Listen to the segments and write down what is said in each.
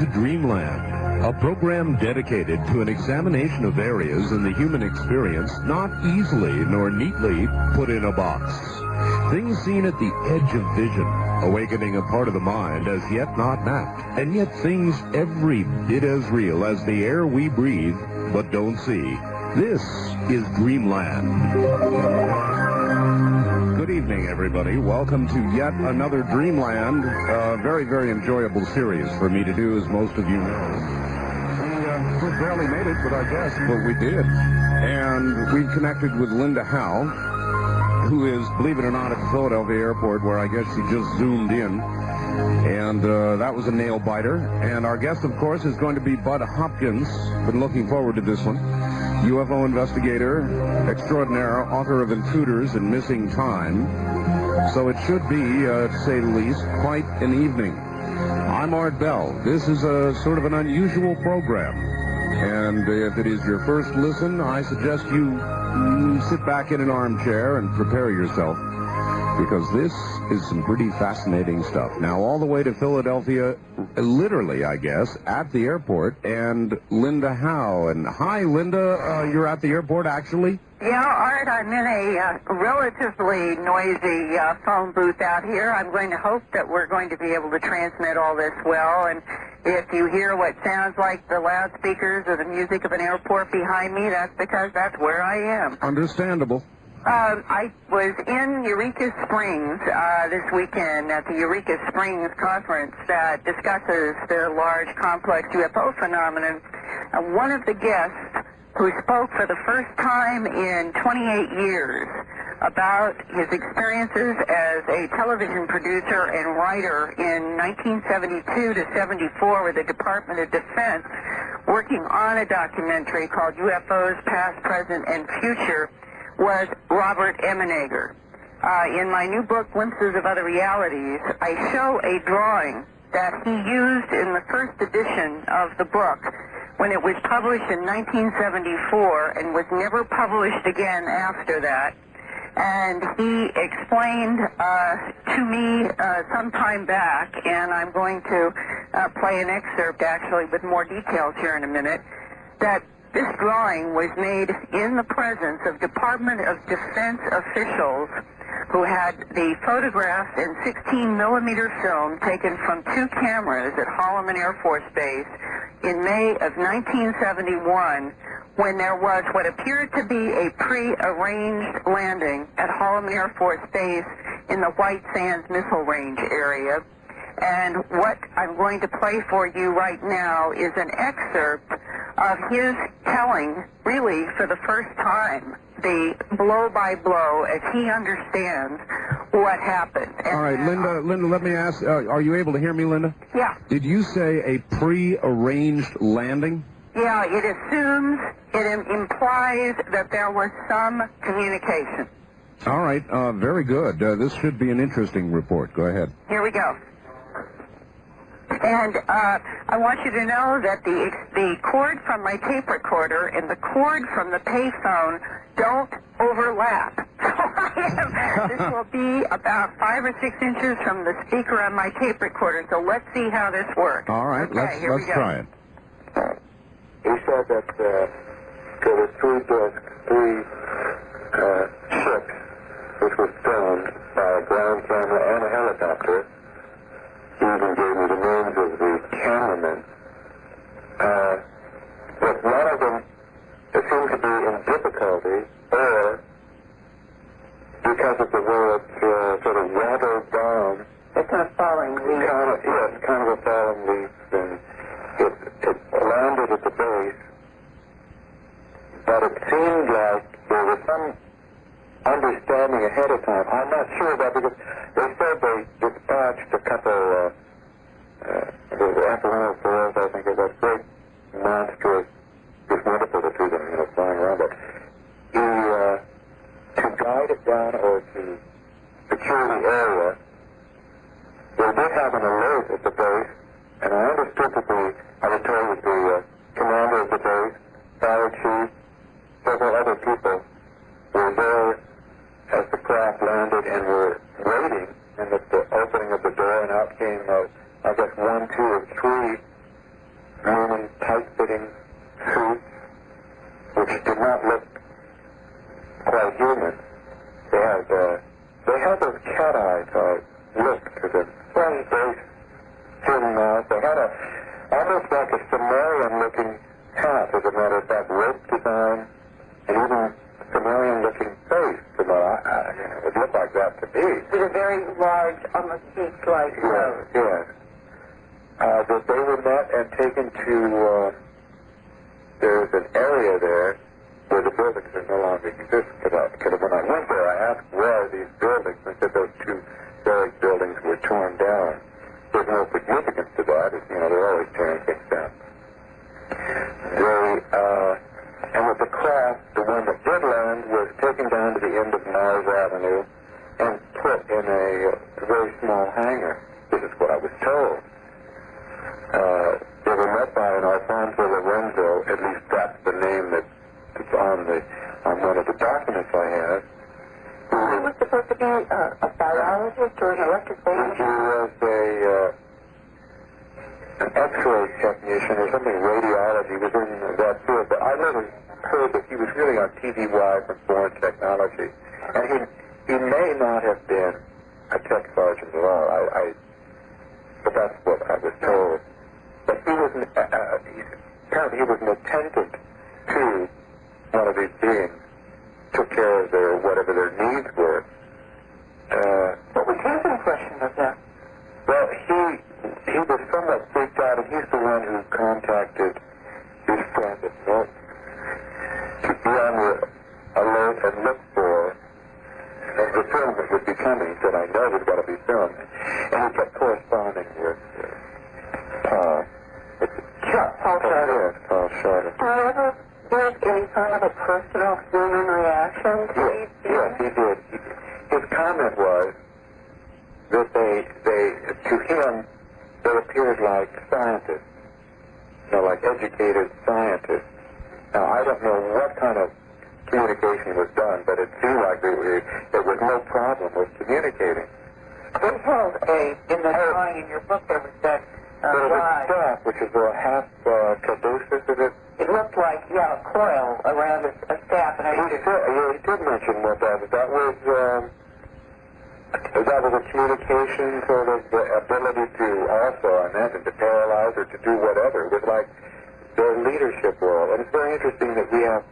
to Dreamland, a program dedicated to an examination of areas in the human experience not easily nor neatly put in a box. Things seen at the edge of vision, awakening a part of the mind as yet not mapped, and yet things every bit as real as the air we breathe but don't see. This is Dreamland. Good evening, everybody. Welcome to yet another Dreamland. Very, very enjoyable series for me to do, as most of you know. We barely made it, but I guess what we did. And we've connected with Linda Howe, who is, believe it or not, at the Philadelphia airport, where I guess she just zoomed in. And that was a nail-biter. And our guest, of course, is going to be Bud Hopkins. Been looking forward to this one. UFO investigator extraordinaire, author of Intruders and Missing Time. So it should be, to say the least, quite an evening. I'm Art Bell. This is a sort of an unusual program. And if it is your first listen, I suggest you sit back in an armchair and prepare yourself, because this is some pretty fascinating stuff. Now, all the way to Philadelphia, literally, I guess, at the airport, and Linda Howe. And hi, Linda, you're at the airport, actually? Yeah, Art, I'm in a relatively noisy phone booth out here. I'm going to hope that we're going to be able to transmit all this well, and if you hear what sounds like the loudspeakers or the music of an airport behind me, that's because that's where I am. Understandable. I was in Eureka Springs this weekend at the Eureka Springs conference that discusses the large complex UFO phenomenon. One of the guests who spoke for the first time in 28 years about his experiences as a television producer and writer in 1972 to 74 with the Department of Defense, working on a documentary called UFOs Past, Present, and Future, was Robert Emenager. In my new book, Glimpses of Other Realities, I show a drawing that he used in the first edition of the book when it was published in 1974 and was never published again after that. And he explained to me some time back, and I'm going to play an excerpt actually with more details here in a minute, that this drawing was made in the presence of Department of Defense officials who had the photographs in 16-millimeter film taken from two cameras at Holloman Air Force Base in May of 1971, when there was what appeared to be a pre-arranged landing at Holloman Air Force Base in the White Sands Missile Range area. And what I'm going to play for you right now is an excerpt of his telling, really for the first time, the blow-by-blow as he understands what happened. And all right, Linda, let me ask, are you able to hear me, Linda? Yeah. Did you say a pre-arranged landing? Yeah, it assumes, it implies that there was some communication. All right, very good. This should be an interesting report. Go ahead. Here we go. And I want you to know that the cord from my tape recorder and the cord from the payphone don't overlap. So this will be about 5 or 6 inches from the speaker on my tape recorder. So let's see how this works. All right, okay, let's try it. He said that there were three ships which were filmed by a ground camera and a helicopter. He even gave me the names of the cameramen. But one of them seemed to be in difficulty, or because of the way it's sort of watered down. It's kind of falling leaf. Yes, kind of a falling leaf. And it landed at the base, but it seemed like there was some understanding ahead of time. I'm not sure about it, because they said they dispatched a couple F-104s, I think, of that great monstrous, it's wonderful to see them, flying around, but to guide it down or to secure the area, they did have an alert at the base, and I understood that I was told that the commander of the base, fire chief, several other people were there as the craft landed and were waiting, and at the opening of the door, and out came, I guess, 1, 2, or 3 human. They had those cat eye type look to them. Very thin mouth. They had almost like a Sumerian-looking hat, as a matter of fact, rope design, and even Sumerian-looking face. It would look like that to me. With a very large, almost beak-like nose. Yes. That they were met and taken to, there's an area there where the buildings are no longer exist. Because when I went there, I asked where are these buildings. They said those two buried buildings were torn down. There's no significance to that. They're always tearing things down. And with the craft, the one that did land was taken down to the end of Mars Avenue and put in a very small hangar. This is what I was told. They were met by an Alfonso Lorenzo, at least that's the name that's on one of the documents I have. He was supposed to be a biologist or an electrical engineer? He was an X-ray technician or something, radiology, was in that field. But I never heard that he was really on TVY from Foreign Technology. And he may not have been a tech sergeant at all. But that's what I was told. But he was apparently he was an attendant to one of these beings, took care of whatever their needs were. What was his impression of that? Well, he was somewhat freaked out, and he's the one who contacted his friend at Norton to be on the alert and look for the film that would be coming. He said, I know there's got to be filmed. And he kept corresponding with Paul. Paul Schroeder. Yes, Paul Schroeder. However, was any kind of a personal human reaction to these things? Yes, he did. His comment was that to him, they appeared like scientists, like educated scientists. Now, I don't know what kind of communication was done, but it seemed like there was no problem with communicating. They held in the drawing in your book, there was that There was a rod. staff, which is a half caduceus, is it? It looked like, a coil around a staff. And He did mention what that was. That was a communication sort of ability to also, I imagine, to paralyze or to do whatever. It was like their leadership role. And it's very interesting that we have,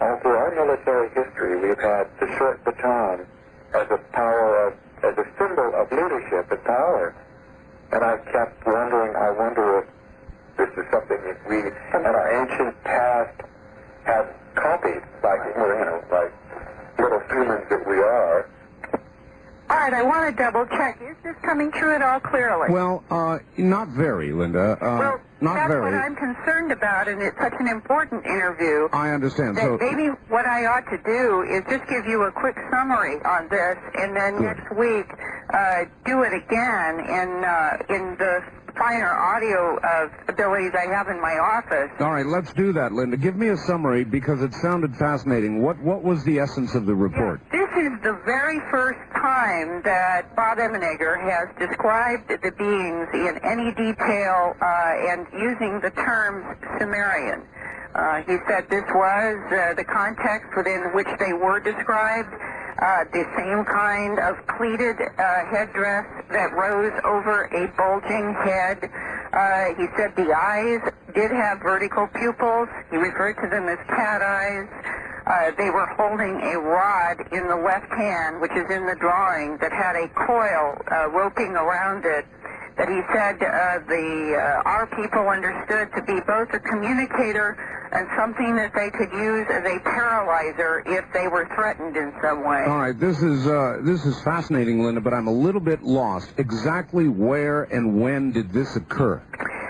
all through our military history, we've had the short baton as a symbol of leadership and power. And I kept wondering, I wonder if this is something that we, in our ancient past, have copied, like little humans that we are. All right, I want to double check. Is this coming through at all clearly? Well, not very, Linda. Well, not that's very. what I'm concerned about, and it's such an important interview. I understand. That So maybe what I ought to do is just give you a quick summary on this, and then next week do it again in the finer audio abilities I have in my office. all right, let's do that, Linda. Give me a summary because it sounded fascinating. What was the essence of the report? This is the very first time that Bob Emenegger has described the beings in any detail and using the terms Sumerian. He said this was the context within which they were described, the same kind of pleated headdress that rose over a bulging head. He said the eyes did have vertical pupils. He referred to them as cat eyes. They were holding a rod in the left hand, which is in the drawing, that had a coil roping around it, that he said our people understood to be both a communicator and something that they could use as a paralyzer if they were threatened in some way. All right, this is fascinating, Linda, but I'm a little bit lost. Exactly where and when did this occur?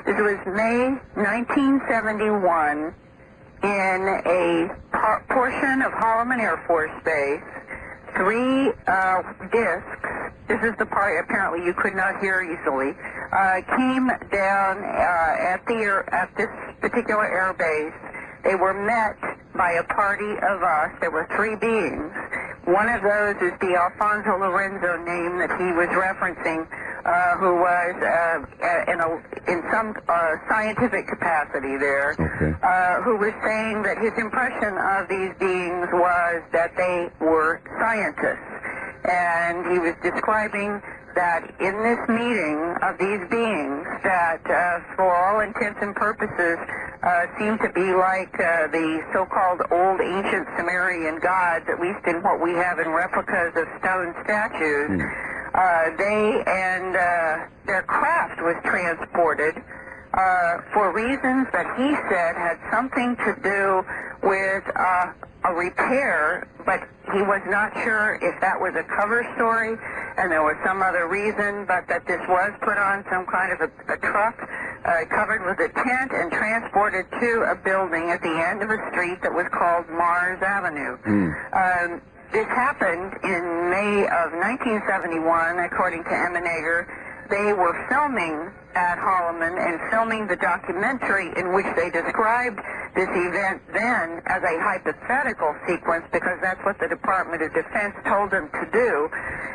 This was May 1971 in a portion of Holloman Air Force Base. 3 discs, this is the part apparently you could not hear easily, came down at this particular air base. They were met by a party of us. There were 3 beings. One of those is the Alfonso Lorenzo name that he was referencing. who was in some scientific capacity there, who was saying that his impression of these beings was that they were scientists. And he was describing that in this meeting of these beings that, for all intents and purposes, seem to be like the so-called old ancient Sumerian gods, at least in what we have in replicas of stone statues. They and their craft was transported for reasons that he said had something to do with a repair, but he was not sure if that was a cover story and there was some other reason, but that this was put on some kind of a truck covered with a tent and transported to a building at the end of a street that was called Mars Avenue. This happened in May of 1971, according to Emmenager. They were filming at Holloman and filming the documentary in which they described this event then as a hypothetical sequence, because that's what the Department of Defense told them to do.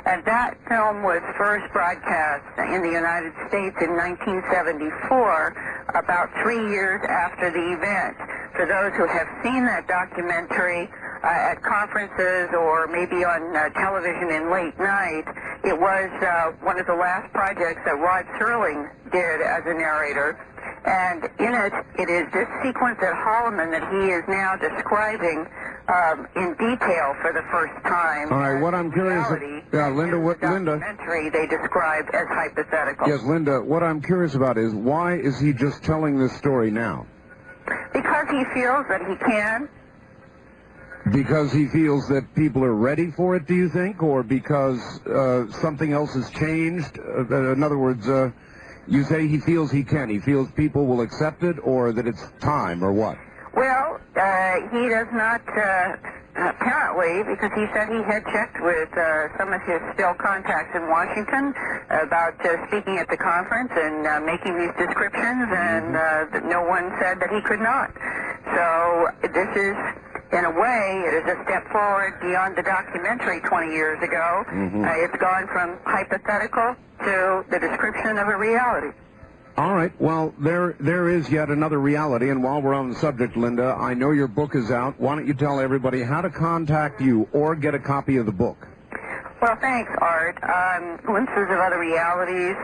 And that film was first broadcast in the United States in 1974, about 3 years after the event. For those who have seen that documentary at conferences or maybe on television in late night, it was one of the last projects that Rod Serling did as a narrator. And in it, it is this sequence at Holloman that he is now describing in detail for the first time. All right, what I'm curious about, Linda, documentary they describe as hypothetical. Yes, Linda, what I'm curious about is why is he just telling this story now? Because he feels that he can. Because he feels that people are ready for it, do you think? Or because something else has changed? In other words, you say he feels he can. He feels people will accept it, or that it's time, or what? Well, he does not, apparently, because he said he had checked with some of his still contacts in Washington about speaking at the conference and making these descriptions, and no one said that he could not. So this is, in a way, it is a step forward beyond the documentary 20 years ago. It's gone from hypothetical to the description of a reality. All right. Well, there is yet another reality, and while we're on the subject, Linda, I know your book is out. Why don't you tell everybody how to contact you or get a copy of the book? Well, thanks, Art. Glimpses of Other Realities.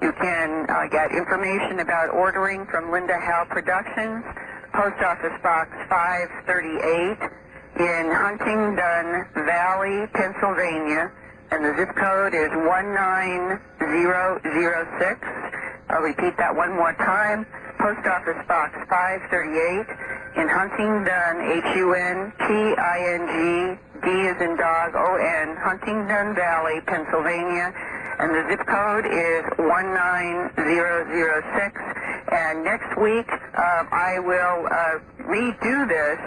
You can get information about ordering from Linda Howe Productions, Post Office Box 538 in Huntingdon Valley, Pennsylvania, and the zip code is 19006. I'll repeat that one more time. Post Office Box 538 in Huntingdon, Hunting, D as in dog, O-N, Huntingdon Valley, Pennsylvania, and the zip code is 19006. And next week, I will redo this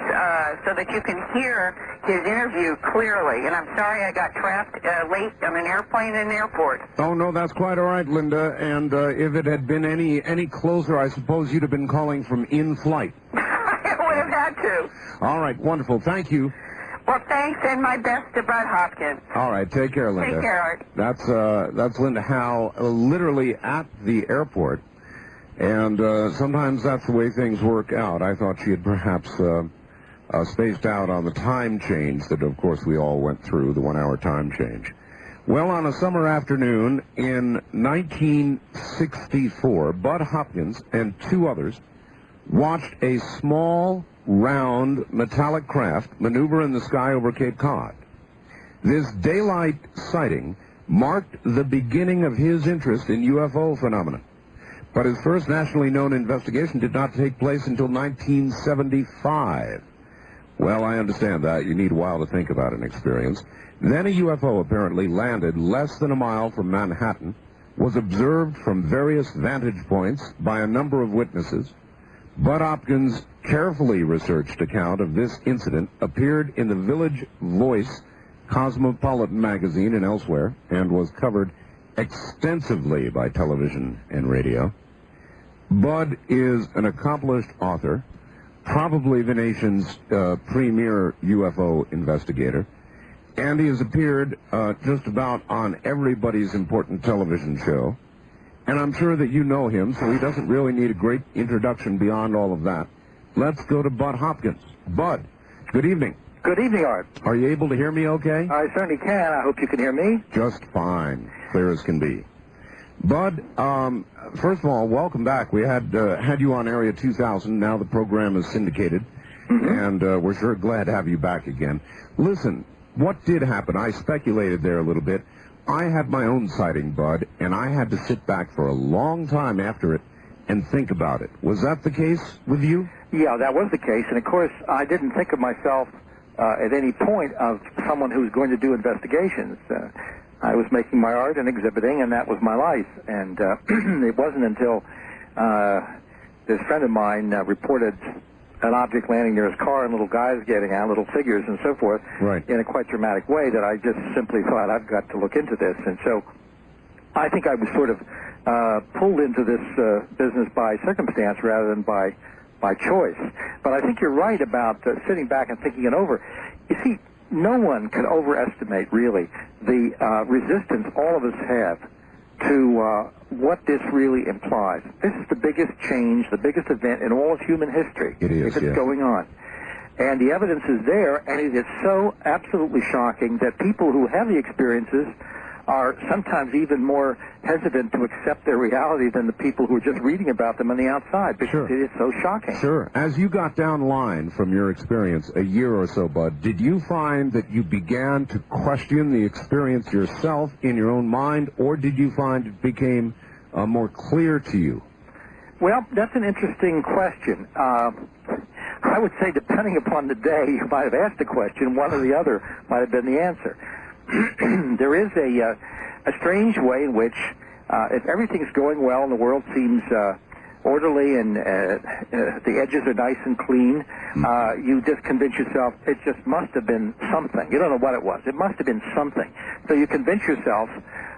so that you can hear his interview clearly. And I'm sorry I got trapped late on an airplane in an airport. Oh, no, that's quite all right, Linda. And if it had been any closer, I suppose you'd have been calling from in flight. I would have had to. All right, wonderful. Thank you. Well, thanks, and my best to Bud Hopkins. All right, take care, Linda. Take care, Art. That's Linda Howe, literally at the airport. And sometimes that's the way things work out. I thought she had perhaps spaced out on the time change that, of course, we all went through, the 1-hour time change. Well, on a summer afternoon in 1964, Bud Hopkins and two others watched a small, round, metallic craft maneuver in the sky over Cape Cod. This daylight sighting marked the beginning of his interest in UFO phenomena. But his first nationally known investigation did not take place until 1975. Well, I understand that. You need a while to think about an experience. Then a UFO apparently landed less than a mile from Manhattan, was observed from various vantage points by a number of witnesses. Bud Hopkins' carefully researched account of this incident appeared in the Village Voice Cosmopolitan magazine and elsewhere, and was covered extensively by television and radio. Bud is an accomplished author, probably the nation's premier UFO investigator, Andy has appeared just about on everybody's important television show, and I'm sure that you know him, so he doesn't really need a great introduction beyond all of that. Let's go to Bud Hopkins. Bud, good evening. Good evening, Art. Are you able to hear me okay? I certainly can. I hope you can hear me. Just fine. Clear as can be. Bud, first of all, welcome back. We had you on Area 2000. Now the program is syndicated, and we're sure glad to have you back again. Listen, what did happen? I speculated there a little bit. I had my own sighting, Bud, and I had to sit back for a long time after it and think about it. Was that the case with you? Yeah, that was the case. And, of course, I didn't think of myself at any point of someone who was going to do investigations. I was making my art and exhibiting, and that was my life. And it wasn't until this friend of mine reported an object landing near his car and little guys getting out, little figures and so forth, in a quite dramatic way, that I just simply thought, I've got to look into this. And so I think I was sort of pulled into this business by circumstance rather than by choice. But I think you're right about sitting back and thinking it over. You see, no one can overestimate, really, the resistance all of us have to what this really implies. This is the biggest change, the biggest event in all of human history. It is, if it's going on. And the evidence is there, and it is so absolutely shocking that people who have the experiences are sometimes even more hesitant to accept their reality than the people who are just reading about them on the outside, because it is so shocking. Sure. As you got down line from your experience a year or so, Bud, did you find that you began to question the experience yourself in your own mind, or did you find it became more clear to you? Well, that's an interesting question. I would say, depending upon the day you might have asked the question, one or the other might have been the answer. There is a strange way in which, if everything's going well and the world seems orderly and the edges are nice and clean, you just convince yourself it just must have been something. You don't know what it was. It must have been something. So you convince yourself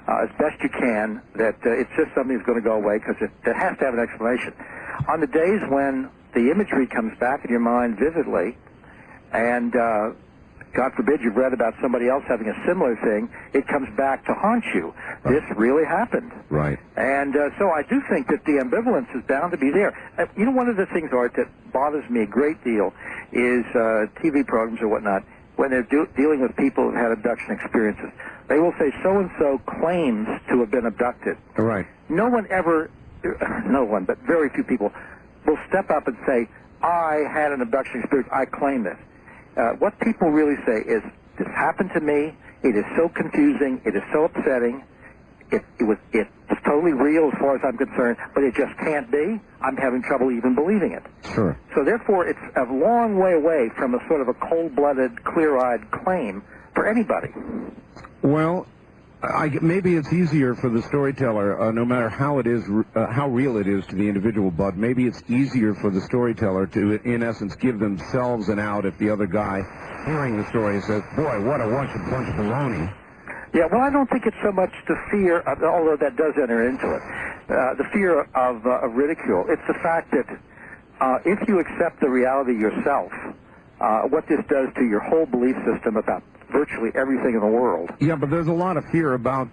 as best you can that it's just something that's going to go away, because it has to have an explanation. On the days when the imagery comes back in your mind vividly, and God forbid you've read about somebody else having a similar thing, it comes back to haunt you. This really happened. Right. And so I do think that the ambivalence is bound to be there. You know, one of the things, Art, that bothers me a great deal is TV programs or whatnot, when they're dealing with people who've had abduction experiences. They will say so-and-so claims to have been abducted. Right. No one, but very few people will step up and say, I had an abduction experience, I claim this. What people really say is, this happened to me, it is so confusing, it is so upsetting, it's totally real as far as I'm concerned, but it just can't be. I'm having trouble even believing it. Sure. So therefore, it's a long way away from a sort of a cold-blooded, clear-eyed claim for anybody. Well, maybe it's easier for the storyteller, no matter how it is, how real it is to the individual, Bud. Maybe it's easier for the storyteller to, in essence, give themselves an out if the other guy, hearing the story, says, "Boy, what a bunch of baloney." Yeah, well, I don't think it's so much the fear, although that does enter into it, the fear of ridicule. It's the fact that if you accept the reality yourself, what this does to your whole belief system about virtually everything in the world. Yeah, but there's a lot of fear about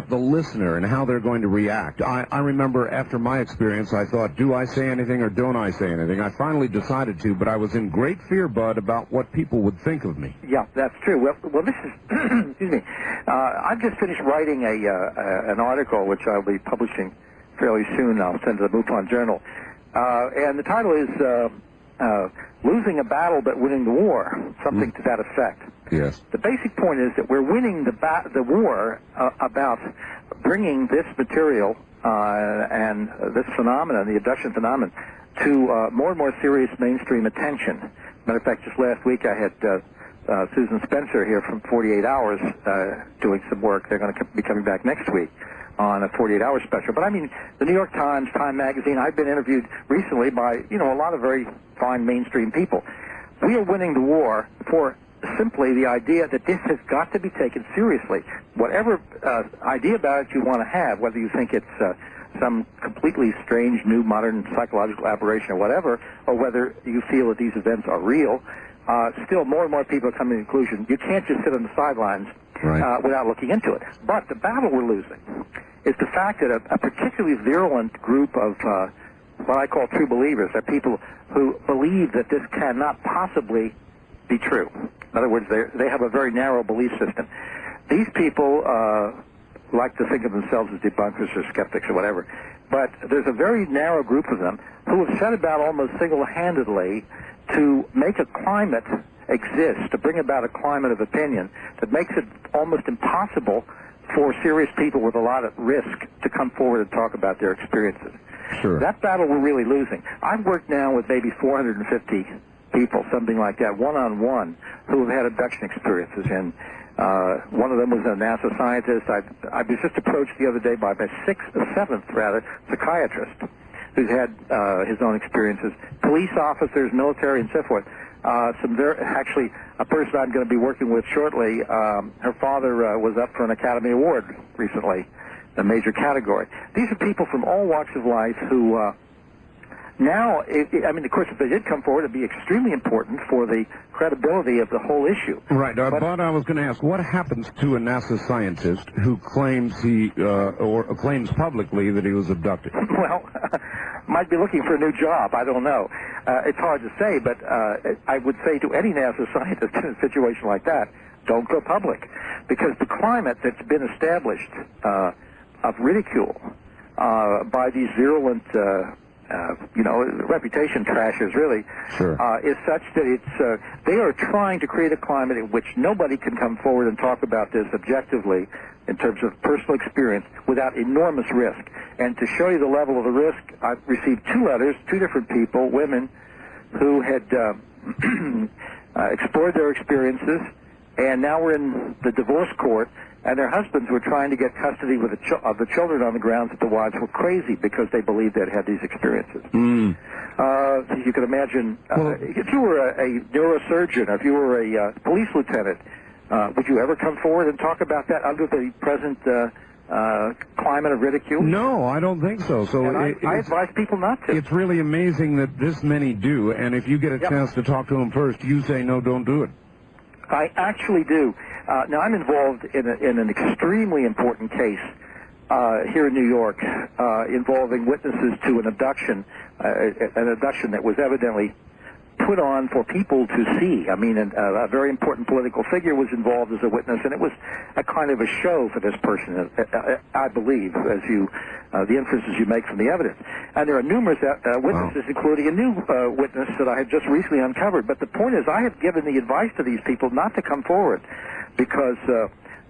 the listener and how they're going to react. I remember after my experience, I thought, do I say anything or don't I say anything? I finally decided to, but I was in great fear, Bud, about what people would think of me. Yeah, that's true. Well, this is, excuse me, I've just finished writing an article which I'll be publishing fairly soon. I'll send to the MUFON Journal. And the title is Losing a Battle but Winning the War, something to that effect. Yes. The basic point is that we're winning the war about bringing this material and this phenomenon, the abduction phenomenon, to more and more serious mainstream attention. Matter of fact, just last week I had Susan Spencer here from 48 Hours doing some work. They're going to be coming back next week on a 48-hour special. But I mean, the New York Times, Time Magazine, I've been interviewed recently by, a lot of very fine mainstream people. We are winning the war for simply the idea that this has got to be taken seriously. Whatever idea about it you want to have, whether you think it's some completely strange, new, modern psychological aberration or whatever, or whether you feel that these events are real, still more and more people are coming to the conclusion you can't just sit on the sidelines without looking into it. But the battle we're losing is the fact that a particularly virulent group of what I call true believers are people who believe that this cannot possibly be true. In other words, they have a very narrow belief system. These people like to think of themselves as debunkers or skeptics or whatever, but there's a very narrow group of them who have set about almost single-handedly to make a climate exist, to bring about a climate of opinion that makes it almost impossible for serious people with a lot of risk to come forward and talk about their experiences. Sure. That battle we're really losing. I've worked now with maybe 450 people, something like that, one-on-one, who have had abduction experiences. And one of them was a NASA scientist. I was just approached the other day by my seventh psychiatrist who's had his own experiences. Police officers, military, and so forth. Actually, a person I'm going to be working with shortly, her father was up for an Academy Award recently, a major category. These are people from all walks of life who now, of course, if they did come forward, it'd be extremely important for the credibility of the whole issue. Right, but I was going to ask, what happens to a NASA scientist who claims or claims publicly that he was abducted? Well, might be looking for a new job. I don't know. It's hard to say, but I would say to any NASA scientist in a situation like that, don't go public, because the climate that's been established of ridicule by these virulent reputation trashers, really, is such that they are trying to create a climate in which nobody can come forward and talk about this objectively in terms of personal experience without enormous risk. And to show you the level of the risk, I've received 2 letters, 2 different people, women, who had explored their experiences, and now we're in the divorce court, and their husbands were trying to get custody of the children on the grounds that the wives were crazy because they believed they'd had these experiences. You can imagine, if you were a neurosurgeon, or if you were a police lieutenant, would you ever come forward and talk about that under the present climate of ridicule? No, I don't think so. I advise people not to. It's really amazing that this many do, and if you get a chance to talk to them first, you say, no, don't do it. I actually do. Now, I'm involved in an extremely important case here in New York involving witnesses to an abduction that was evidently put on for people to see. I mean, a very important political figure was involved as a witness, and it was a kind of a show for this person, I believe, as the inferences you make from the evidence. And there are numerous witnesses, including a new witness that I have just recently uncovered. But the point is, I have given the advice to these people not to come forward because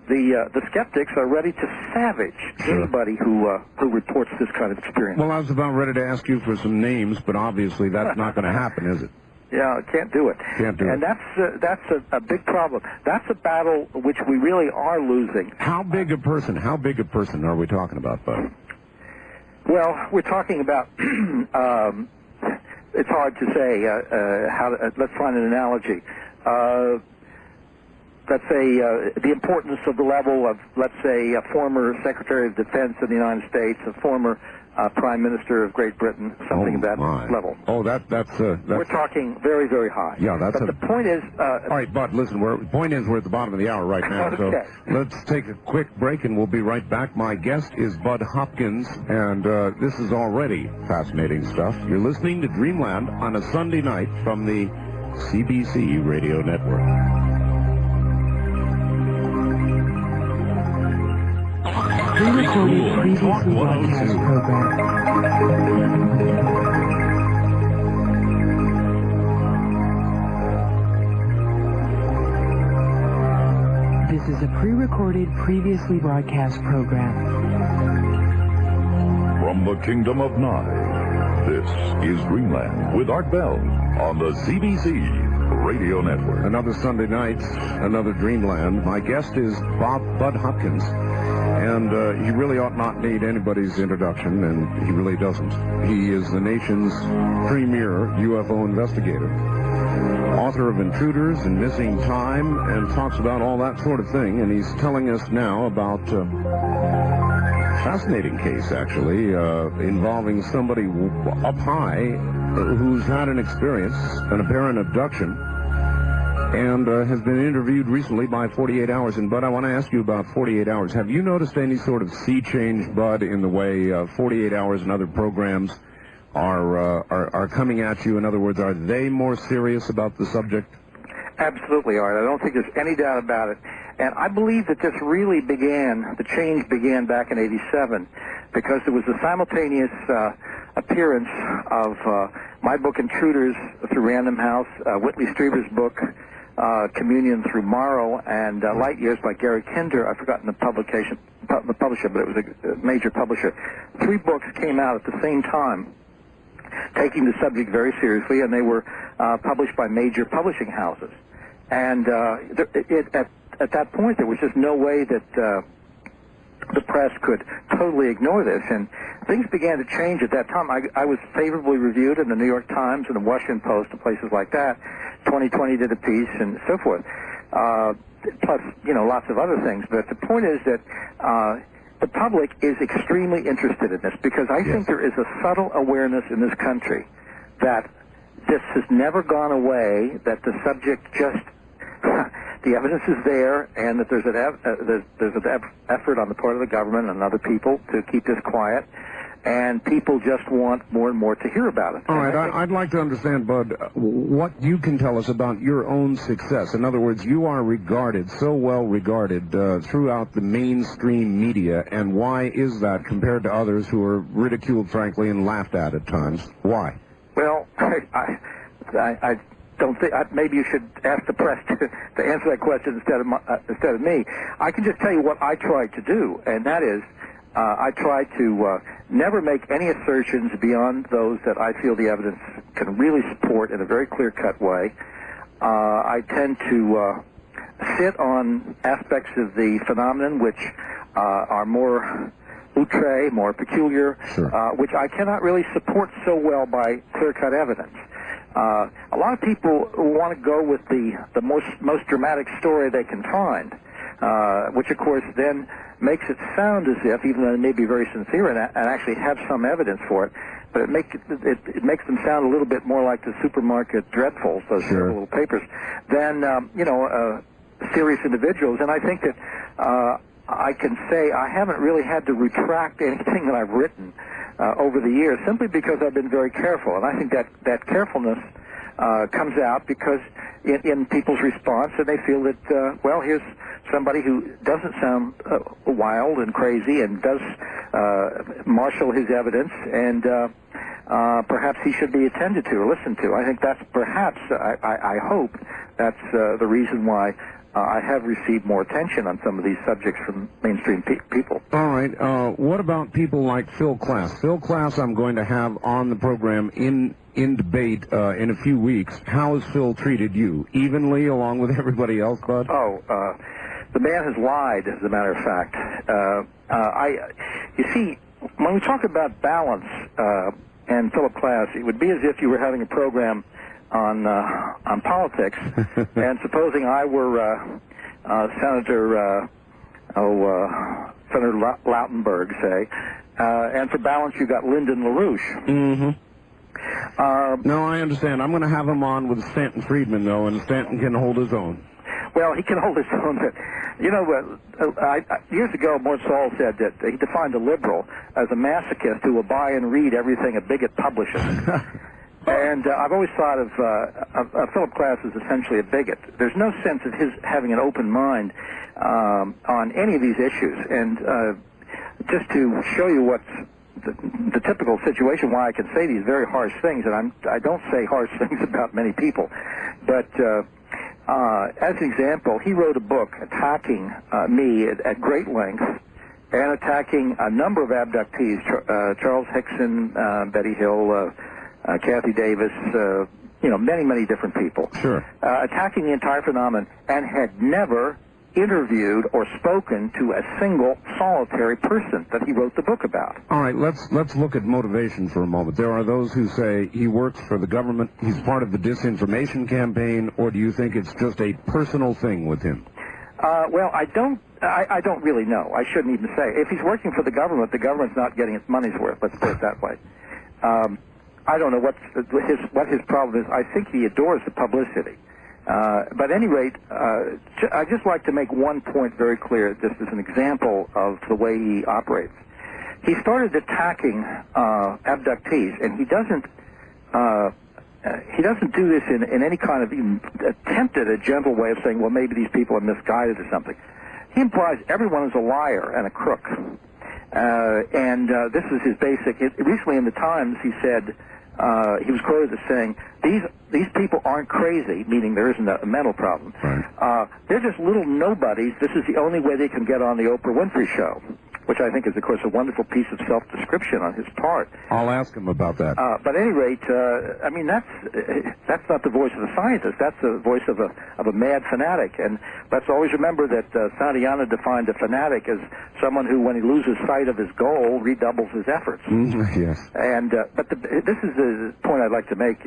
the skeptics are ready to savage anybody who reports this kind of experience. Well, I was about ready to ask you for some names, but obviously that's not going to happen, is it? Yeah, can't do it. And that's a big problem. That's a battle which we really are losing. How big a person are we talking about, Bud? Well, we're talking about, it's hard to say, let's find an analogy. Let's say the importance of the level of, let's say, a former Secretary of Defense of the United States, a former Prime Minister of Great Britain, something of that level. Oh, that's we're talking very, very high. Yeah, but the point is... all right, Bud, listen, the point is we're at the bottom of the hour right now, okay. So let's take a quick break and we'll be right back. My guest is Bud Hopkins, and this is already fascinating stuff. You're listening to Dreamland on a Sunday night from the CBC Radio Network. Pre-recorded previously broadcast program. This is a pre-recorded previously broadcast program. From the Kingdom of Nye, this is Dreamland with Art Bell on the CBC Radio Network. Another Sunday night, another Dreamland. My guest is Bud Hopkins. And he really ought not need anybody's introduction, and he really doesn't. He is the nation's premier UFO investigator, author of Intruders and Missing Time, and talks about all that sort of thing. And he's telling us now about a fascinating case, actually, involving somebody up high who's had an experience, an apparent abduction, and has been interviewed recently by 48 Hours. And, Bud, I want to ask you about 48 Hours. Have you noticed any sort of sea change, Bud, in the way 48 Hours and other programs are coming at you? In other words, are they more serious about the subject? Absolutely, Art. I don't think there's any doubt about it. And I believe that this really began, the change began back in '87, because there was a simultaneous appearance of my book Intruders through Random House, Whitley Strieber's book Communion through Morrow, and Light Years by Gary Kinder. I've forgotten the publisher, but it was a major publisher. 3 books came out at the same time, taking the subject very seriously, and they were published by major publishing houses. And at that point, there was just no way that the press could totally ignore this, and things began to change at that time. I was favorably reviewed in the New York Times and the Washington Post and places like that. 2020 did a piece and so forth. Plus, lots of other things. But the point is that the public is extremely interested in this, because I think there is a subtle awareness in this country that this has never gone away, that the subject just the evidence is there, and that there's an effort on the part of the government and other people to keep this quiet, and people just want more and more to hear about it. All right, I'd like to understand, Bud, what you can tell us about your own success. In other words, you are regarded, so well regarded throughout the mainstream media, and why is that compared to others who are ridiculed, frankly, and laughed at times? Why? Well, I don't think maybe you should ask the press to answer that question instead of me. I can just tell you what I tried to do, and that is I tried to never make any assertions beyond those that I feel the evidence can really support in a very clear-cut way. I tend to sit on aspects of the phenomenon which are more outre, more peculiar, which I cannot really support so well by clear-cut evidence. A lot of people want to go with the most dramatic story they can find, which of course then makes it sound as if, even though they may be very sincere and actually have some evidence for it, but it makes them sound a little bit more like the supermarket dreadfuls, those little papers, than serious individuals. And I think that I can say I haven't really had to retract anything that I've written over the years, simply because I've been very careful. And I think that carefulness comes out because in people's response, and they feel that, well, here's somebody who doesn't sound wild and crazy and does marshal his evidence, and perhaps he should be attended to or listened to. I think that's perhaps, I hope, that's the reason why I have received more attention on some of these subjects from mainstream people. All right. What about people like Phil Klass? Phil Klass I'm going to have on the program in debate in a few weeks. How has Phil treated you? Evenly along with everybody else, Bud? Oh, the man has lied, as a matter of fact. You see, when we talk about balance and Philip Klass, it would be as if you were having a program on politics, and supposing I were Senator Lautenberg, say, and for balance you got Lyndon LaRouche. Mm-hmm. No, I understand. I'm going to have him on with Stanton Friedman, though, and Stanton can hold his own. Well, he can hold his own, but, years ago, Mort Saul said that he defined a liberal as a masochist who will buy and read everything a bigot publishes. And I've always thought of Philip Klass as essentially a bigot. There's no sense of his having an open mind on any of these issues. And just to show you what's the typical situation, why I can say these very harsh things, and I don't say harsh things about many people, but as an example, he wrote a book attacking me at great length and attacking a number of abductees, Charles Hickson, Betty Hill, Kathy Davis, many, many different people. Sure. Attacking the entire phenomenon, and had never interviewed or spoken to a single solitary person that he wrote the book about. All right, let's look at motivation for a moment. There are those who say he works for the government, he's part of the disinformation campaign, or do you think it's just a personal thing with him? Well, I don't really know. I shouldn't even say. If he's working for the government's not getting its money's worth. Let's put it that way. I don't know what his problem is. I think he adores the publicity. But at any rate, I'd just like to make one point very clear, just as an example of the way he operates. He started attacking abductees, and he doesn't do this in any kind of even attempt at a gentle way of saying, well, maybe these people are misguided or something. He implies everyone is a liar and a crook. And this is his basic. Recently in the Times, he said, he was quoted as saying, these people aren't crazy, meaning there isn't a mental problem. Right. They're just little nobodies. This is the only way they can get on the Oprah Winfrey Show, which I think is, of course, a wonderful piece of self-description on his part. I'll ask him about that. But at any rate, I mean, that's not the voice of a scientist. That's the voice of a mad fanatic. And let's always remember that Santayana defined a fanatic as someone who, when he loses sight of his goal, redoubles his efforts. Yes. And but this is the point I'd like to make.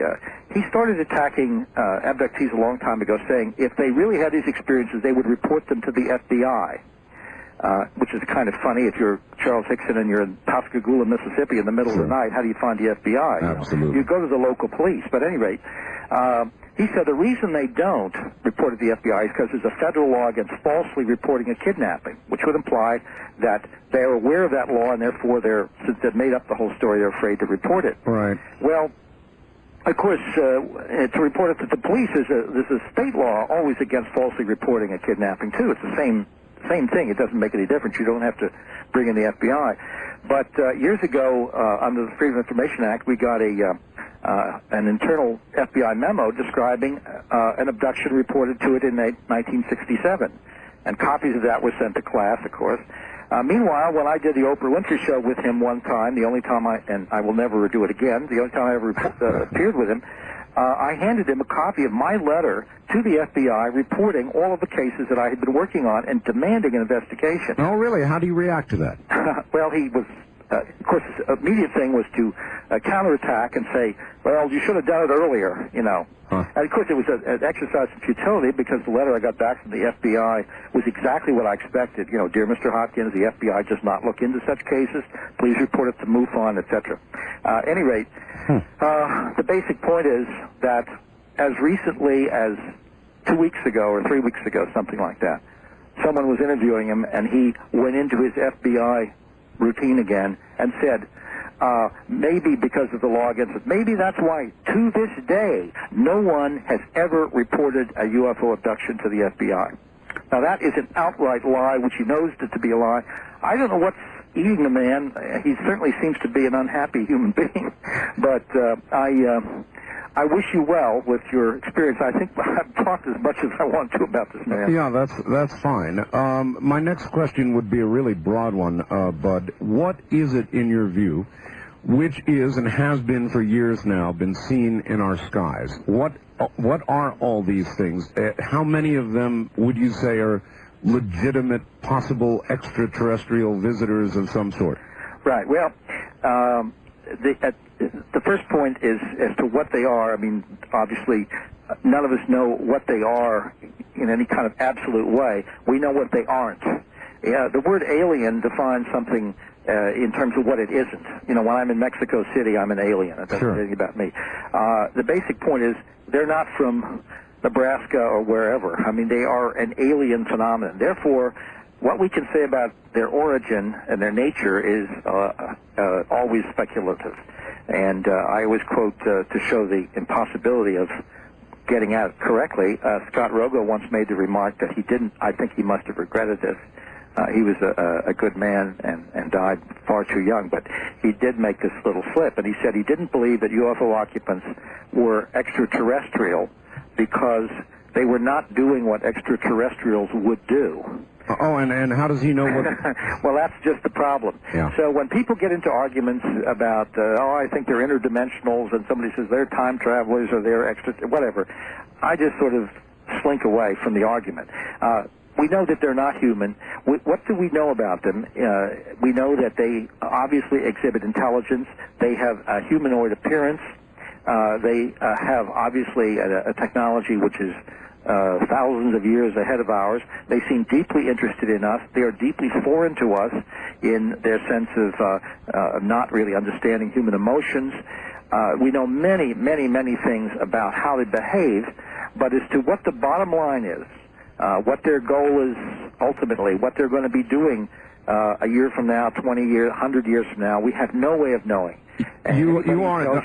He started attacking abductees a long time ago, saying if they really had these experiences, they would report them to the FBI. Which is kind of funny. If you're Charles Hickson and you're in Pascagoula, Mississippi in the middle of the night, how do you find the FBI? Absolutely. You go to the local police. But at any rate, he said the reason they don't report to the FBI is because there's a federal law against falsely reporting a kidnapping, which would imply that they're aware of that law and therefore since they've made up the whole story, they're afraid to report it. Right. Well, of course, to report it to the police there's a state law always against falsely reporting a kidnapping too. It's the same thing. It doesn't make any difference. You don't have to bring in the FBI. But years ago, under the Freedom of Information Act, we got an internal FBI memo describing an abduction reported to it in 1967. And copies of that were sent to class, of course. Meanwhile, when I did the Oprah Winfrey Show with him one time, the only time and I will never do it again, the only time I ever appeared with him, I handed him a copy of my letter to the FBI reporting all of the cases that I had been working on and demanding an investigation. Oh, really? How do you react to that? Well, he was, of course, his immediate thing was to counterattack and say, well, you should have done it earlier, you know. Huh. And, of course, it was an exercise in futility because the letter I got back from the FBI was exactly what I expected. You know, dear Mr. Hopkins, the FBI does not look into such cases. Please report it to MUFON, etc. At any rate, the basic point is that as recently as 2 weeks ago or 3 weeks ago, something like that, someone was interviewing him and he went into his FBI routine again and said, maybe because of the law against it, maybe that's why to this day no one has ever reported a UFO abduction to the FBI. Now that is an outright lie, which he knows it to be a lie. I don't know what's eating the man. He certainly seems to be an unhappy human being. But I wish you well with your experience. I think I've talked as much as I want to about this man. Yeah, that's fine. My next question would be a really broad one, Bud. What is it, in your view, which is and has been for years now been seen in our skies? What are all these things? How many of them would you say are legitimate, possible extraterrestrial visitors of some sort? Right. Well, the first point is as to what they are. I mean, obviously, none of us know what they are in any kind of absolute way. We know what they aren't. Yeah, the word alien defines something in terms of what it isn't. You know, when I'm in Mexico City, I'm an alien. It doesn't say anything about me. The basic point is they're not from Nebraska or wherever. I mean, they are an alien phenomenon. Therefore, what we can say about their origin and their nature is always speculative. And I always quote, to show the impossibility of getting at it correctly, Scott Rogo once made the remark that he didn't, I think he must have regretted this. He was a good man and died far too young, but he did make this little slip, and he said he didn't believe that UFO occupants were extraterrestrial because they were not doing what extraterrestrials would do. Oh, and how does he know what... Well, that's just the problem. Yeah. So when people get into arguments about, I think they're interdimensionals, and somebody says they're time travelers or they're whatever, I just sort of slink away from the argument. We know that they're not human. What do we know about them? We know that they obviously exhibit intelligence. They have a humanoid appearance. They have obviously a technology which is thousands of years ahead of ours. They seem deeply interested in us. They are deeply foreign to us in their sense of not really understanding human emotions. We know many, many, many things about how they behave, But as to what the bottom line is, what their goal is ultimately, what they're going to be doing a year from now, 20 years, 100 years from now, we have no way of knowing. And you are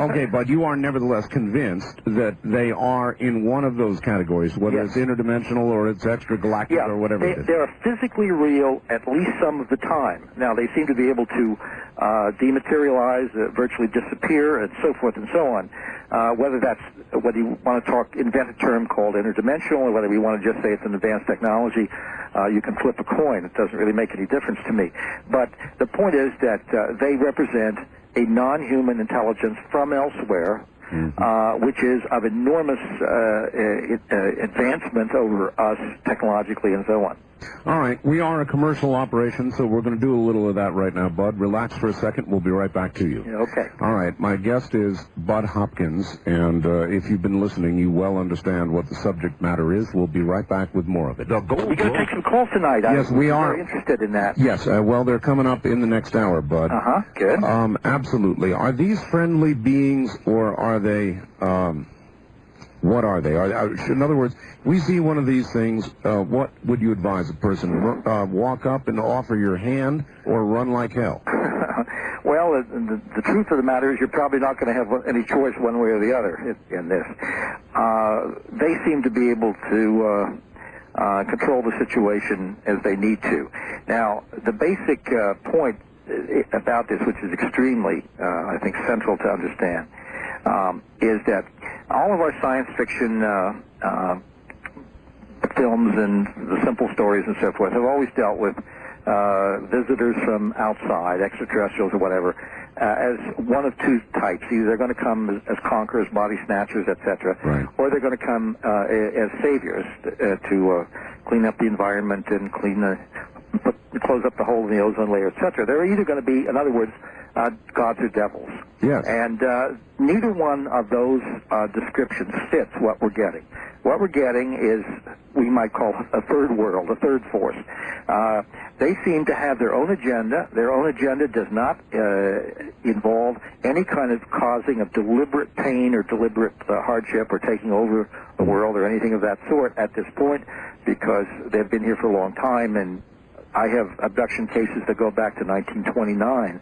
okay, but you are nevertheless convinced that they are in one of those categories, whether Yes. it's interdimensional or it's extragalactic or whatever it is. They are physically real at least some of the time. Now, they seem to be able to dematerialize, virtually disappear, and so forth and so on. Whether you want to invent a term called interdimensional, or whether we want to just say it's an advanced technology, you can flip a coin. It doesn't really make any difference to me. But the point is that they represent a non-human intelligence from elsewhere, which is of enormous advancement over us technologically and so on. All right, we are a commercial operation, so we're going to do a little of that right now, Bud. Relax for a second. We'll be right back to you. Okay. All right, my guest is Bud Hopkins, and if you've been listening, you well understand what the subject matter is. We'll be right back with more of it. We're going to take some calls tonight. Yes, we are. Very interested in that. Yes, well, they're coming up in the next hour, Bud. Good. Absolutely. Are these friendly beings, or are they... what are they? In other words, we see one of these things. What would you advise a person? Walk up and offer your hand, or run like hell? Well, the truth of the matter is you're probably not going to have any choice one way or the other in this. They seem to be able to control the situation as they need to. Now, the basic point about this, which is extremely, I think, central to understand, is that all of our science fiction films and the simple stories and so forth have always dealt with visitors from outside, extraterrestrials or whatever, as one of two types. Either they're going to come as conquerors, body snatchers, etc., right, or they're going to come as saviors to clean up the environment and close up the hole in the ozone layer, etc. They're either going to be, in other words, gods or devils. Yes. And neither one of those descriptions fits what we're getting. What we're getting is, we might call a third world, a third force. They seem to have their own agenda. Their own agenda does not involve any kind of causing of deliberate pain or deliberate hardship or taking over the world or anything of that sort at this point, because they've been here for a long time, and I have abduction cases that go back to 1929.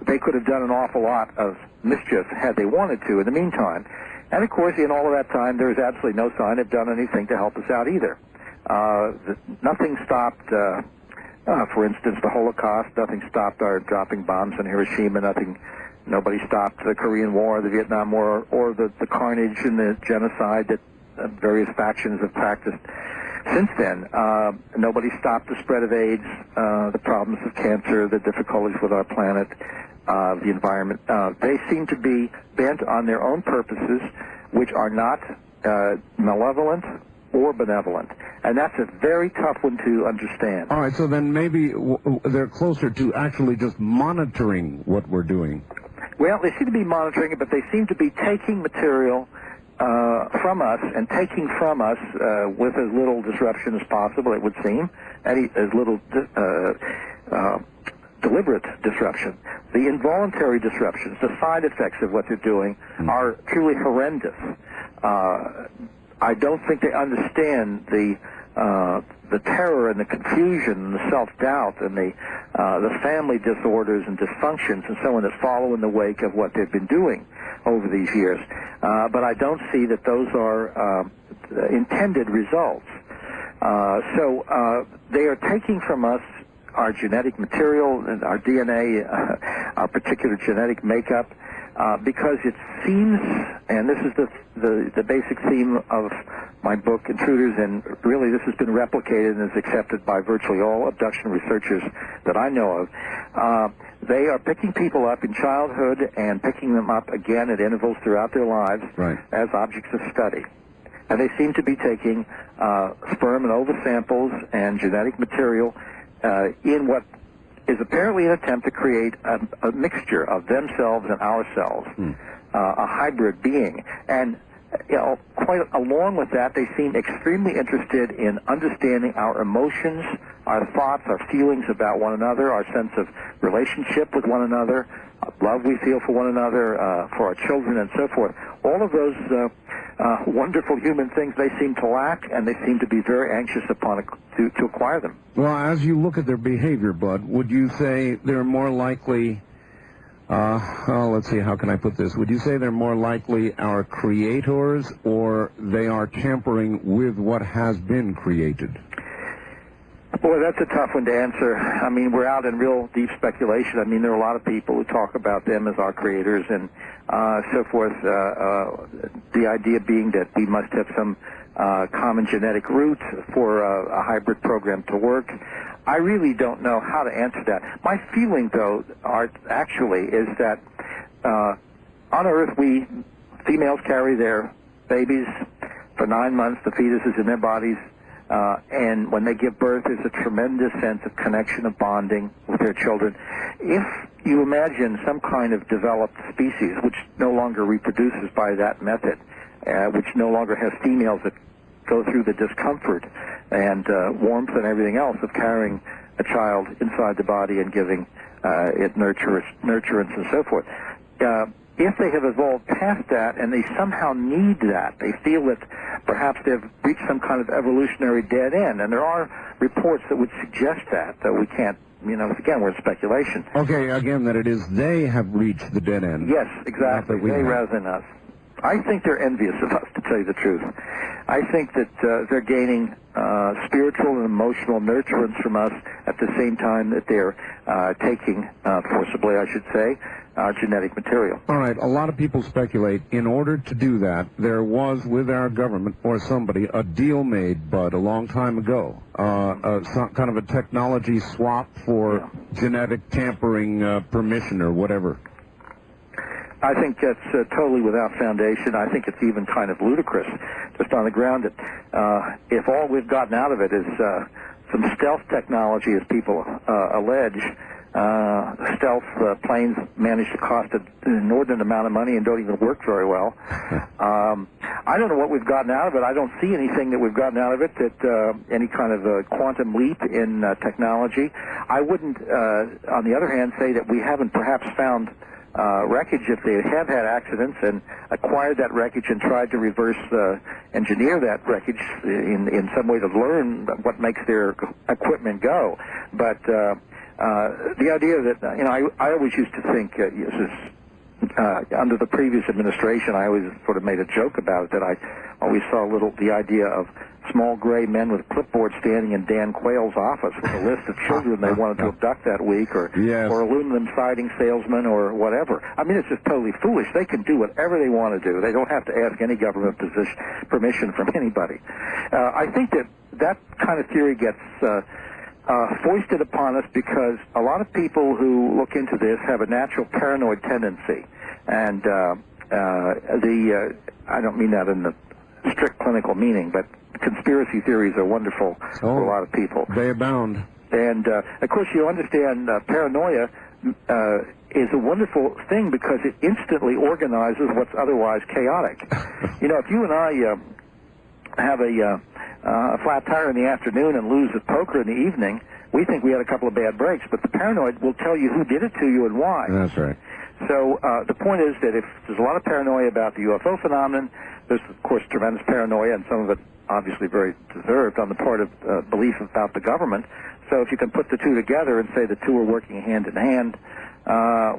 They could have done an awful lot of mischief had they wanted to in the meantime. And, of course, in all of that time, there is absolutely no sign they've done anything to help us out either. Nothing stopped, for instance, the Holocaust. Nothing stopped our dropping bombs on Hiroshima. Nobody stopped the Korean War, the Vietnam War, or the carnage and the genocide that various factions have practiced since then. Nobody stopped the spread of AIDS, the problems of cancer, the difficulties with our planet, the environment. They seem to be bent on their own purposes, which are not malevolent or benevolent. And that's a very tough one to understand. All right, so then maybe they're closer to actually just monitoring what we're doing. Well, they seem to be monitoring it, but they seem to be taking material from us and taking from us with as little disruption as possible, it would seem, as little deliberate disruption. The involuntary disruptions, the side effects of what they're doing, are truly horrendous. I don't think they understand the terror and the confusion and the self-doubt and the family disorders and dysfunctions and so on that follow in the wake of what they've been doing over these years. But I don't see that those are intended results. So they are taking from us our genetic material, our DNA, our particular genetic makeup, because it seems, and this is the basic theme of my book, Intruders, and really this has been replicated and is accepted by virtually all abduction researchers that I know of. They are picking people up in childhood and picking them up again at intervals throughout their lives, right, as objects of study. And they seem to be taking sperm and ova samples and genetic material in what is apparently an attempt to create a mixture of themselves and ourselves, a hybrid being. And quite along with that, they seem extremely interested in understanding our emotions, our thoughts, our feelings about one another, our sense of relationship with one another, love we feel for one another, for our children, and so forth. All of those wonderful human things they seem to lack, and they seem to be very anxious upon to acquire them. Well, as you look at their behavior, Bud, would you say they're more likely, let's see, how can I put this? Would you say they're more likely our creators, or they are tampering with what has been created? Boy, that's a tough one to answer. I mean, we're out in real deep speculation. I mean, there are a lot of people who talk about them as our creators and so forth. The idea being that we must have some common genetic root for a hybrid program to work. I really don't know how to answer that. My feeling, though, Art, actually, is that on Earth, females carry their babies for 9 months. The fetus is in their bodies. And when they give birth, there's a tremendous sense of connection, of bonding with their children. If you imagine some kind of developed species which no longer reproduces by that method, which no longer has females that go through the discomfort and warmth and everything else of carrying a child inside the body and giving it nurturance and so forth, if they have evolved past that and they somehow need that, they feel that perhaps they've reached some kind of evolutionary dead end, and there are reports that would suggest that, though we can't, again, we're in speculation. Okay, again, that it is they have reached the dead end. Yes, exactly, they rather than us. I think they're envious of us, to tell you the truth. I think that they're gaining spiritual and emotional nurturance from us at the same time that they're taking, forcibly I should say, genetic material. All right, a lot of people speculate in order to do that, there was with our government or somebody a deal made, Bud, a long time ago, some kind of a technology swap for genetic tampering permission or whatever. I think that's totally without foundation. I think it's even kind of ludicrous, just on the ground that if all we've gotten out of it is some stealth technology, as people allege, stealth planes manage to cost an inordinate amount of money and don't even work very well. I don't know what we've gotten out of it. I don't see anything that we've gotten out of it that any kind of quantum leap in technology. I wouldn't, on the other hand, say that we haven't perhaps found wreckage if they have had accidents and acquired that wreckage and tried to reverse engineer that wreckage in some way to learn what makes their equipment go. But the idea that, I always used to think, under the previous administration, I always sort of made a joke about it, that I always saw the idea of small gray men with clipboards standing in Dan Quayle's office with a list of children they wanted to abduct that week, or aluminum siding salesmen or whatever. I mean, it's just totally foolish. They can do whatever they want to do. They don't have to ask any government permission from anybody. I think that kind of theory gets foisted upon us because a lot of people who look into this have a natural paranoid tendency. And I don't mean that in the strict clinical meaning, but conspiracy theories are wonderful for a lot of people. They abound. And, of course, you understand paranoia is a wonderful thing because it instantly organizes what's otherwise chaotic. If you and I have a flat tire in the afternoon and lose at poker in the evening, we think we had a couple of bad breaks, but the paranoid will tell you who did it to you and why. That's right. So the point is that if there's a lot of paranoia about the UFO phenomenon, there's, of course, tremendous paranoia, and some of it obviously very deserved on the part of belief about the government. So if you can put the two together and say the two are working hand in hand,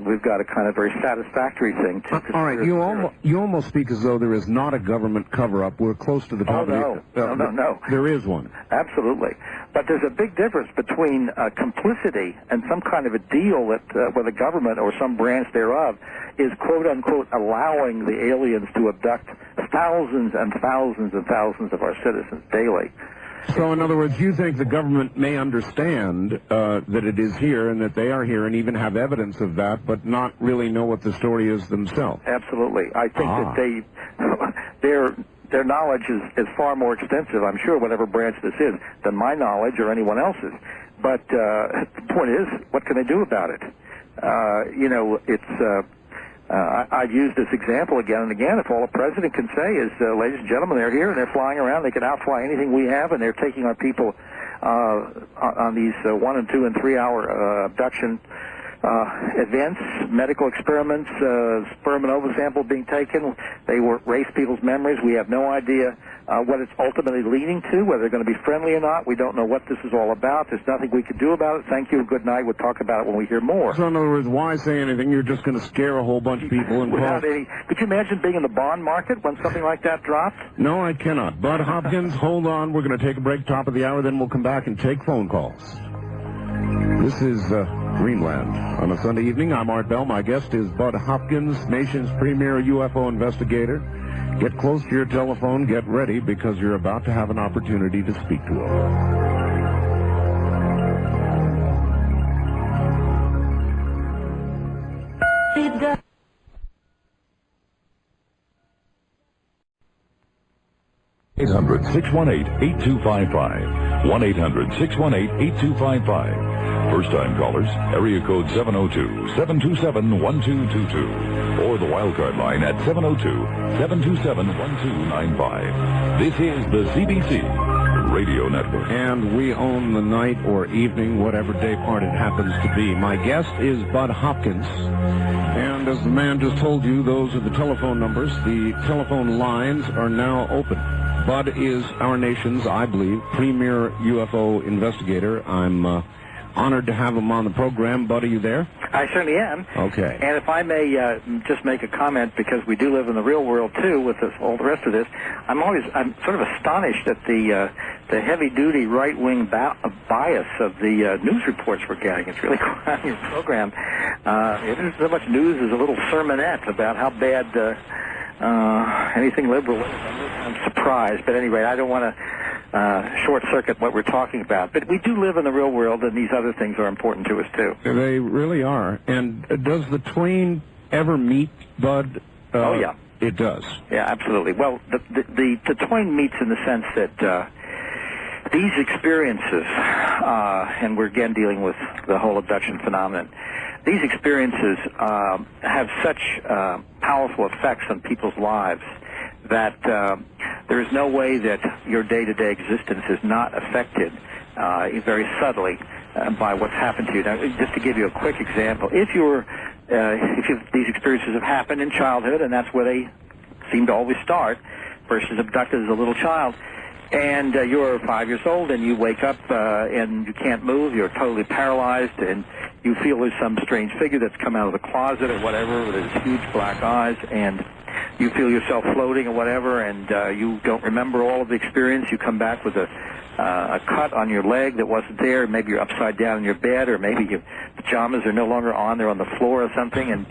we've got a kind of very satisfactory thing. All right, you almost speak as though there is not a government cover-up. We're close to the top. No. There is one. Absolutely. But there's a big difference between complicity and some kind of a deal that where the government or some branch thereof is, quote-unquote, allowing the aliens to abduct thousands and thousands and thousands of our citizens daily. So, in other words, you think the government may understand that it is here and that they are here and even have evidence of that, but not really know what the story is themselves? Absolutely. I think that their knowledge is far more extensive, I'm sure, whatever branch this is, than my knowledge or anyone else's. But the point is, what can they do about it? I've used this example again and again. If all a president can say is, ladies and gentlemen, they're here and they're flying around, they can outfly anything we have, and they're taking our people on these 1 and 2 and 3 hour abduction events, medical experiments, sperm and ova sample being taken. They erase people's memories. We have no idea what it's ultimately leading to, whether they're going to be friendly or not. We don't know what this is all about. There's nothing we can do about it. Thank you. Good night. We'll talk about it when we hear more. So in other words, why say anything? You're just going to scare a whole bunch of people and without any. Could you imagine being in the bond market when something like that drops? No, I cannot. Bud Hopkins, hold on. We're going to take a break, top of the hour, then we'll come back and take phone calls. This is Dreamland. On a Sunday evening, I'm Art Bell. My guest is Bud Hopkins, nation's premier UFO investigator. Get close to your telephone. Get ready, because you're about to have an opportunity to speak to him. 1-800-618-8255. 1-800-618-8255. First-time callers, area code 702-727-1222. Or the wildcard line at 702-727-1295. This is the CBC Radio Network. And we own the night or evening, whatever day part it happens to be. My guest is Bud Hopkins. And as the man just told you, those are the telephone numbers. The telephone lines are now open. Bud is our nation's, I believe, premier UFO investigator. I'm honored to have him on the program. Bud, are you there? I certainly am. Okay. And if I may just make a comment, because we do live in the real world too, with this, all the rest of this, I'm sort of astonished at the heavy-duty right-wing bias of the news reports we're getting. It's really quite on your program. It isn't so much news as a little sermonette about how bad anything liberal is. I'm surprised, but anyway, I don't want to short-circuit what we're talking about. But we do live in the real world, and these other things are important to us, too. They really are. And does the twain ever meet, Bud? Oh, yeah. It does. Yeah, absolutely. Well, the twain meets in the sense that these experiences, and we're again dealing with the whole abduction phenomenon, these experiences have such powerful effects on people's lives that there is no way that your day-to-day existence is not affected very subtly by what's happened to you. Now, just to give you a quick example, if these experiences have happened in childhood, and that's where they seem to always start, versus abducted as a little child, and you're 5 years old and you wake up and you can't move, you're totally paralyzed, and you feel there's some strange figure that's come out of the closet or whatever with his huge black eyes, and you feel yourself floating or whatever, and you don't remember all of the experience. You come back with a cut on your leg that wasn't there. Maybe you're upside down in your bed, or maybe your pajamas are no longer on, they're on the floor or something, and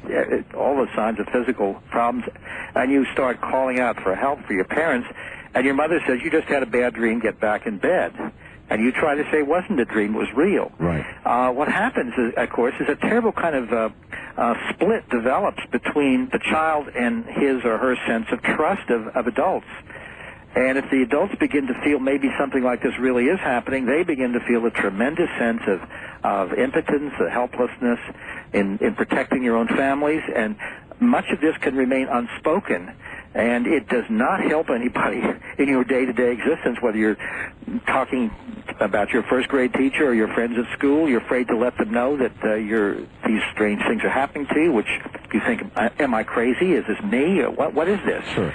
all the signs of physical problems. And you start calling out for help for your parents, and your mother says, you just had a bad dream, get back in bed. And you try to say it wasn't a dream, it was real. Right. What happens, of course, is a terrible kind of split develops between the child and his or her sense of trust of adults. And if the adults begin to feel maybe something like this really is happening, they begin to feel a tremendous sense of impotence, helplessness in protecting your own families. And much of this can remain unspoken. And it does not help anybody in your day-to-day existence, whether you're talking about your first-grade teacher or your friends at school. You're afraid to let them know that these strange things are happening to you, which you think, am I crazy? Is this me? Or what is this? Sure.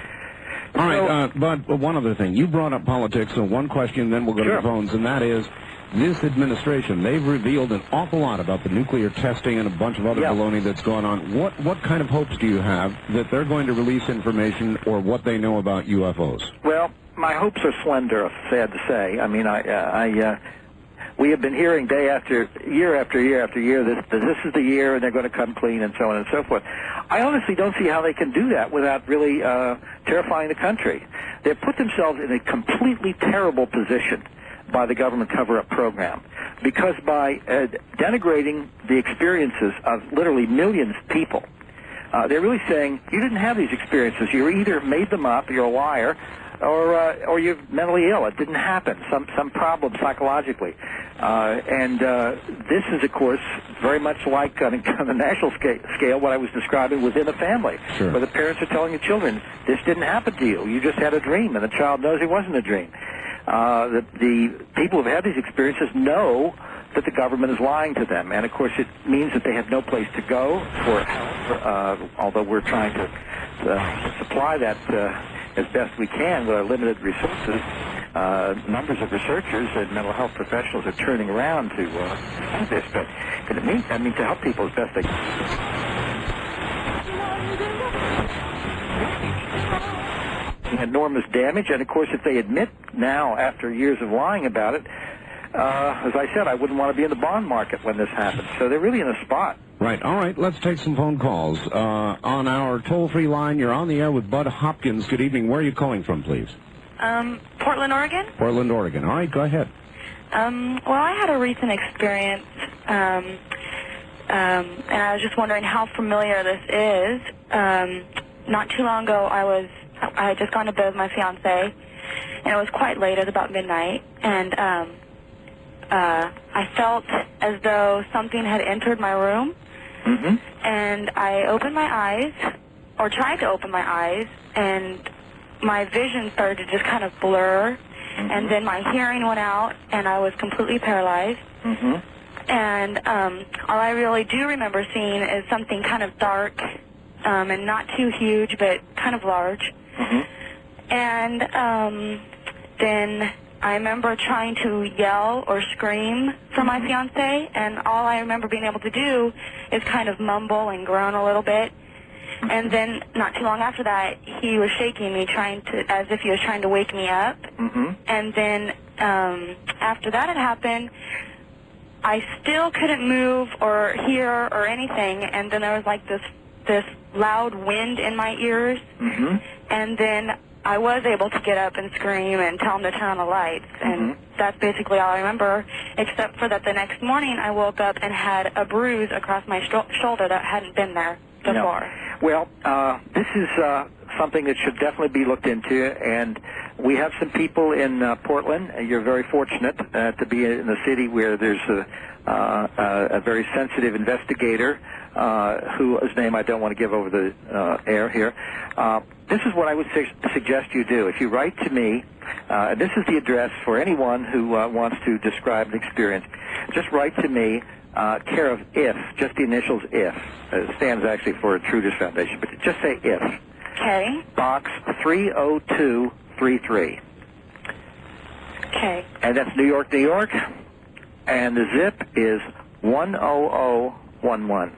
All right, but one other thing. You brought up politics, so one question, then we'll go to the phones, and that is, this administration, they've revealed an awful lot about the nuclear testing and a bunch of other baloney that's going on. What kind of hopes do you have that they're going to release information or what they know about UFOs? Well, my hopes are slender, sad to say. I mean, we have been hearing day after year after year after year this is the year and they're going to come clean and so on and so forth. I honestly don't see how they can do that without really terrifying the country. They've put themselves in a completely terrible position by the government cover-up program, because by denigrating the experiences of literally millions of people, they're really saying you didn't have these experiences. You either made them up, you're a liar, or you're mentally ill. It didn't happen. Some problem psychologically, and this is, of course, very much like on a national scale what I was describing within a family, where the parents are telling the children, "This didn't happen to you. You just had a dream," and the child knows it wasn't a dream. The people who've had these experiences know that the government is lying to them. And, of course, it means that they have no place to go for help, although we're trying to supply that as best we can with our limited resources. Numbers of researchers and mental health professionals are turning around to this, but it means, to help people as best they can. Enormous damage, and of course, if they admit now, after years of lying about it, as I said, I wouldn't want to be in the bond market when this happens. So they're really in a spot. Right. All right. Let's take some phone calls. On our toll-free line, you're on the air with Bud Hopkins. Good evening. Where are you calling from, please? Portland, Oregon. Portland, Oregon. All right. Go ahead. Well, I had a recent experience, and I was just wondering how familiar this is. Not too long ago, I had just gone to bed with my fiance, and it was quite late. It was about midnight, and I felt as though something had entered my room, and I opened my eyes, or tried to open my eyes, and my vision started to just kind of blur, and then my hearing went out, and I was completely paralyzed. And all I really do remember seeing is something kind of dark, and not too huge, but kind of large. And then I remember trying to yell or scream for my fiance, and all I remember being able to do is kind of mumble and groan a little bit. And then not too long after that, he was shaking me, as if he was trying to wake me up. And then after that had happened, I still couldn't move or hear or anything, and then there was like this loud wind in my ears, and then I was able to get up and scream and tell him to turn on the lights, and that's basically all I remember, except for that the next morning I woke up and had a bruise across my shoulder that hadn't been there before. No. Well, this is something that should definitely be looked into, and we have some people in Portland. You're very fortunate to be in a city where there's a very sensitive investigator whose name I don't want to give over the air here. This is what I would suggest you do. If you write to me, this is the address for anyone who wants to describe an experience. Just write to me, care of IF, just the initials IF. It stands actually for Intruders Foundation, but just say IF. Okay. Box 30233. Okay. And that's New York, New York. And the zip is 10011.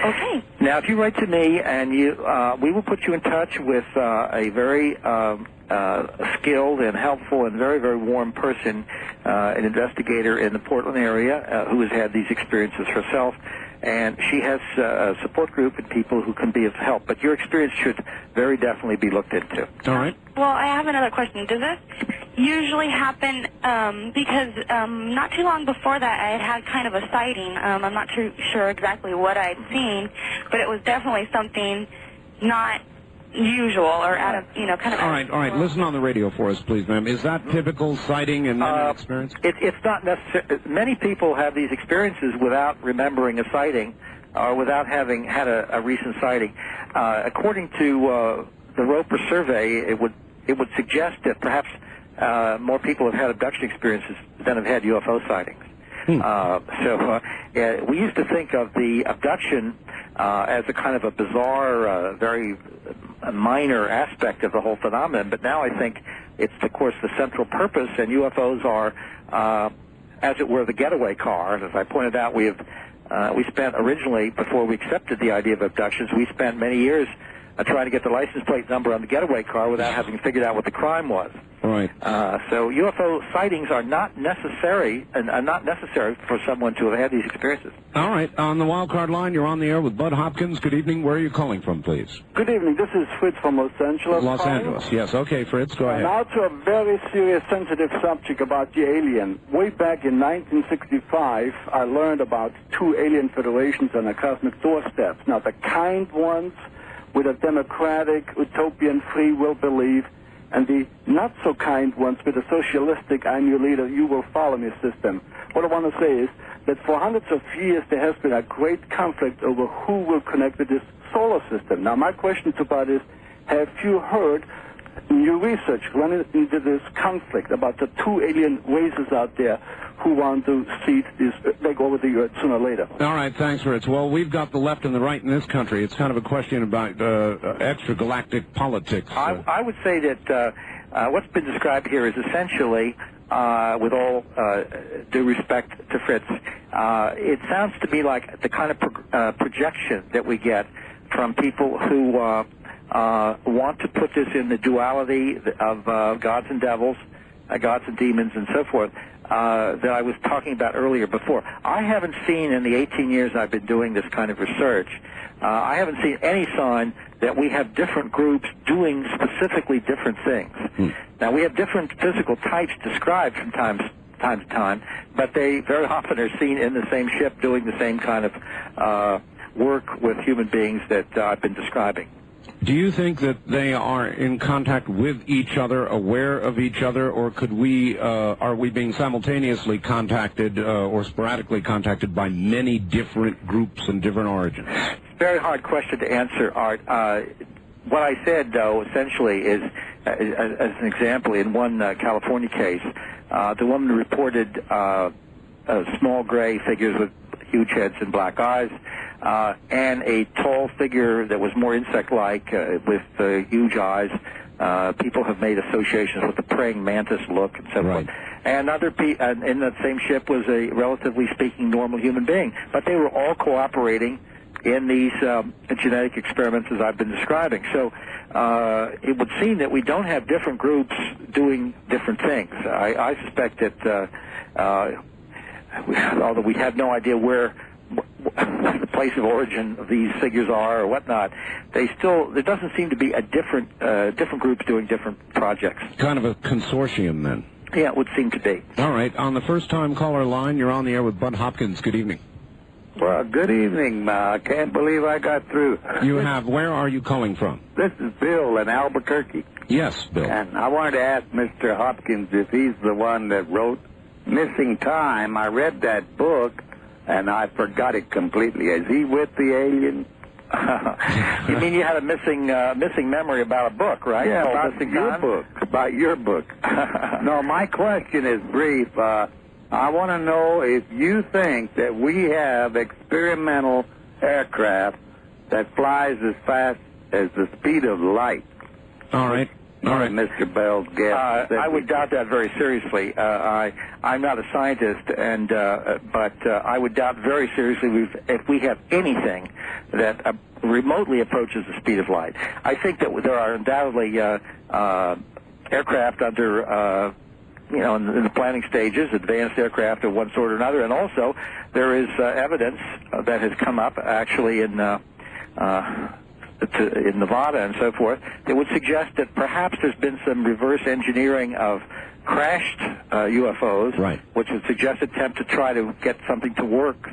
Okay. Now, if you write to me, and we will put you in touch with a very skilled and helpful and very, very warm person, an investigator in the Portland area who has had these experiences herself. And she has a support group and people who can be of help. But your experience should very definitely be looked into. All right. Well, I have another question. Does this usually happen because not too long before that I had kind of a sighting. I'm not too sure exactly what I'd seen, but it was definitely something not usual or out of, kind of... All right. Listen on the radio for us, please, ma'am. Is that typical sighting and experience? It's not necessary. Many people have these experiences without remembering a sighting or without having had a recent sighting. According to the Roper survey, it would suggest that perhaps more people have had abduction experiences than have had UFO sightings. We used to think of the abduction as a kind of a bizarre, very minor aspect of the whole phenomenon, but now I think it's, of course, the central purpose, and UFOs are, as it were, the getaway car. And as I pointed out, we spent originally, before we accepted the idea of abductions, we spent many years trying to get the license plate number on the getaway car without having figured out what the crime was. Right. So UFO sightings are not necessary, and are not necessary for someone to have had these experiences. All right. On the wild card line, you're on the air with Bud Hopkins. Good evening. Where are you calling from, please? Good evening. This is Fritz from Los Angeles. Los Angeles. Yes. Okay, Fritz. Go ahead. Now to a very serious, sensitive subject about the alien. Way back in 1965, I learned about two alien federations on a cosmic doorstep. Now, the kind ones with a democratic, utopian, free will belief, and the not-so-kind ones with a socialistic, I'm your leader, you will follow me system. What I want to say is that for hundreds of years there has been a great conflict over who will connect with this solar system. Now, my question to Bud is, have you heard in your research run into this conflict about the two alien races out there who want to see this take over the Earth sooner or later. All right, thanks, Rich. Well, we've got the left and the right in this country. It's kind of a question about extragalactic politics. I would say that what's been described here is essentially, with all due respect to Fritz, it sounds to me like the kind of projection that we get from people who want to put this in the duality of gods and devils, gods and demons, and so forth, that I was talking about earlier before. I haven't seen in the 18 years I've been doing this kind of research, I haven't seen any sign that we have different groups doing specifically different things. Now, we have different physical types described from time to time, but they very often are seen in the same ship doing the same kind of work with human beings that I've been describing. Do you think that they are in contact with each other, aware of each other, or could we, are we being simultaneously contacted or sporadically contacted by many different groups and different origins? Very hard question to answer, Art. What I said, though, essentially is, as an example, in one California case, the woman reported small gray figures with huge heads and black eyes, and a tall figure that was more insect-like with huge eyes. People have made associations with the praying mantis look and so forth. And in that same ship was a, relatively speaking, normal human being. But they were all cooperating in these genetic experiments as I've been describing. So it would seem that we don't have different groups doing different things. I suspect that, although we have no idea where the place of origin of these figures are or whatnot, there doesn't seem to be a different groups doing different projects. Kind of a consortium, then. Yeah, it would seem to be. All right. On the first-time caller line, you're on the air with Bud Hopkins. Good evening. Well, good evening. I can't believe I got through. You have. Where are you calling from? This is Bill in Albuquerque. Yes, Bill. And I wanted to ask Mr. Hopkins if he's the one that wrote Missing Time. I read that book, and I forgot it completely. Is he with the alien? You mean you had a missing memory about a book, right? Yeah, about your book. No, my question is brief. I want to know if you think that we have experimental aircraft that flies as fast as the speed of light. All right. All right, Mr. Bell's guess. I would doubt that very seriously. I'm not a scientist, but I would doubt very seriously if we have anything that remotely approaches the speed of light. I think that there are undoubtedly aircraft under, in the planning stages, advanced aircraft of one sort or another, and also there is evidence that has come up actually in Nevada and so forth, that would suggest that perhaps there's been some reverse engineering of crashed UFOs, right, which would suggest attempt to try to get something to work.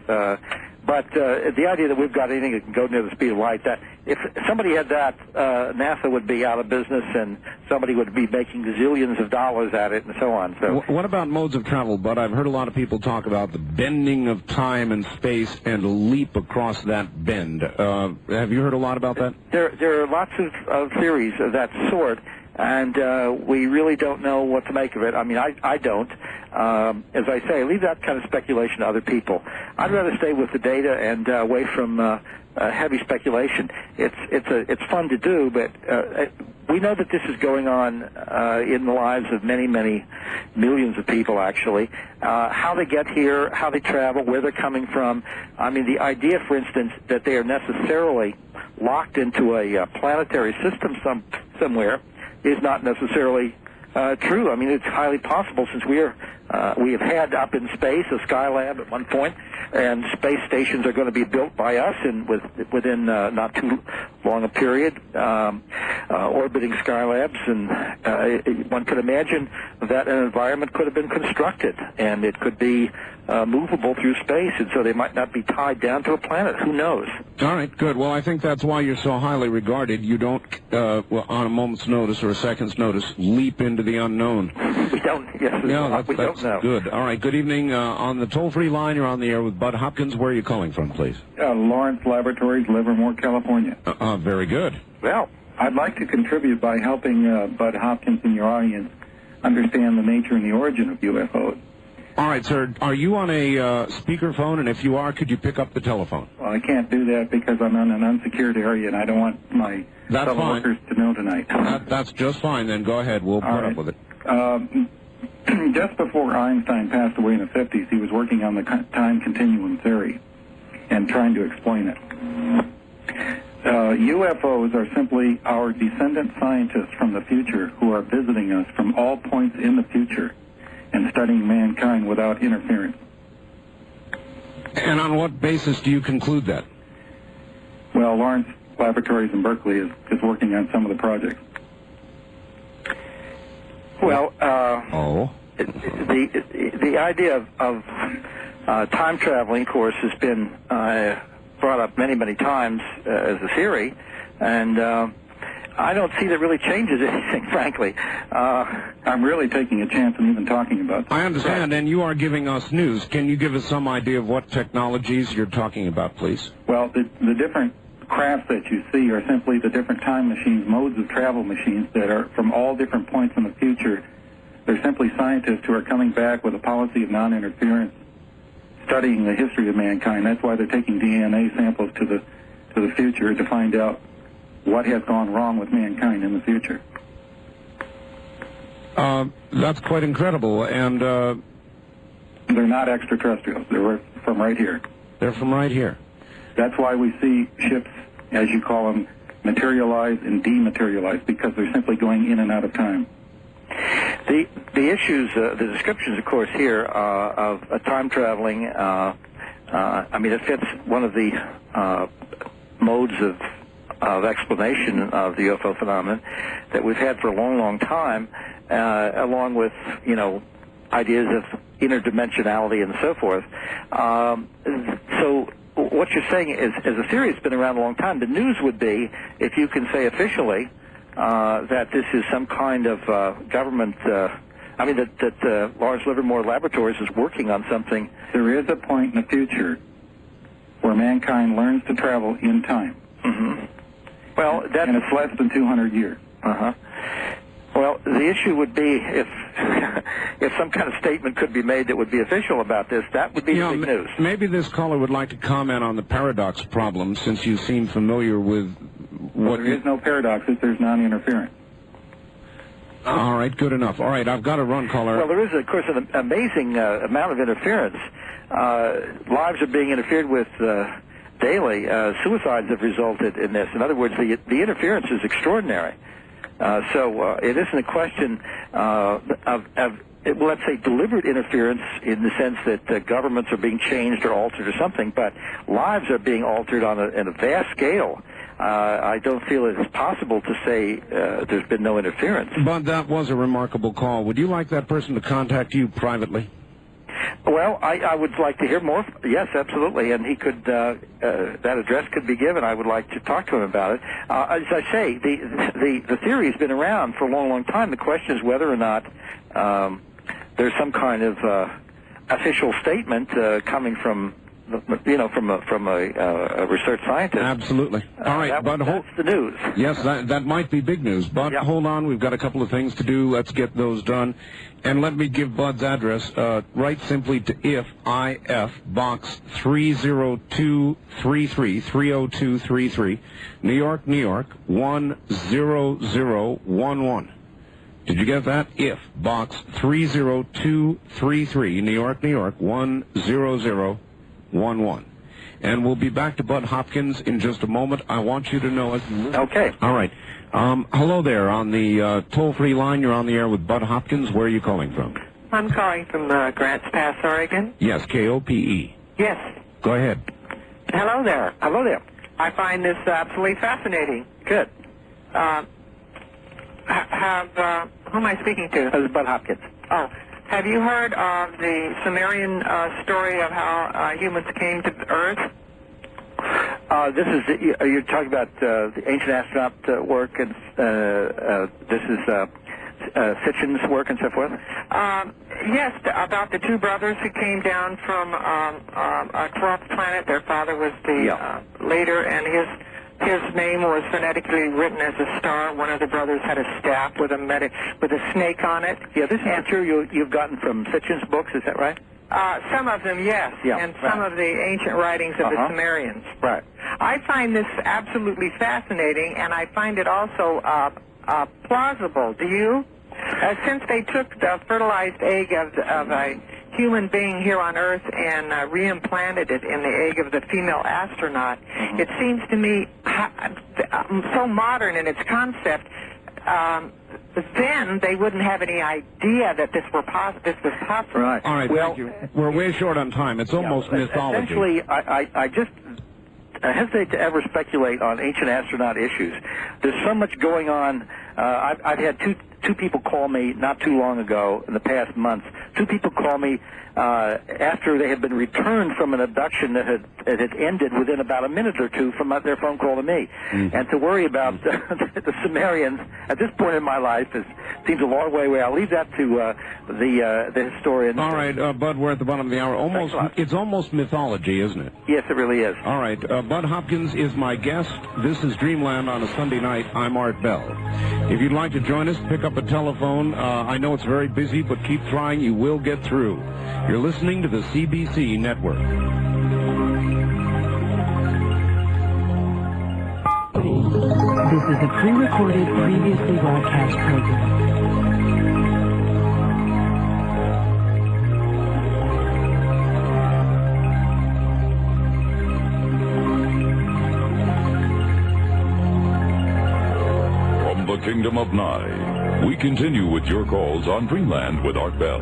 But the idea that we've got anything that can go near the speed of light, that if somebody had that, NASA would be out of business and somebody would be making zillions of dollars at it and so on. So, what about modes of travel, Bud? I've heard a lot of people talk about the bending of time and space and a leap across that bend. Have you heard a lot about that? There are lots of theories of that sort, and we really don't know what to make of it. I mean, I don't. As I say, leave that kind of speculation to other people. I'd rather stay with the data and away from heavy speculation. It's fun to do, but we know that this is going on in the lives of many, many millions of people, actually. How they get here, how they travel, where they're coming from. I mean, the idea, for instance, that they are necessarily locked into a planetary system somewhere is not necessarily true. I mean, it's highly possible, since we have had up in space a Skylab at one point, and space stations are going to be built by us within not too long a period, orbiting Skylabs, and one could imagine that an environment could have been constructed, and it could be movable through space, and so they might not be tied down to a planet. Who knows? All right, good. Well, I think that's why you're so highly regarded. You don't, on a moment's notice or a second's notice, leap into the unknown. We don't. Yes, we don't know. Good. All right. Good evening. On the toll-free line, you're on the air with Bud Hopkins. Where are you calling from, please? Lawrence Laboratories, Livermore, California. Very good. Well, I'd like to contribute by helping Bud Hopkins and your audience understand the nature and the origin of UFOs. All right, sir. Are you on a speakerphone? And if you are, could you pick up the telephone? Well, I can't do that because I'm in an unsecured area, and I don't want my fellow workers to know tonight. That's just fine, then. Go ahead. We'll put up with it. Just before Einstein passed away in the 50s, he was working on the time continuum theory and trying to explain it. UFOs are simply our descendant scientists from the future who are visiting us from all points in the future and studying mankind without interference. And on what basis do you conclude that? Well, Lawrence Laboratories in Berkeley is working on some of the projects. Well, the idea of time traveling, of course, has been brought up many, many times as a theory, and I don't see that really changes anything, frankly. I'm really taking a chance and even talking about that. I understand, and you are giving us news. Can you give us some idea of what technologies you're talking about, please? Well, the different crafts that you see are simply the different time machines, modes of travel machines that are from all different points in the future. They're simply scientists who are coming back with a policy of non-interference, studying the history of mankind. That's why they're taking DNA samples to the future to find out what has gone wrong with mankind in the future. That's quite incredible, and they're not extraterrestrials. They're from right here. They're from right here. That's why we see ships, as you call them, materialize and dematerialize, because they're simply going in and out of time. The issues, the descriptions, of course, here of time traveling, I mean, it fits one of the modes of explanation of the UFO phenomenon that we've had for a long, long time, along with, ideas of interdimensionality and so forth. So what you're saying is a theory that's been around a long time. The news would be, if you can say officially, that this is some kind of government, that Lawrence Livermore Laboratories is working on something. There is a point in the future where mankind learns to travel in time. Mm-hmm. Well, and it's less than 200 years. Uh-huh. Well, the issue would be if some kind of statement could be made that would be official about this, that would be the big news. Maybe this caller would like to comment on the paradox problem, since you seem familiar with what... There is no paradox if there's non-interference. All right, good enough. All right, I've got to run, caller. Well, there is, of course, an amazing amount of interference. Lives are being interfered with daily. Suicides have resulted in this. In other words, the interference is extraordinary. So it isn't a question of let's say, deliberate interference in the sense that governments are being changed or altered or something, but lives are being altered on a vast scale. I don't feel it is possible to say there's been no interference. But that was a remarkable call. Would you like that person to contact you privately? Well, I would like to hear more. Yes, absolutely, and he could. That address could be given. I would like to talk to him about it. As I say, the theory has been around for a long, long time. The question is whether or not there's some kind of official statement coming from, from a research scientist. Absolutely. All right, Bud. That's the news. Yes, that might be big news. But hold on, we've got a couple of things to do. Let's get those done. And let me give Bud's address. Write simply to IF Box 30233, 30233, New York, New York 10011. Did you get that? IF Box 30233, New York, New York 10011. And we'll be back to Bud Hopkins in just a moment. I want you to know it. Okay. All right. Hello there. On the toll-free line, you're on the air with Bud Hopkins. Where are you calling from? I'm calling from Grants Pass, Oregon. Yes, KOPE. Yes. Go ahead. Hello there. Hello there. I find this absolutely fascinating. Good. Who am I speaking to? This is Bud Hopkins. Oh. Have you heard of the Sumerian story of how humans came to Earth? You're talking about the ancient astronaut work, and this is Sitchin's work and so forth? Yes, about the two brothers who came down from a corrupt planet. Their father was the leader, and his his name was phonetically written as a star. One of the brothers had a staff with a snake on it. Yeah, this is material you've gotten from Sitchin's books, is that right? Some of them, yes, and some of the ancient writings of the Sumerians. Right. I find this absolutely fascinating, and I find it also plausible. Do you? Since they took the fertilized egg of a human being here on Earth and reimplanted it in the egg of the female astronaut, it seems to me so modern in its concept. Then they wouldn't have any idea that this was possible. Right. All right, thank you. We're way short on time. It's almost mythology. Essentially, I just hesitate to ever speculate on ancient astronaut issues. There's so much going on. I've had two people call me not too long ago, in the past month. Two people call me after they had been returned from an abduction that had ended within about a minute or two from their phone call to me. And to worry about the Sumerians at this point in my life seems a long way away. I'll leave that to the historian. All right, Bud, we're at the bottom of the hour. It's almost mythology, isn't it? Yes, it really is. All right, Bud Hopkins is my guest. This is Dreamland on a Sunday night. I'm Art Bell. If you'd like to join us, pick up a telephone. I know it's very busy, but keep trying. You will get through. You're listening to the CBC Network. This is a pre-recorded, previously broadcast program. From the Kingdom of Nye, we continue with your calls on Dreamland with Art Bell.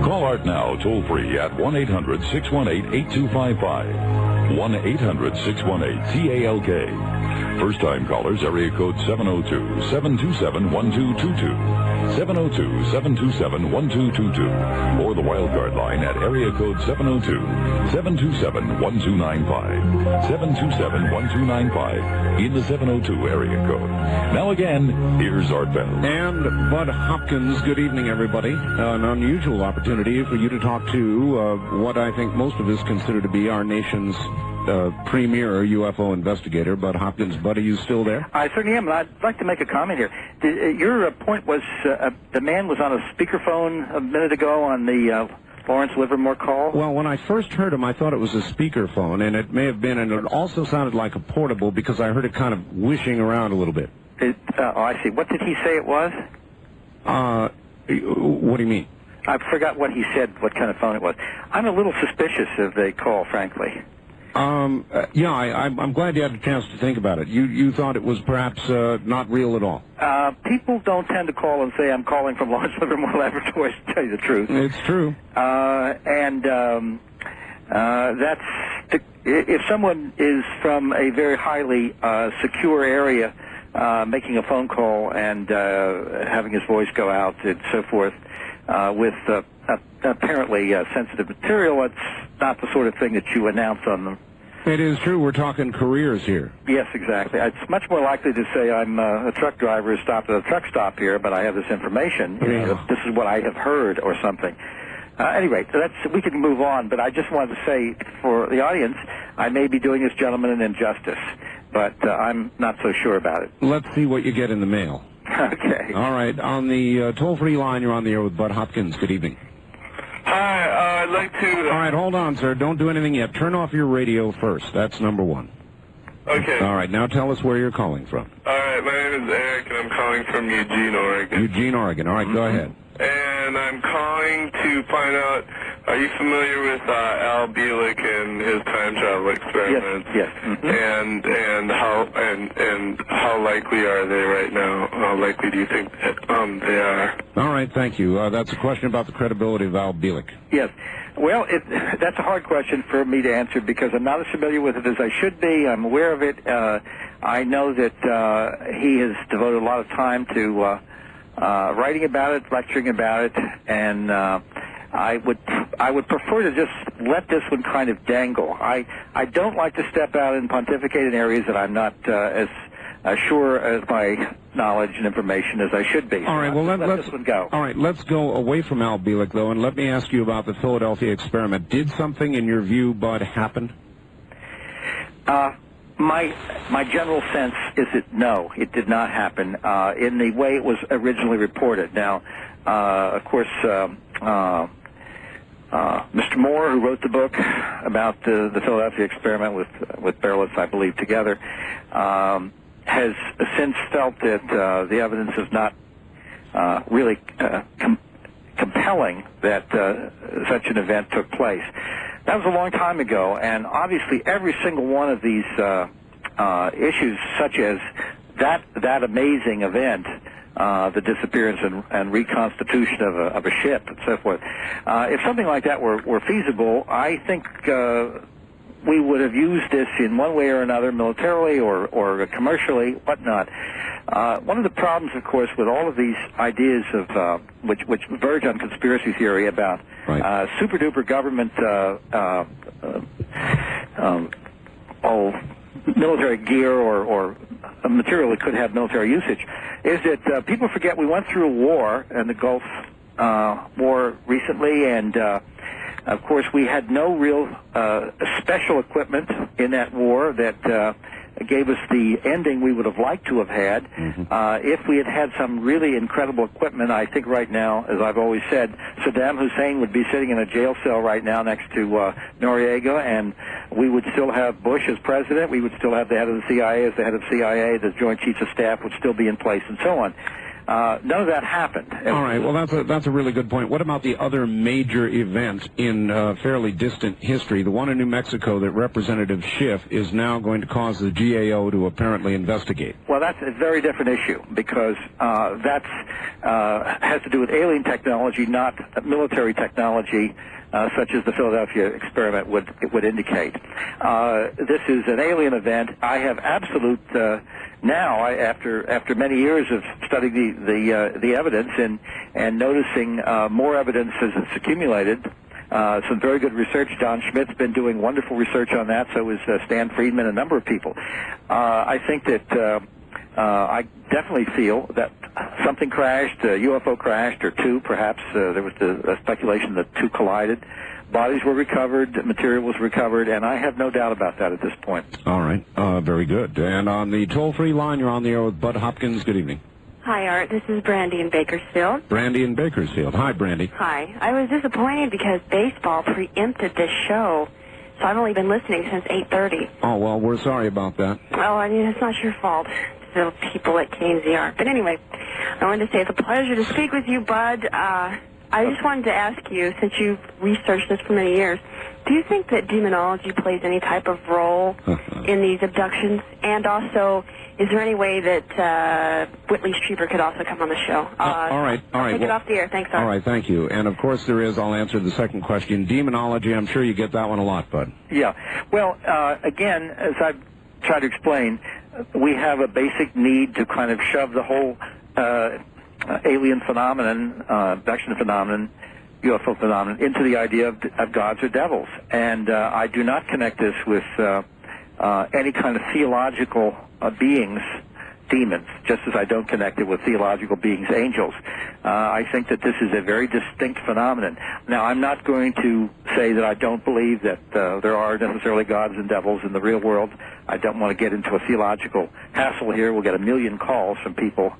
Call Art now toll-free at 1-800-618-8255. 1-800-618-TALK. First-time callers, area code 702-727-1222. 702-727-1222. Or the wildcard line at area code 702-727-1295. 727-1295 in the 702 area code. Now again, here's Art Bell. And Bud Hopkins. Good evening, everybody. An unusual opportunity for you to talk to what I think most of us consider to be our nation's premier UFO investigator, Bud Hopkins. Bud, are you still there? I certainly am, and I'd like to make a comment here. Your point was the man was on a speakerphone a minute ago on the Lawrence Livermore call? Well, when I first heard him, I thought it was a speakerphone, and it may have been, and it also sounded like a portable because I heard it kind of wishing around a little bit. I see. What did he say it was? What do you mean? I forgot what he said, what kind of phone it was. I'm a little suspicious of the call, frankly. Yeah, I'm glad you had a chance to think about it. You thought it was perhaps not real at all. People don't tend to call and say, I'm calling from Lawrence Livermore Laboratories, to tell you the truth. It's true. If someone is from a very highly secure area, making a phone call and having his voice go out and so forth, with apparently sensitive material, it's not the sort of thing that you announce on them. It is true. We're talking careers here. Yes, exactly. It's much more likely to say I'm a truck driver who stopped at a truck stop here, but I have this information. This is what I have heard or something. Anyway, we can move on, but I just wanted to say for the audience, I may be doing this gentleman an injustice, but I'm not so sure about it. Let's see what you get in the mail. Okay. All right. On the toll-free line, you're on the air with Bud Hopkins. Good evening. Hi, I'd like to... All right, hold on, sir. Don't do anything yet. Turn off your radio first. That's number one. Okay. All right, now tell us where you're calling from. All right, my name is Eric, and I'm calling from Eugene, Oregon. Eugene, Oregon. All right, go ahead. And I'm calling to find out, are you familiar with Al Bielek and his time travel experiments? Yes. And how likely are they right now? How likely do you think that they are? All right, thank you. That's a question about the credibility of Al Bielek. Yes. Well, that's a hard question for me to answer because I'm not as familiar with it as I should be. I'm aware of it. I know that he has devoted a lot of time to writing about it, lecturing about it, and I would prefer to just let this one kind of dangle. I don't like to step out and pontificate in areas that I'm not as sure as my knowledge and information as I should be. All right, well, let this one go. All right, let's go away from Al Bielek, though, and let me ask you about the Philadelphia experiment. Did something, in your view, Bud, happen? My general sense is that no, it did not happen in the way it was originally reported. Now, of course, Mr. Moore, who wrote the book about the Philadelphia experiment with Berlitz, I believe, together, has since felt that the evidence is not really compelling that such an event took place. That was a long time ago, and obviously every single one of these issues, such as that amazing event, the disappearance and reconstitution of a ship and so forth, if something like that were feasible, I think we would have used this in one way or another, militarily or commercially, whatnot. One of the problems, of course, with all of these ideas of which verge on conspiracy theory about super-duper government military gear or material that could have military usage, is that people forget we went through a war, and the Gulf War recently, and of course we had no real special equipment in that war that gave us the ending we would have liked to have had. If we had had some really incredible equipment, I think right now, as I've always said, Saddam Hussein would be sitting in a jail cell right now next to Noriega, and we would still have Bush as president. We would still have the head of the CIA as the head of CIA. The Joint Chiefs of Staff would still be in place, and so on. None of that happened. All right. Well, that's a really good point. What about the other major event in fairly distant history? The one in New Mexico that Representative Schiff is now going to cause the GAO to apparently investigate. Well, that's a very different issue because that has to do with alien technology, not military technology, such as the Philadelphia experiment would indicate. This is an alien event. I have absolute now, after many years of studying the evidence and noticing more evidence as it's accumulated, some very good research. Don Schmidt's been doing wonderful research on that. So is Stan Friedman, a number of people. I think that I definitely feel that something crashed, a UFO crashed, or two, perhaps. There was the speculation that two collided. Bodies were recovered, material was recovered, and I have no doubt about that at this point. All right. Very good. And on the toll-free line, you're on the air with Bud Hopkins. Good evening. Hi, Art. This is Brandy in Bakersfield. Brandy in Bakersfield. Hi, Brandy. Hi. I was disappointed because baseball preempted this show, so I've only been listening since 8:30. Oh, well, we're sorry about that. Oh, I mean, it's not your fault. It's the people at KZR. But anyway, I wanted to say it's a pleasure to speak with you, Bud. I just wanted to ask you, since you've researched this for many years, do you think that demonology plays any type of role in these abductions? And also, is there any way that Whitley Strieber could also come on the show? All right. Take it off the air. Thanks, Art. All right, thank you. And, of course, there is, I'll answer the second question, demonology. I'm sure you get that one a lot, Bud. Yeah. Well, again, as I've tried to explain, we have a basic need to kind of shove the whole alien phenomenon, abduction phenomenon, UFO phenomenon, into the idea of gods or devils. And I do not connect this with any kind of theological beings, demons, just as I don't connect it with theological beings, angels. I think that this is a very distinct phenomenon. Now, I'm not going to say that I don't believe that there are necessarily gods and devils in the real world. I don't want to get into a theological hassle here. We'll get a million calls from people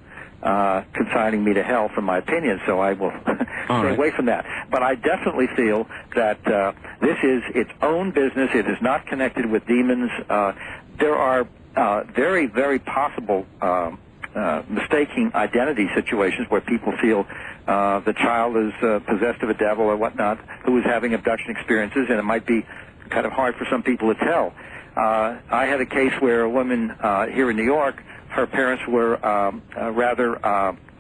consigning me to hell for my opinion, so I will stay away from that. But I definitely feel that this is its own business. It is not connected with demons. There are very, very possible mistaking identity situations where people feel the child is possessed of a devil or whatnot who is having abduction experiences, and it might be kind of hard for some people to tell. I had a case where a woman here in New York, her parents were rather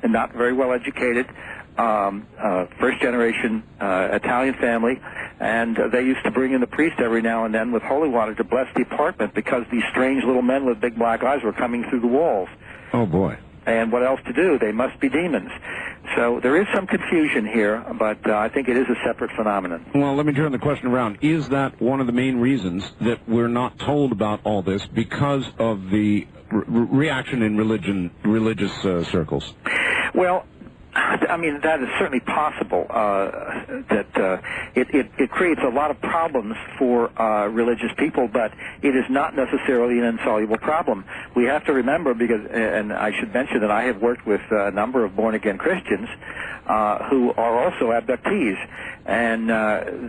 not very well educated, first-generation Italian family, and they used to bring in the priest every now and then with holy water to bless the apartment because these strange little men with big black eyes were coming through the walls. Oh, boy. And what else to do? They must be demons. So there is some confusion here, but I think it is a separate phenomenon. Well, let me turn the question around. Is that one of the main reasons that we're not told about all this because of the reaction in religious circles? Well, I mean, that is certainly possible. It creates a lot of problems for religious people, but it is not necessarily an insoluble problem. We have to remember, because, and I should mention that I have worked with a number of born-again Christians who are also abductees, and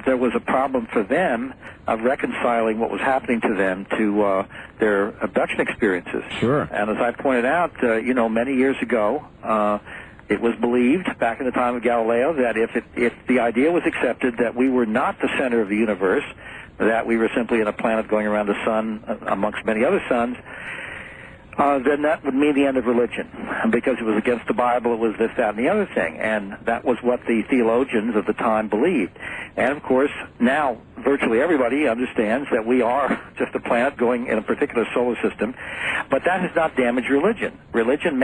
there was a problem for them of reconciling what was happening to them to their abduction experiences. Sure. And as I pointed out, many years ago, it was believed back in the time of Galileo that if the idea was accepted that we were not the center of the universe, that we were simply in a planet going around the sun amongst many other suns, then that would mean the end of religion. And because it was against the Bible, it was this, that, and the other thing. And that was what the theologians of the time believed. And, of course, now virtually everybody understands that we are just a planet going in a particular solar system. But that has not damaged religion. Theologians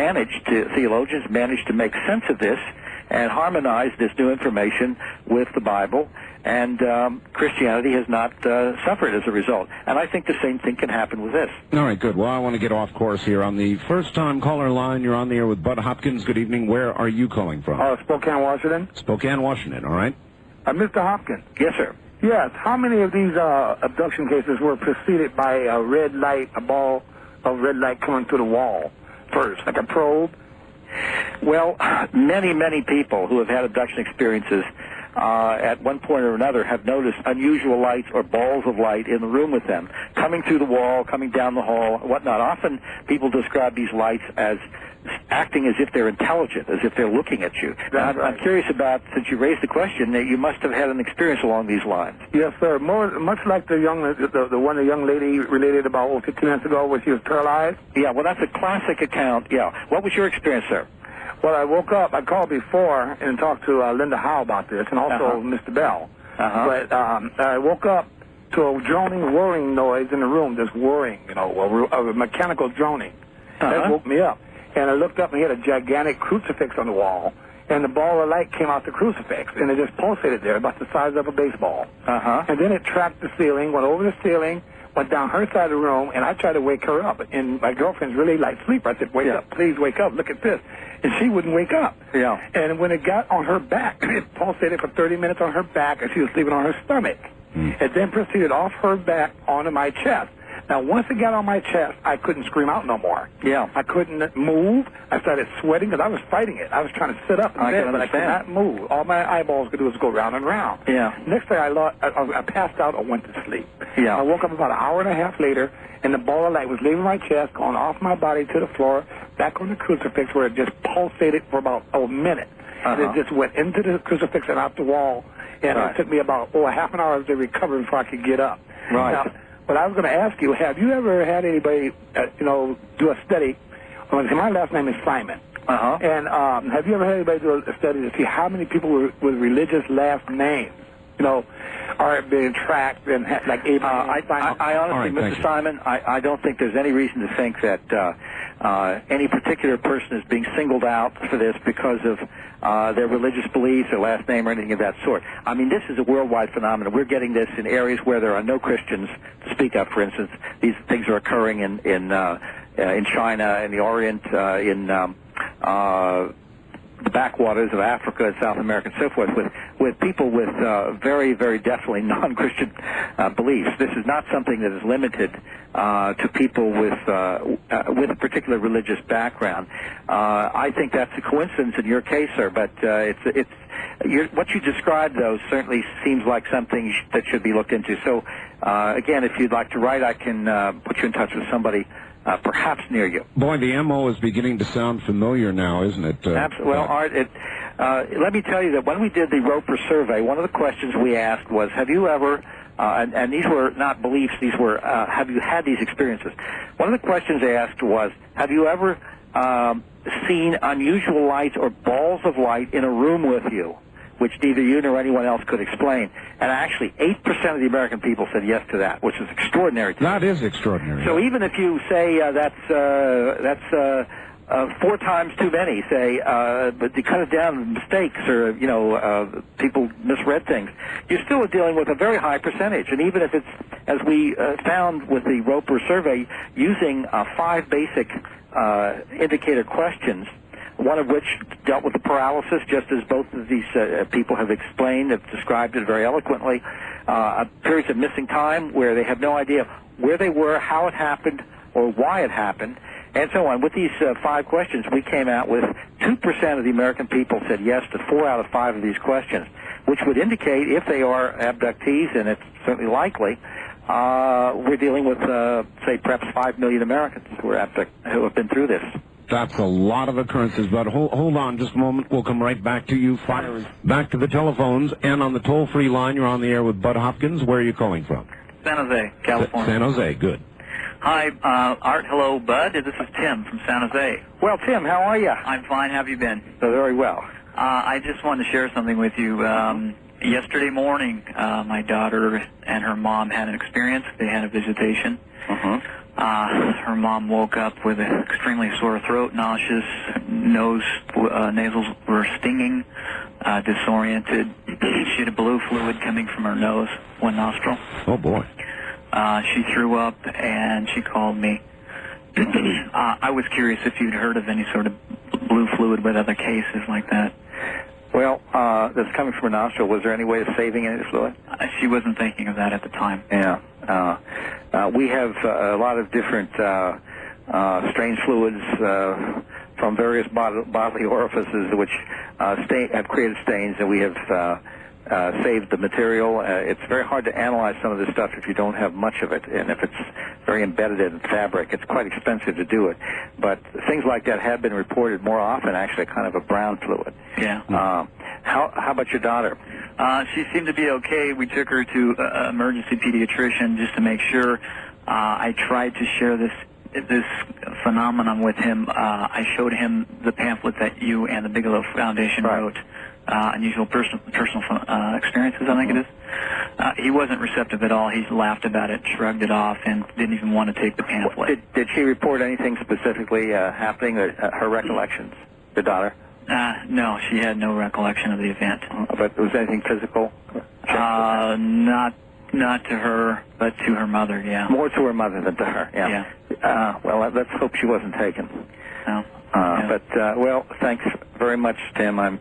managed to make sense of this and harmonize this new information with the Bible, and Christianity has not suffered as a result. And I think the same thing can happen with this. All right, good. Well, I want to get off course here. On the first-time caller line, you're on the air with Bud Hopkins. Good evening. Where are you calling from? Spokane, Washington. Spokane, Washington, all right. Mr. Hopkins. Yes, sir. Yes. How many of these abduction cases were preceded by a red light, a ball of red light coming through the wall first, like a probe? Well, many people who have had abduction experiences at one point or another have noticed unusual lights or balls of light in the room with them, coming through the wall, coming down the hall, whatnot. Often people describe these lights as acting as if they're intelligent, as if they're looking at you. Now, I'm curious about, since you raised the question, that you must have had an experience along these lines. Yes, sir. Much like the young lady related about 15 minutes ago where she was paralyzed. Yeah, well, that's a classic account. Yeah. What was your experience, sir? Well, I woke up. I called before and talked to Linda Howe about this, and also Mr. Bell. But I woke up to a droning, whirring noise in the room, just whirring, a mechanical droning. That woke me up. And I looked up and he had a gigantic crucifix on the wall, and the ball of light came out the crucifix, and it just pulsated there, about the size of a baseball. And then it tracked the ceiling, went over the ceiling, went down her side of the room, and I tried to wake her up. And my girlfriend's really light sleeper. I said, wake up, please wake up, look at this. And she wouldn't wake up. And when it got on her back, it pulsated for 30 minutes on her back, and she was sleeping on her stomach. It then proceeded off her back onto my chest. Now, once it got on my chest, I couldn't scream out no more. I couldn't move. I started sweating because I was fighting it. I was trying to sit up in bed, but I could not move. All my eyeballs could do was go round and round. Next thing I passed out or went to sleep. I woke up about an hour and a half later, and the ball of light was leaving my chest, going off my body to the floor, back on the crucifix, where it just pulsated for about a minute. And it just went into the crucifix and out the wall. And it took me about a half an hour to recover before I could get up. Now, but I was going to ask you, have you ever had anybody, do a study? My last name is Simon. And have you ever had anybody do a study to see how many people with religious last names, are being tracked and like Abraham? I honestly, Mr. Simon, I don't think there's any reason to think that any particular person is being singled out for this because of their religious beliefs, their last name, or anything of that sort. I mean, this is a worldwide phenomenon. We're getting this in areas where there are no Christians to speak of. For instance, these things are occurring in China, in the Orient, in the backwaters of Africa and South America and so forth, with people with very, very definitely non-Christian beliefs. This is not something that is limited to people with a particular religious background. I think that's a coincidence in your case, sir, but what you described, though, certainly seems like something that should be looked into. So, again, if you'd like to write, I can put you in touch with somebody perhaps near you. Boy, the MO is beginning to sound familiar now, isn't it? Absolutely. Well, Art, let me tell you that when we did the Roper survey, one of the questions we asked was, have you ever, and these were not beliefs, these were, have you had these experiences? One of the questions they asked was, have you ever seen unusual lights or balls of light in a room with you, which neither you nor anyone else could explain? And actually, 8% of the American people said yes to that, which is extraordinary. That is extraordinary. So even if you say that's 4 times too many, say, but you cut it down mistakes or, people misread things, you're still dealing with a very high percentage. And even if it's, as we found with the Roper survey, using 5 basic indicator questions, one of which dealt with the paralysis, just as both of these people have explained, have described it very eloquently. Periods of missing time where they have no idea where they were, how it happened, or why it happened, and so on. With these 5 questions, we came out with 2% of the American people said yes to 4 out of 5 of these questions, which would indicate if they are abductees, and it's certainly likely, we're dealing with, say, perhaps 5 million Americans who have been through this. That's a lot of occurrences, but hold on just a moment. We'll come right back to you. Fire back to the telephones, and on the toll-free line, you're on the air with Bud Hopkins. Where are you calling from? San Jose, California. San Jose, good. Hi, Art. Hello, Bud. This is Tim from San Jose. Well, Tim, how are you? I'm fine. How have you been? Very well. I just wanted to share something with you. Yesterday morning, my daughter and her mom had an experience. They had a visitation. Her mom woke up with an extremely sore throat, nauseous, nasals were stinging, disoriented. She had a blue fluid coming from her nose, one nostril. Oh, boy. She threw up, and she called me. I was curious if you'd heard of any sort of blue fluid with other cases like that. Well, that's coming from her nostril. Was there any way of saving any fluid? She wasn't thinking of that at the time. Yeah. We have a lot of different strange fluids from various bodily orifices which have created stains, and we have saved the material. It's very hard to analyze some of this stuff if you don't have much of it, and if it's very embedded in fabric, it's quite expensive to do it. But things like that have been reported more often, actually, kind of a brown fluid. Yeah. How about your daughter? She seemed to be okay. We took her to an emergency pediatrician just to make sure. I tried to share this phenomenon with him. I showed him the pamphlet that you and the Bigelow Foundation wrote, Unusual Personal Experiences, I think it is. He wasn't receptive at all. He laughed about it, shrugged it off, and didn't even want to take the pamphlet. Did she report anything specifically happening, her recollections, the daughter? No, she had no recollection of the event. But was anything physical? Not to her, but to her mother, yeah. More to her mother than to her, yeah. Well, let's hope she wasn't taken. No. But, well, thanks very much, Tim. I'm,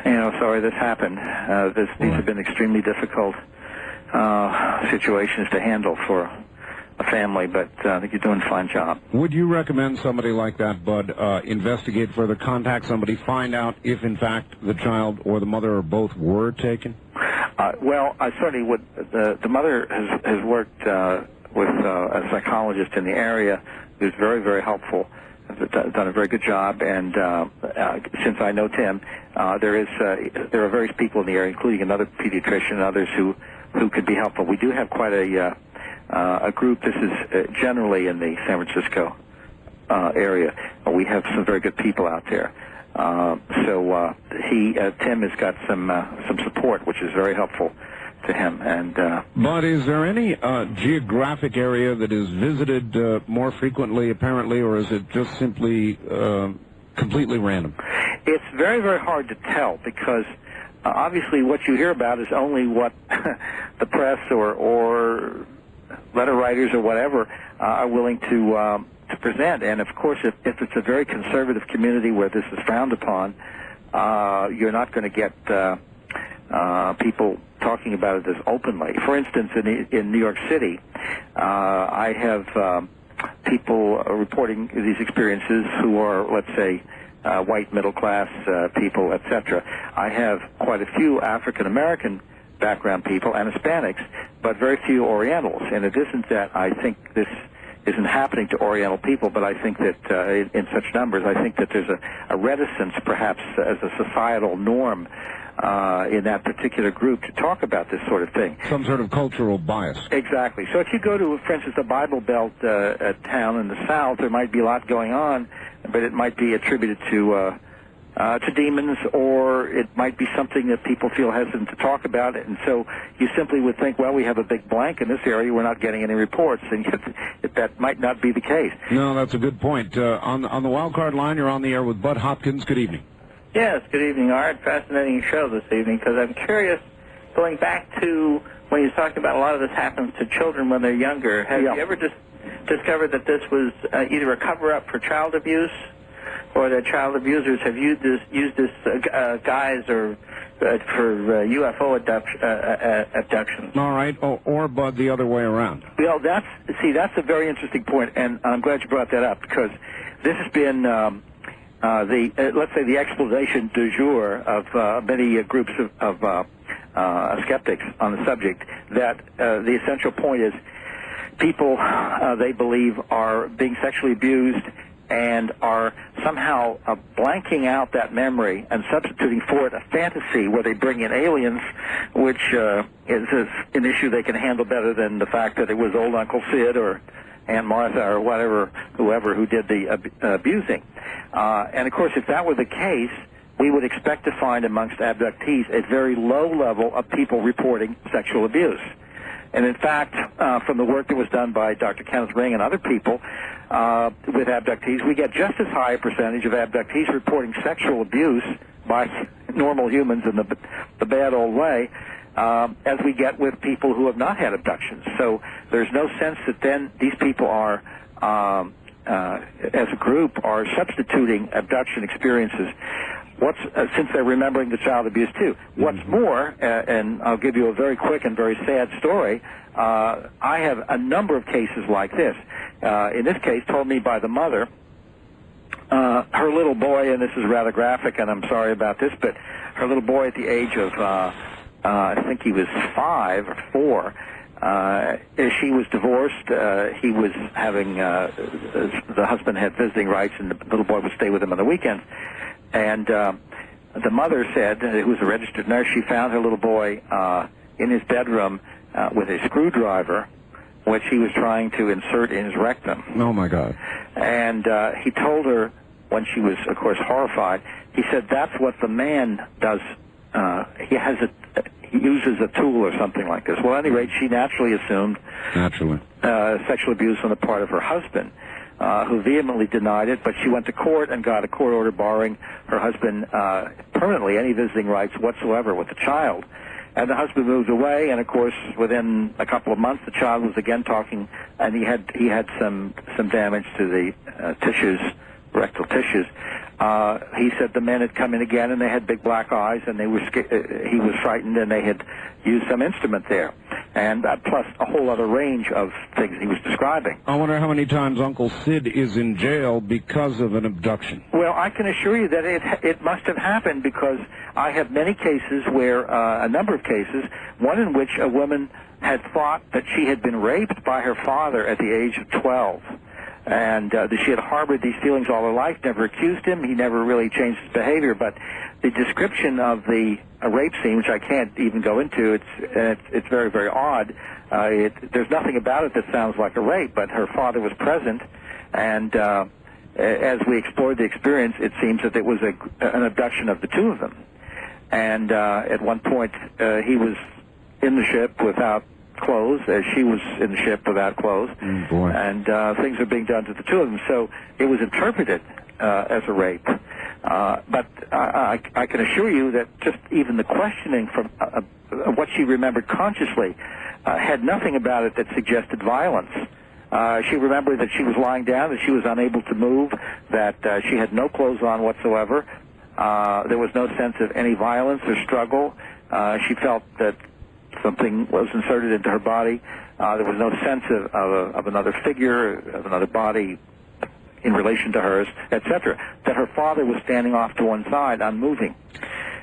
sorry this happened. These have been extremely difficult situations to handle for a family, but I think you're doing a fine job. Would you recommend somebody like that, Bud, investigate further, contact somebody, find out if, in fact, the child or the mother or both were taken? Well, I certainly would. The mother has worked with a psychologist in the area who's very, very helpful. Has done a very good job, and since I know Tim, there are various people in the area, including another pediatrician and others who could be helpful. We do have quite a group. This is generally in the San Francisco area. We have some very good people out there. So Tim has got some support, which is very helpful to him. And but is there any geographic area that is visited more frequently, apparently, or is it just simply completely random? It's very, very hard to tell because obviously what you hear about is only what the press or letter writers or whatever are willing to present. And of course, if it's a very conservative community where this is frowned upon, you're not going to get people talking about it as openly. For instance, in New York City, I have people reporting these experiences who are, let's say, white middle-class people, etc. I have quite a few African-American background people and Hispanics, but very few Orientals. And it isn't that I think this isn't happening to Oriental people, but I think that in such numbers, I think that there's a reticence, perhaps, as a societal norm in that particular group to talk about this sort of thing. Some sort of cultural bias. Exactly. So if you go to, for instance, a Bible Belt town in the South, there might be a lot going on, but it might be attributed to demons, or it might be something that people feel hesitant to talk about, and so you simply would think, well, we have a big blank in this area, we're not getting any reports, and yet that might not be the case. No, that's a good point. On the wild card line, you're on the air with Bud Hopkins. Good evening. Yes, good evening, Art. Fascinating show this evening, because I'm curious, going back to when you talked about a lot of this happens to children when they're younger, have you ever discovered that this was either a cover-up for child abuse, or that child abusers have used this guise or for UFO abductions. All right, or Bud, the other way around. Well, that's a very interesting point, and I'm glad you brought that up, because this has been let's say the explanation du jour of many groups of skeptics on the subject, that the essential point is people they believe are being sexually abused and are somehow blanking out that memory and substituting for it a fantasy where they bring in aliens, which is an issue they can handle better than the fact that it was old Uncle Sid or Aunt Martha or whoever who did the abusing. And of course, if that were the case, we would expect to find amongst abductees a very low level of people reporting sexual abuse. And in fact, from the work that was done by Dr. Kenneth Ring and other people with abductees, we get just as high a percentage of abductees reporting sexual abuse by normal humans in the bad old way as we get with people who have not had abductions. So there's no sense that then these people are, as a group, are substituting abduction experiences. Since they're remembering the child abuse too. What's more, and I'll give you a very quick and very sad story, I have a number of cases like this. In this case, told me by the mother, her little boy, and this is rather graphic, and I'm sorry about this, but her little boy at the age of, I think he was 5 or 4, she was divorced. He was having, the husband had visiting rights, and the little boy would stay with him on the weekends. And the mother said, who was a registered nurse, she found her little boy in his bedroom with a screwdriver, which he was trying to insert in his rectum. Oh, my God. And he told her, when she was, of course, horrified, he said, that's what the man does. He uses a tool or something like this. Well, at any rate, she naturally assumed sexual abuse on the part of her husband, who vehemently denied it, but she went to court and got a court order barring her husband permanently any visiting rights whatsoever with the child. And the husband moved away, and of course, within a couple of months, the child was again talking, and he had some damage to the tissues, rectal tissues. He said the men had come in again, and they had big black eyes, and he was frightened, and they had used some instrument there, and plus a whole other range of things he was describing. I wonder how many times Uncle Sid is in jail because of an abduction. Well, I can assure you that it must have happened, because I have many cases where, a number of cases, one in which a woman had thought that she had been raped by her father at the age of 12. And that she had harbored these feelings all her life, never accused him. He never really changed his behavior. But the description of the rape scene, which I can't even go into, it's very, very odd. There's nothing about it that sounds like a rape, but her father was present. And as we explored the experience, it seems that it was an abduction of the two of them. And at one point, he was in the ship without clothes, as she was in the ship without clothes, and things are being done to the two of them. So it was interpreted as a rape. But I can assure you that just even the questioning from what she remembered consciously had nothing about it that suggested violence. She remembered that she was lying down, that she was unable to move, that she had no clothes on whatsoever. There was no sense of any violence or struggle. She felt that something was inserted into her body. There was no sense of another figure, of another body in relation to hers, etc. That her father was standing off to one side, unmoving.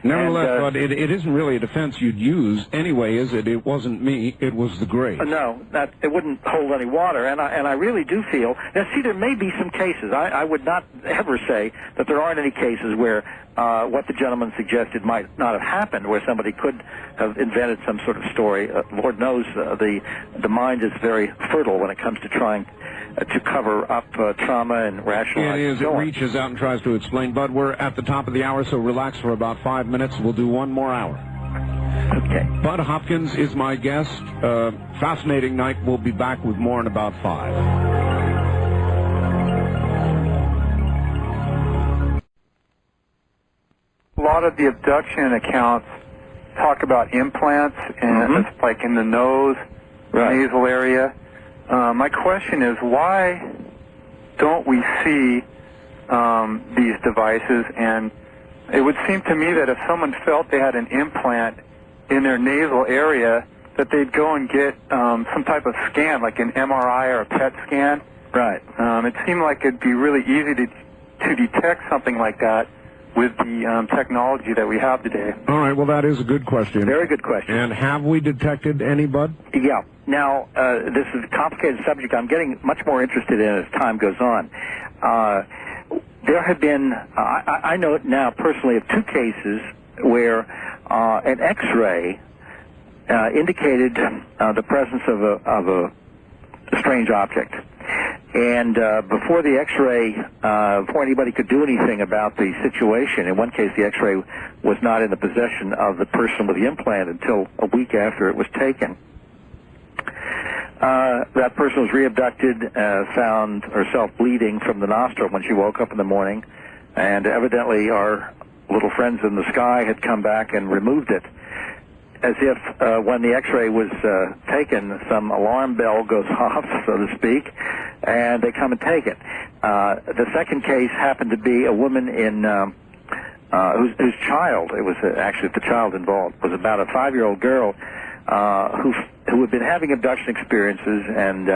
Nevertheless, Bud, it isn't really a defense you'd use anyway, is it? It wasn't me, it was the grave. No, it wouldn't hold any water, and I really do feel... Now, see, there may be some cases. I would not ever say that there aren't any cases where what the gentleman suggested might not have happened, where somebody could have invented some sort of story. Lord knows the mind is very fertile when it comes to trying to cover up trauma and rationalize. It is. It reaches out and tries to explain. Bud, we're at the top of the hour, so relax for about 5 minutes. We'll do one more hour. Okay. Bud Hopkins is my guest. Fascinating night. We'll be back with more in about 5. A lot of the abduction accounts talk about implants, and it's like in the nose, nasal area. My question is, why don't we see these devices, and it would seem to me that if someone felt they had an implant in their nasal area, that they'd go and get some type of scan, like an MRI or a PET scan. Right. It seemed like it'd be really easy to detect something like that with the technology that we have today. All right, well, that is a good question. Very good question. And have we detected any, Bud? Yeah. Now, this is a complicated subject I'm getting much more interested in as time goes on. There have been, I know now personally of 2 cases where an X-ray indicated the presence of a strange object. And before the X-ray, before anybody could do anything about the situation, in one case the X-ray was not in the possession of the person with the implant until a week after it was taken. That person was re-abducted, found herself bleeding from the nostril when she woke up in the morning, and evidently our little friends in the sky had come back and removed it. As if when the X-ray was taken, some alarm bell goes off, so to speak, and they come and take it. The second case happened to be a woman in whose child, it was actually the child involved, was about a 5-year-old girl who had been having abduction experiences, and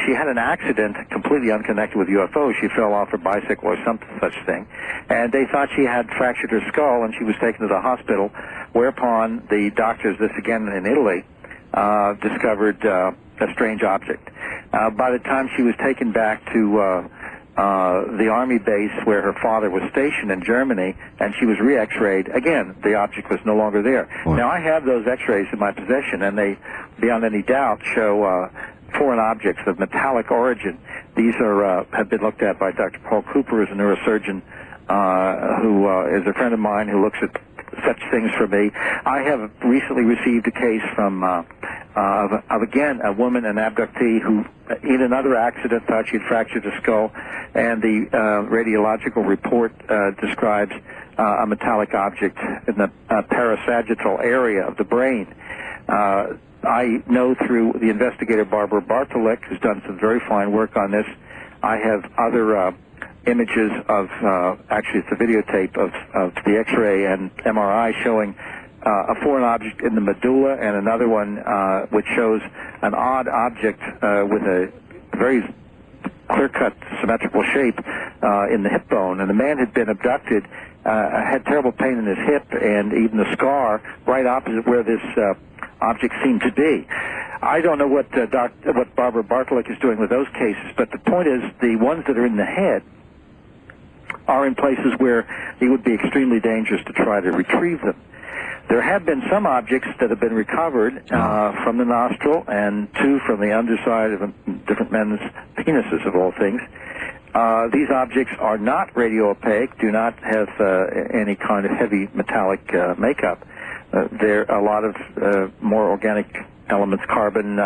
she had an accident completely unconnected with UFOs. She fell off her bicycle or some such thing, and they thought she had fractured her skull, and she was taken to the hospital, whereupon the doctors, this again in Italy, discovered a strange object. By the time she was taken back to the army base where her father was stationed in Germany, and she was re-X-rayed, again, the object was no longer there. Wow. Now, I have those X-rays in my possession, and they, beyond any doubt, show foreign objects of metallic origin. These are have been looked at by Dr. Paul Cooper, who's a neurosurgeon, who is a friend of mine who looks at such things for me. I have recently received a case from of again a woman, an abductee, who in another accident thought she'd fractured her skull, and the radiological report describes a metallic object in the parasagittal area of the brain. I know through the investigator Barbara Bartolik, who's done some very fine work on this. I have other images of, actually it's a videotape of the X-ray and MRI showing a foreign object in the medulla, and another one which shows an odd object with a very clear-cut symmetrical shape in the hip bone. And the man had been abducted, had terrible pain in his hip, and even the scar right opposite where this object seemed to be. I don't know what Barbara Bartolik is doing with those cases, but the point is the ones that are in the head are in places where it would be extremely dangerous to try to retrieve them. There have been some objects that have been recovered from the nostril, and 2 from the underside of different men's penises, of all things. These objects are not radio-opaque, do not have any kind of heavy metallic makeup. There are a lot of more organic elements, carbon,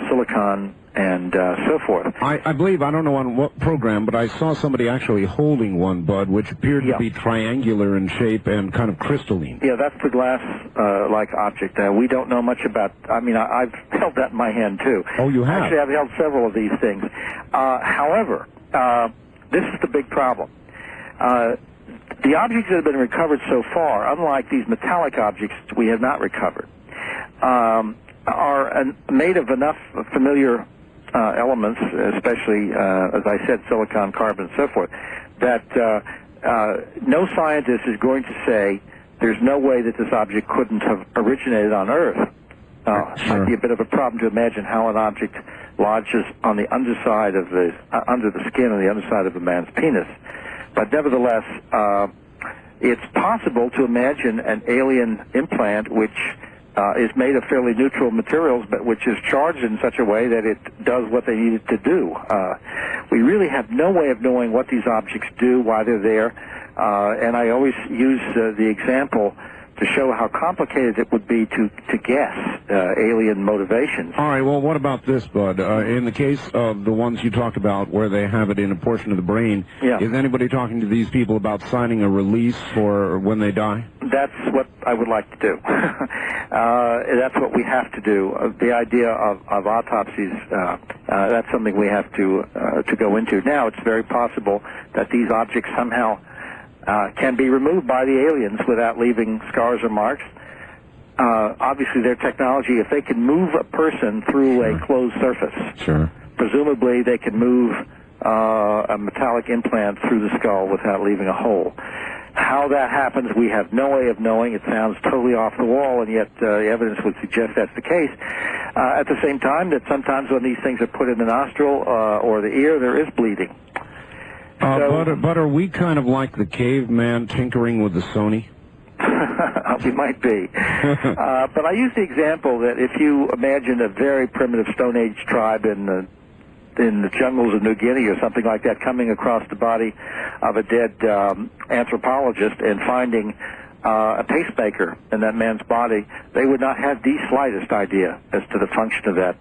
silicon, and so forth. I believe, I don't know on what program, but I saw somebody actually holding one, Bud, which appeared to be triangular in shape and kind of crystalline. Yeah, that's the glass-like object. We don't know much about, I mean, I've held that in my hand, too. Oh, you have? Actually, I've held several of these things. However, this is the big problem. The objects that have been recovered so far, unlike these metallic objects we have not recovered, are made of enough familiar elements, especially, as I said, silicon, carbon, and so forth, that no scientist is going to say there's no way that this object couldn't have originated on Earth. It might be a bit of a problem to imagine how an object lodges on the underside of the under the skin on the underside of a man's penis. But nevertheless, it's possible to imagine an alien implant which is made of fairly neutral materials, but which is charged in such a way that it does what they need it to do. We really have no way of knowing what these objects do, why they're there, and I always use the example to show how complicated it would be to guess alien motivations. All right, well, what about this, Bud? In the case of the ones you talked about where they have it in a portion of the brain, is anybody talking to these people about signing a release for when they die? that's what I would like to do. That's what we have to do. The idea of autopsies, that's something we have to go into. Now, it's very possible that these objects somehow can be removed by the aliens without leaving scars or marks. Obviously, their technology, if they can move a person through a closed surface, presumably they can move a metallic implant through the skull without leaving a hole. How that happens, we have no way of knowing. It sounds totally off the wall, and yet the evidence would suggest that's the case. At the same time, that sometimes when these things are put in the nostril or the ear, there is bleeding. But are we kind of like the caveman tinkering with the Sony? We might be. But I use the example that if you imagine a very primitive Stone Age tribe in the jungles of New Guinea or something like that coming across the body of a dead anthropologist and finding a pacemaker in that man's body, they would not have the slightest idea as to the function of that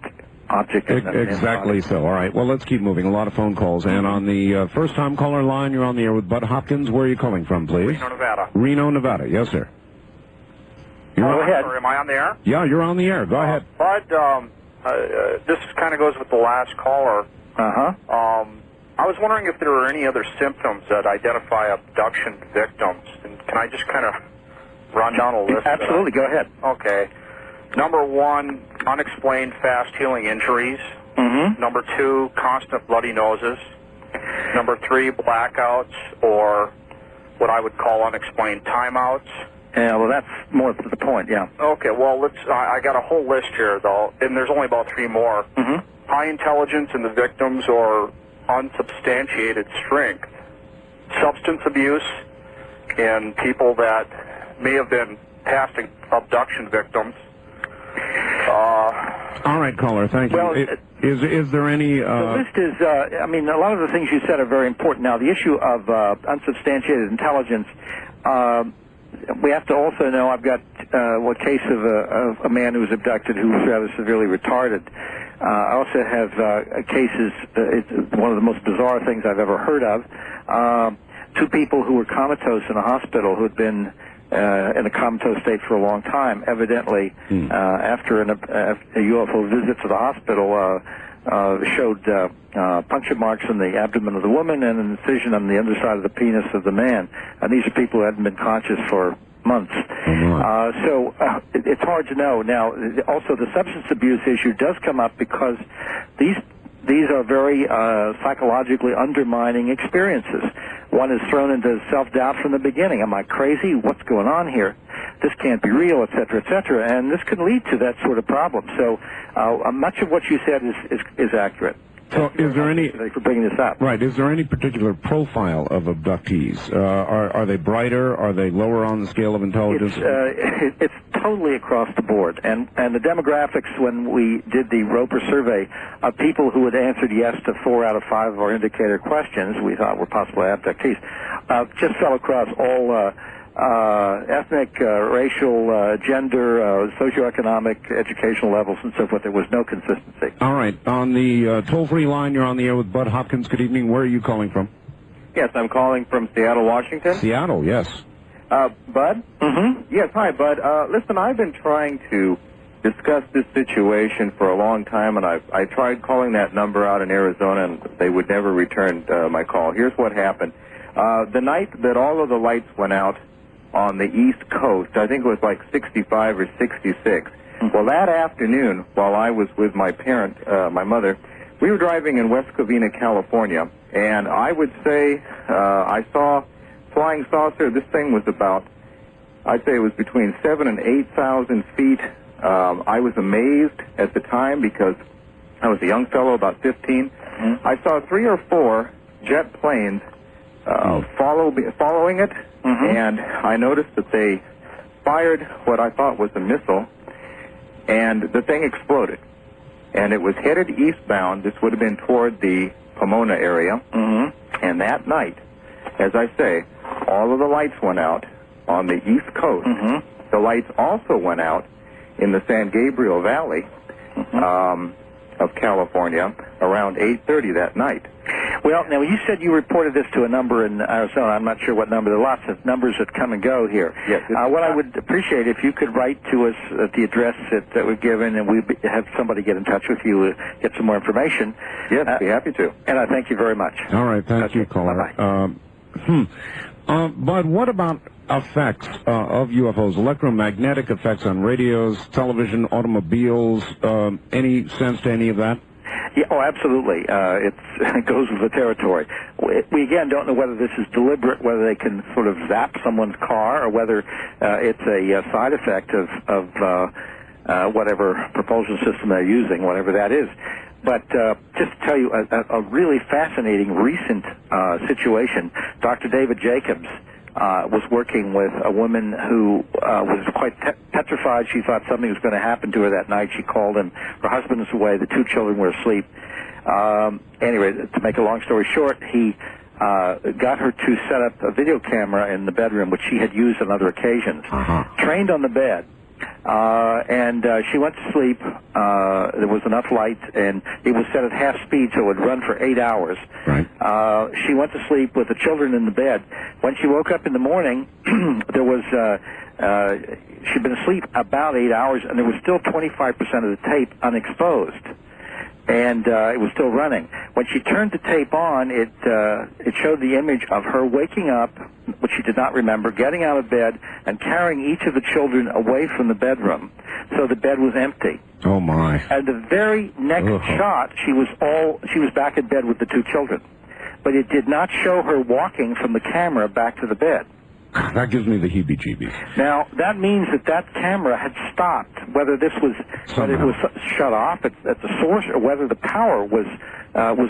object. Exactly so. All right. Well, let's keep moving. A lot of phone calls. And on the first-time caller line, you're on the air with Bud Hopkins. Where are you calling from, please? Reno, Nevada. Reno, Nevada. Yes, sir. Go ahead. Sorry, am I on the air? Yeah, you're on the air. Go ahead. Bud, this kind of goes with the last caller. I was wondering if there were any other symptoms that identify abduction victims. And can I just kind of run down a list? Absolutely. Go ahead. Okay. Number 1, unexplained fast-healing injuries. Number 2, constant bloody noses. Number 3, blackouts, or what I would call unexplained timeouts. Yeah, well, that's more to the point, yeah. Okay, well, I got a whole list here, though, and there's only about 3 more. High intelligence in the victims or unsubstantiated strength. Substance abuse in people that may have been past abduction victims. All right, caller, thank you. Well, is there any... The list is, I mean, a lot of the things you said are very important. Now, the issue of unsubstantiated intelligence, we have to also know, I've got what case of a man who was abducted who was rather severely retarded. I also have cases, it's one of the most bizarre things I've ever heard of. 2 people who were comatose in a hospital who had been in a comatose state for a long time. Evidently, after a UFO visit to the hospital, showed puncture marks in the abdomen of the woman and an incision on the underside of the penis of the man. And these are people who hadn't been conscious for months. So it's hard to know. Now, also the substance abuse issue does come up because these are very psychologically undermining experiences. One is thrown into self-doubt from the beginning. Am I crazy? What's going on here? This can't be real, et cetera, et cetera. And this can lead to that sort of problem. So much of what you said is accurate. So is there any... for bringing this up. Right. Is there any particular profile of abductees? Are they brighter? Are they lower on the scale of intelligence? It's totally across the board. And the demographics, when we did the Roper survey of people who had answered yes to 4 out of 5 of our indicator questions we thought were possible abductees, just fell across all ethnic, racial, gender, socioeconomic, educational levels, and so forth. There was no consistency. All right. On the toll-free line, you're on the air with Bud Hopkins. Good evening. Where are you calling from? Yes, I'm calling from Seattle, Washington. Seattle, yes. Bud? Yes, hi, Bud. Listen, I've been trying to discuss this situation for a long time, and I tried calling that number out in Arizona, and they would never return my call. Here's what happened. The night that all of the lights went out on the East Coast, I think it was like 65 or 66. Well, that afternoon, while I was with my parent, my mother, we were driving in West Covina, California, and I would say I saw flying saucer. This thing was about, I'd say it was between 7,000 and 8,000 feet. I was amazed at the time because I was a young fellow, about 15. I saw 3 or 4 jet planes following it, and I noticed that they fired what I thought was a missile, and the thing exploded. And it was headed eastbound. This would have been toward the Pomona area. And that night, as I say, all of the lights went out on the East Coast. The lights also went out in the San Gabriel Valley of California around 8:30 that night. Well, now, you said you reported this to a number in Arizona. I'm not sure what number. There are lots of numbers that come and go here. Yes. What I would appreciate if you could write to us at the address that we've given, and we have somebody get in touch with you, get some more information. Yes, I'd be happy to. And I thank you very much. All right, thank you, caller. Bud, what about effects of UFOs, electromagnetic effects on radios, television, automobiles, any sense to any of that? Yeah, oh, absolutely. It goes with the territory. We again don't know whether this is deliberate, whether they can sort of zap someone's car, or whether it's a side effect of whatever propulsion system they're using, whatever that is. But just to tell you a really fascinating recent situation, Dr. David Jacobs was working with a woman who was quite petrified. She thought something was going to happen to her that night. She called him. Her husband was away. The 2 children were asleep. Anyway, to make a long story short, he got her to set up a video camera in the bedroom, which she had used on other occasions. Trained on the bed. And she went to sleep. There was enough light, and it was set at half speed, so it would run for 8 hours. Right. She went to sleep with the children in the bed. When she woke up in the morning, there was she'd been asleep about 8 hours, and there was still 25% of the tape unexposed. And it was still running. When she turned the tape on, it showed the image of her waking up, which she did not remember, getting out of bed and carrying each of the children away from the bedroom. So the bed was empty. Oh my! And the very next shot, she was back in bed with the 2 children, but it did not show her walking from the camera back to the bed. That gives me the heebie-jeebies. Now, that means that camera had stopped, whether it was shut off at the source or whether the power was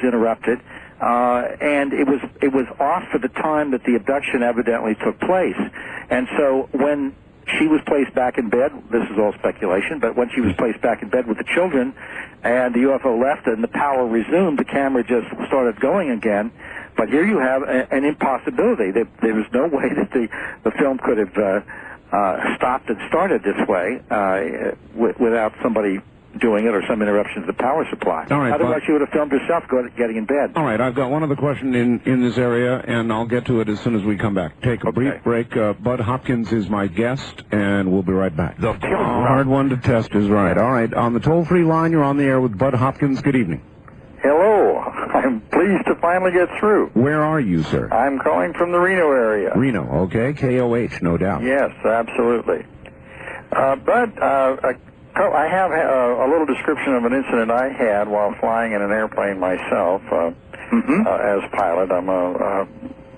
interrupted, and it was off for the time that the abduction evidently took place. And so when she was placed back in bed, this is all speculation, but when she was placed back in bed with the children and the UFO left and the power resumed, the camera just started going again. But here you have an impossibility. There was no way that the film could have stopped and started this way without somebody doing it or some interruption to the power supply. All right, otherwise, she would have filmed herself getting in bed. All right, I've got one other question in this area, and I'll get to it as soon as we come back. Take a brief break. Bud Hopkins is my guest, and we'll be right back. The hard one to test is right. All right, on the toll-free line, you're on the air with Bud Hopkins. Good evening. Hello. I'm pleased to finally get through. Where are you, sir? I'm calling from the Reno area. Reno, okay. KOH, no doubt. Yes, absolutely. Bud, I have a little description of an incident I had while flying in an airplane myself as pilot. I'm a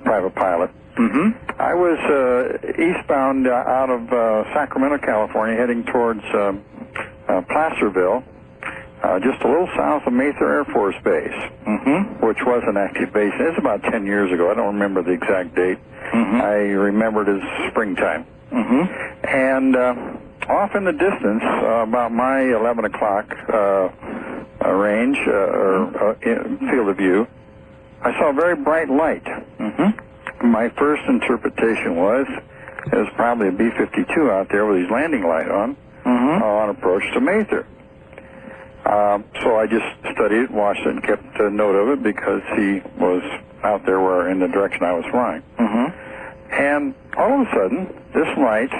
private pilot. I was eastbound out of Sacramento, California, heading towards Placerville, just a little south of Mather Air Force Base, which was an active base. It's about 10 years ago. I don't remember the exact date. I remember it as springtime. And off in the distance, about my 11 o'clock range or field of view, I saw a very bright light. My first interpretation was it was probably a B-52 out there with his landing light on approach to Mather. So I just studied it, watched it, and kept a note of it because he was out there in the direction I was flying. And all of a sudden, this light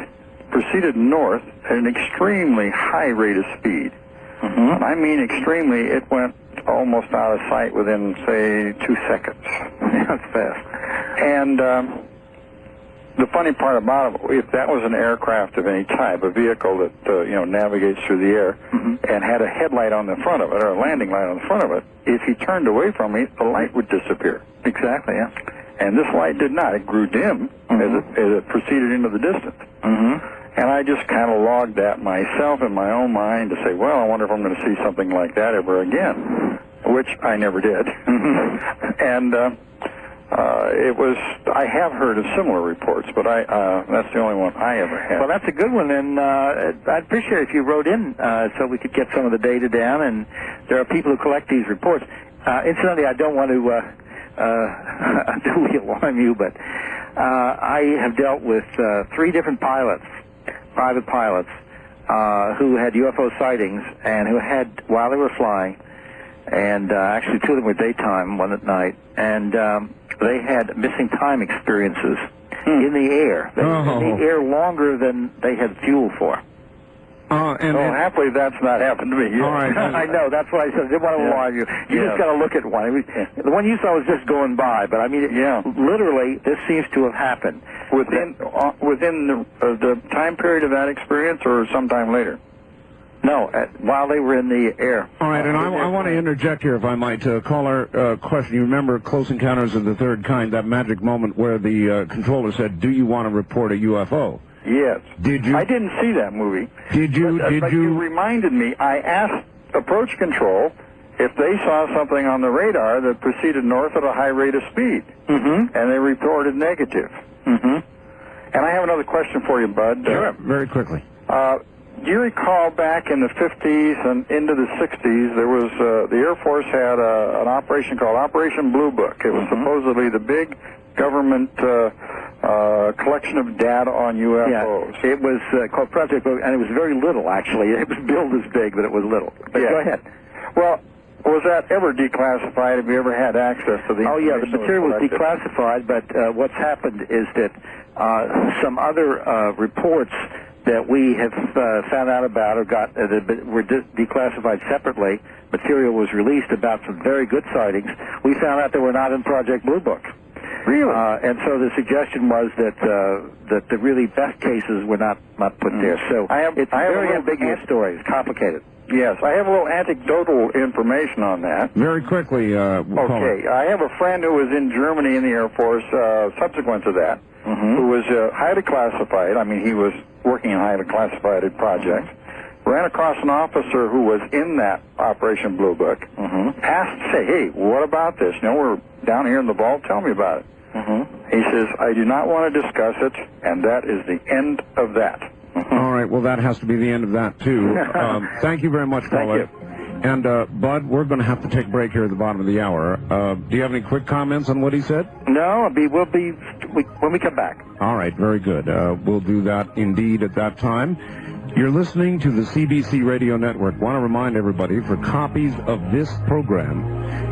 proceeded north at an extremely high rate of speed. And I mean extremely, it went almost out of sight within, say, 2 seconds. That's fast. And the funny part about it, if that was an aircraft of any type, a vehicle that navigates through the air, and had a headlight on the front of it, or a landing light on the front of it, if he turned away from me, the light would disappear. Exactly, yeah. And this light did not. It grew dim as it proceeded into the distance. And I just kind of logged that myself in my own mind to say, well, I wonder if I'm going to see something like that ever again, which I never did. And I have heard of similar reports, but that's the only one I ever had. Well, that's a good one, and I'd appreciate it if you wrote in so we could get some of the data down, and there are people who collect these reports. Incidentally, I don't want to unduly alarm you, but I have dealt with 3 different pilots, private pilots, who had UFO sightings and who had, while they were flying, and actually two of them were daytime, one at night, and they had missing time experiences in the air. They were in the air longer than they had fuel for. Happily that's not happened to me. All right. I know, that's what I said. I didn't want to alarm you. You just got to look at one. The one you saw was just going by, but I mean, literally, this seems to have happened. Within the time period of that experience or sometime later? No, while they were in the air. All right, and I want to interject here, if I might. Caller question, you remember Close Encounters of the Third Kind, that magic moment where the controller said, do you want to report a UFO? Yes. Did you? I didn't see that movie. Did you? But you reminded me. I asked approach control if they saw something on the radar that proceeded north at a high rate of speed. And they reported negative. And I have another question for you, Bud. Sure, very quickly. Do you recall back in the 50s and into the 60s, there was the Air Force had an operation called Operation Blue Book. It was supposedly the big government collection of data on UFOs. Yeah, it was called Project Blue, and it was very little, actually. It was billed as big, but it was little. But go ahead. Well, was that ever declassified? Have you ever had access to the Oh, yeah, the material was declassified, but what's happened is that some other reports that we have found out about or got were declassified separately. Material was released about some very good sightings. We found out they were not in Project Blue Book. Really? And so the suggestion was that the really best cases were not put there. So it's a very ambiguous story. It's complicated. Yes, I have a little anecdotal information on that. Very quickly, okay, I have a friend who was in Germany in the Air Force subsequent to that, who was highly classified. I mean, he was working in highly classified projects. Ran across an officer who was in that Operation Blue Book. Asked, say, hey, what about this? You know, we're down here in the vault. Tell me about it. He says, I do not want to discuss it, and that is the end of that. All right, well, that has to be the end of that, too. Thank you very much, caller. Thank you. And, Bud, we're going to have to take a break here at the bottom of the hour. Do you have any quick comments on what he said? No, we'll be when we come back. All right, very good. We'll do that indeed at that time. You're listening to the CBC Radio Network. Want to remind everybody, for copies of this program,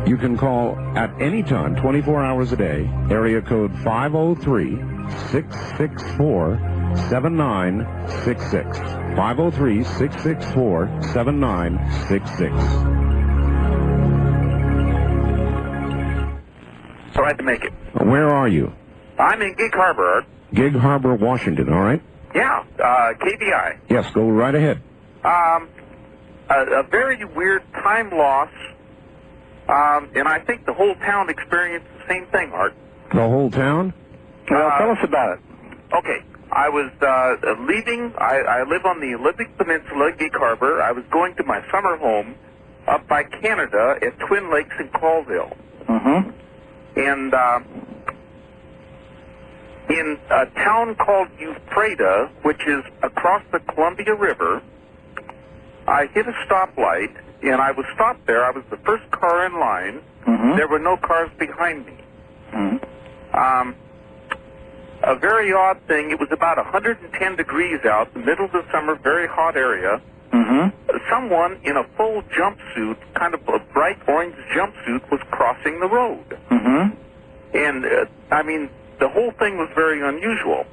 you can call at any time, 24 hours a day, area code 503-664-7966. 503-664-7966. So I had to make it. Where are you? I'm in Gig Harbor. Gig Harbor, Washington, all right? Yeah, KBI. Yes, go right ahead. A very weird time loss, and I think the whole town experienced the same thing, Art. The whole town? Well, tell us about it. Okay, I was leaving. I live on the Olympic Peninsula, Gig Harbor. I was going to my summer home up by Canada at Twin Lakes in Colville. And in a town called Ephrata, which is across the Columbia River, I hit a stoplight, and I was stopped there. I was the first car in line. There were no cars behind me. A very odd thing, it was about 110 degrees out, the middle of the summer, very hot area. Someone in a full jumpsuit, kind of a bright orange jumpsuit, was crossing the road. And, I mean, the whole thing was very unusual.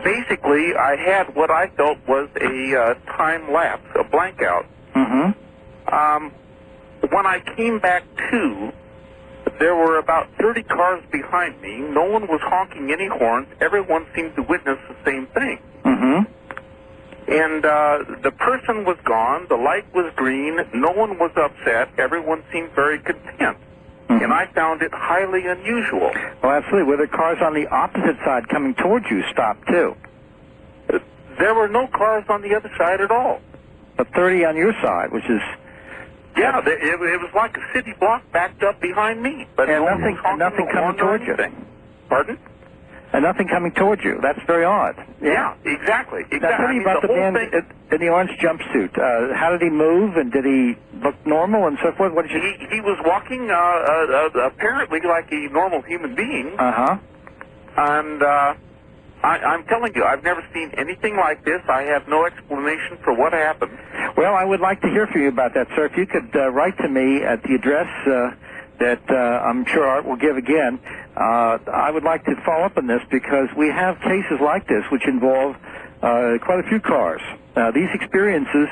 Basically, I had what I felt was a time lapse, a blank out. When I came back to, there were about 30 cars behind me. No one was honking any horns. Everyone seemed to witness the same thing. And the person was gone. The light was green. No one was upset. Everyone seemed very content. And I found it highly unusual. Well, absolutely. Were the cars on the opposite side coming towards you stopped, too? There were no cars on the other side at all. But 30 on your side, which is... Yeah, it was like a city block backed up behind me. But and nothing coming towards you. Pardon? And nothing coming towards you. That's very odd. Yeah, exactly. Now, tell me about the man in the orange jumpsuit. How did he move, and did he look normal and so forth? What did you... He was walking apparently like a normal human being. And I'm telling you, I've never seen anything like this. I have no explanation for what happened. Well, I would like to hear from you about that, sir. If you could write to me at the address that I'm sure Art will give again, I would like to follow up on this because we have cases like this which involve quite a few cars. These experiences,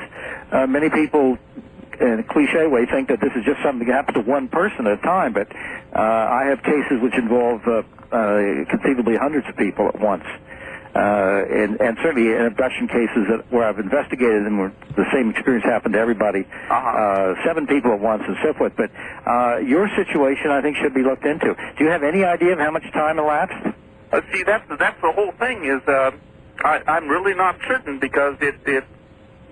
many people in a cliche way think that this is just something that happens to one person at a time, but I have cases which involve conceivably hundreds of people at once. And certainly in abduction cases where I've investigated and where the same experience happened to everybody, 7 people at once and so forth. But your situation, I think, should be looked into. Do you have any idea of how much time elapsed? See, that's the whole thing is I'm really not certain because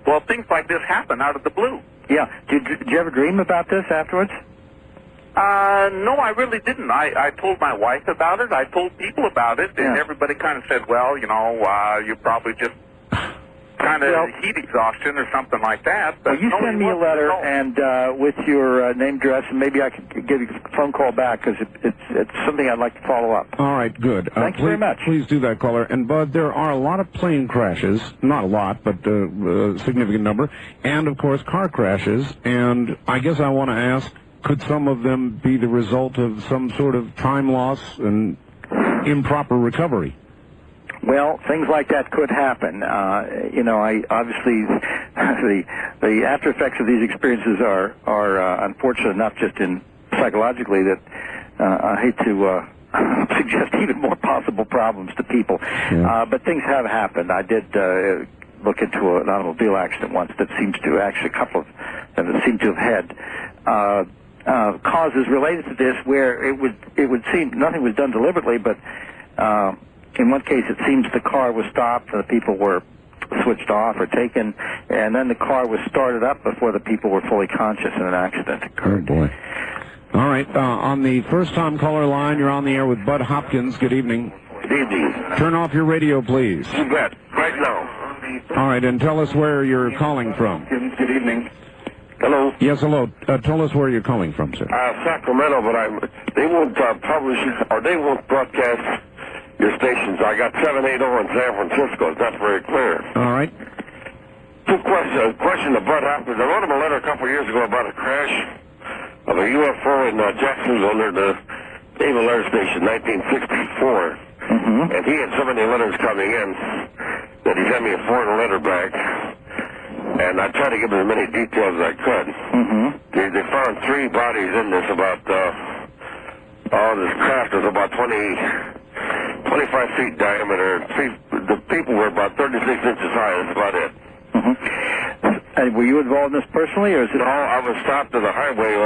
well, things like this happen out of the blue. Yeah. Did you ever dream about this afterwards? No, I really didn't. I told my wife about it. I told people about it, and everybody kind of said, well, you know, you probably just kind of heat exhaustion or something like that. But well, you send me a letter and with your name, address, and maybe I can give you a phone call back because it's something I'd like to follow up. All right, good. Thank you very much. Please do that, caller. And, Bud, there are a lot of plane crashes, not a lot, but a significant number, and, of course, car crashes. And I guess I want to ask, could some of them be the result of some sort of time loss and improper recovery? Well, things like that could happen. You know, I obviously the after effects of these experiences are unfortunate enough just in psychologically that I hate to suggest even more possible problems to people. Yeah. But things have happened. I did look into an automobile accident once that seems to actually a couple of them that seem to have had causes related to this where it would seem nothing was done deliberately, but in one case it seems the car was stopped and the people were switched off or taken, and then the car was started up before the people were fully conscious and an accident occurred. Oh, boy. All right, on the first-time caller line, you're on the air with Bud Hopkins. Good evening. Good evening. Turn off your radio, please. You bet. Right now. All right, and tell us where you're calling from. Good evening. Hello? Yes, hello. Tell us where you're calling from, sir. Sacramento, but they won't publish or they won't broadcast your stations. I got 780 in San Francisco. That's very clear. All right. Two questions. Question to Bud Hopkins. I wrote him a letter a couple of years ago about a crash of a UFO in Jacksonville near the Naval Air Station, 1964. Mm-hmm. And he had so many letters coming in that he sent me a foreign letter back. And I tried to give him as many details as I could. Mm-hmm. They found 3 bodies in this about, this craft was about 25 feet diameter. The people were about 36 inches high. That's about it. Mm-hmm. And were you involved in this personally, or is it? No, I was stopped at the highway.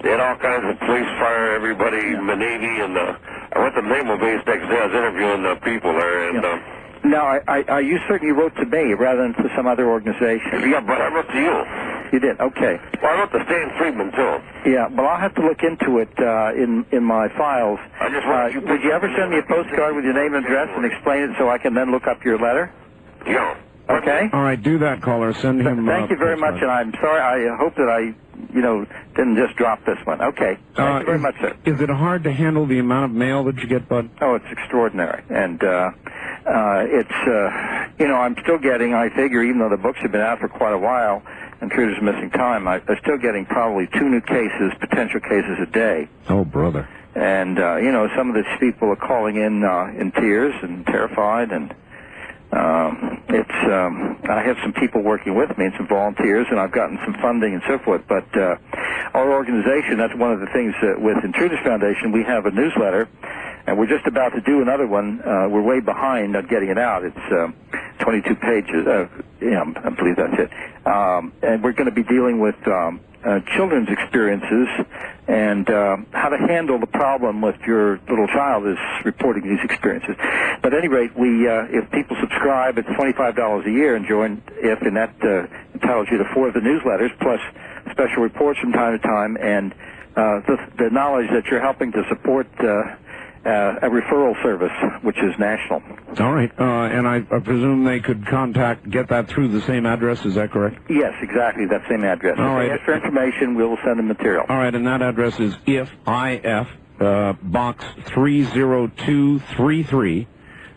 They had all kinds of police, fire, everybody, the Navy, and I went to the Naval Base next day. I was interviewing the people there, and. Now, are you certain you wrote to me rather than to some other organization? Yeah, but I wrote to you. You did? Okay. Well, I wrote to Stan Friedman, too. Yeah, well, I'll have to look into it in my files. I just would you ever send me a postcard with your name and address and explain it so I can then look up your letter? Yeah. Okay? All right, do that, caller. Send him Thank you very much, and I'm sorry. I hope that I didn't just drop this one. Okay. Thank you very much, sir. Is it hard to handle the amount of mail that you get, Bud? Oh, it's extraordinary. And I'm still getting, I figure, even though the books have been out for quite a while, and Intruder's Missing Time, I'm still getting probably 2 new cases, potential cases a day. Oh, brother. And, some of these people are calling in tears and terrified, and I have some people working with me and some volunteers, and I've gotten some funding and so forth. But our organization, that's one of the things with Intruders Foundation, we have a newsletter, and we're just about to do another one. We're way behind on getting it out. It's 22 pages. I believe that's it. And we're going to be dealing with children's experiences and how to handle the problem with your little child is reporting these experiences. But at any rate, if people subscribe, it's $25 a year and join and that entitles you to 4 of the newsletters plus special reports from time to time and the knowledge that you're helping to support a referral service, which is national. All right. And I presume they could get that through the same address. Is that correct? Yes, exactly. That same address. All right. If they ask for information, we'll send them material. All right. And that address is IF, Box 30233,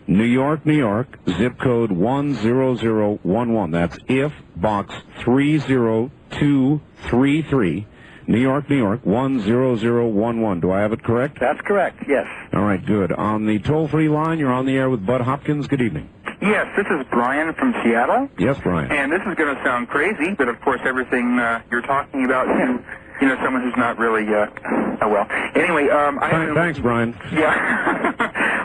New York, New York, zip code 10011. That's if box 30233. New York, New York, 10011. Do I have it correct? That's correct, yes. All right, good. On the toll-free line, you're on the air with Bud Hopkins. Good evening. Yes, this is Brian from Seattle. Yes, Brian. And this is going to sound crazy, but of course everything you're talking about, you know, someone who's not really, well. Anyway, Thanks, Brian. Yeah.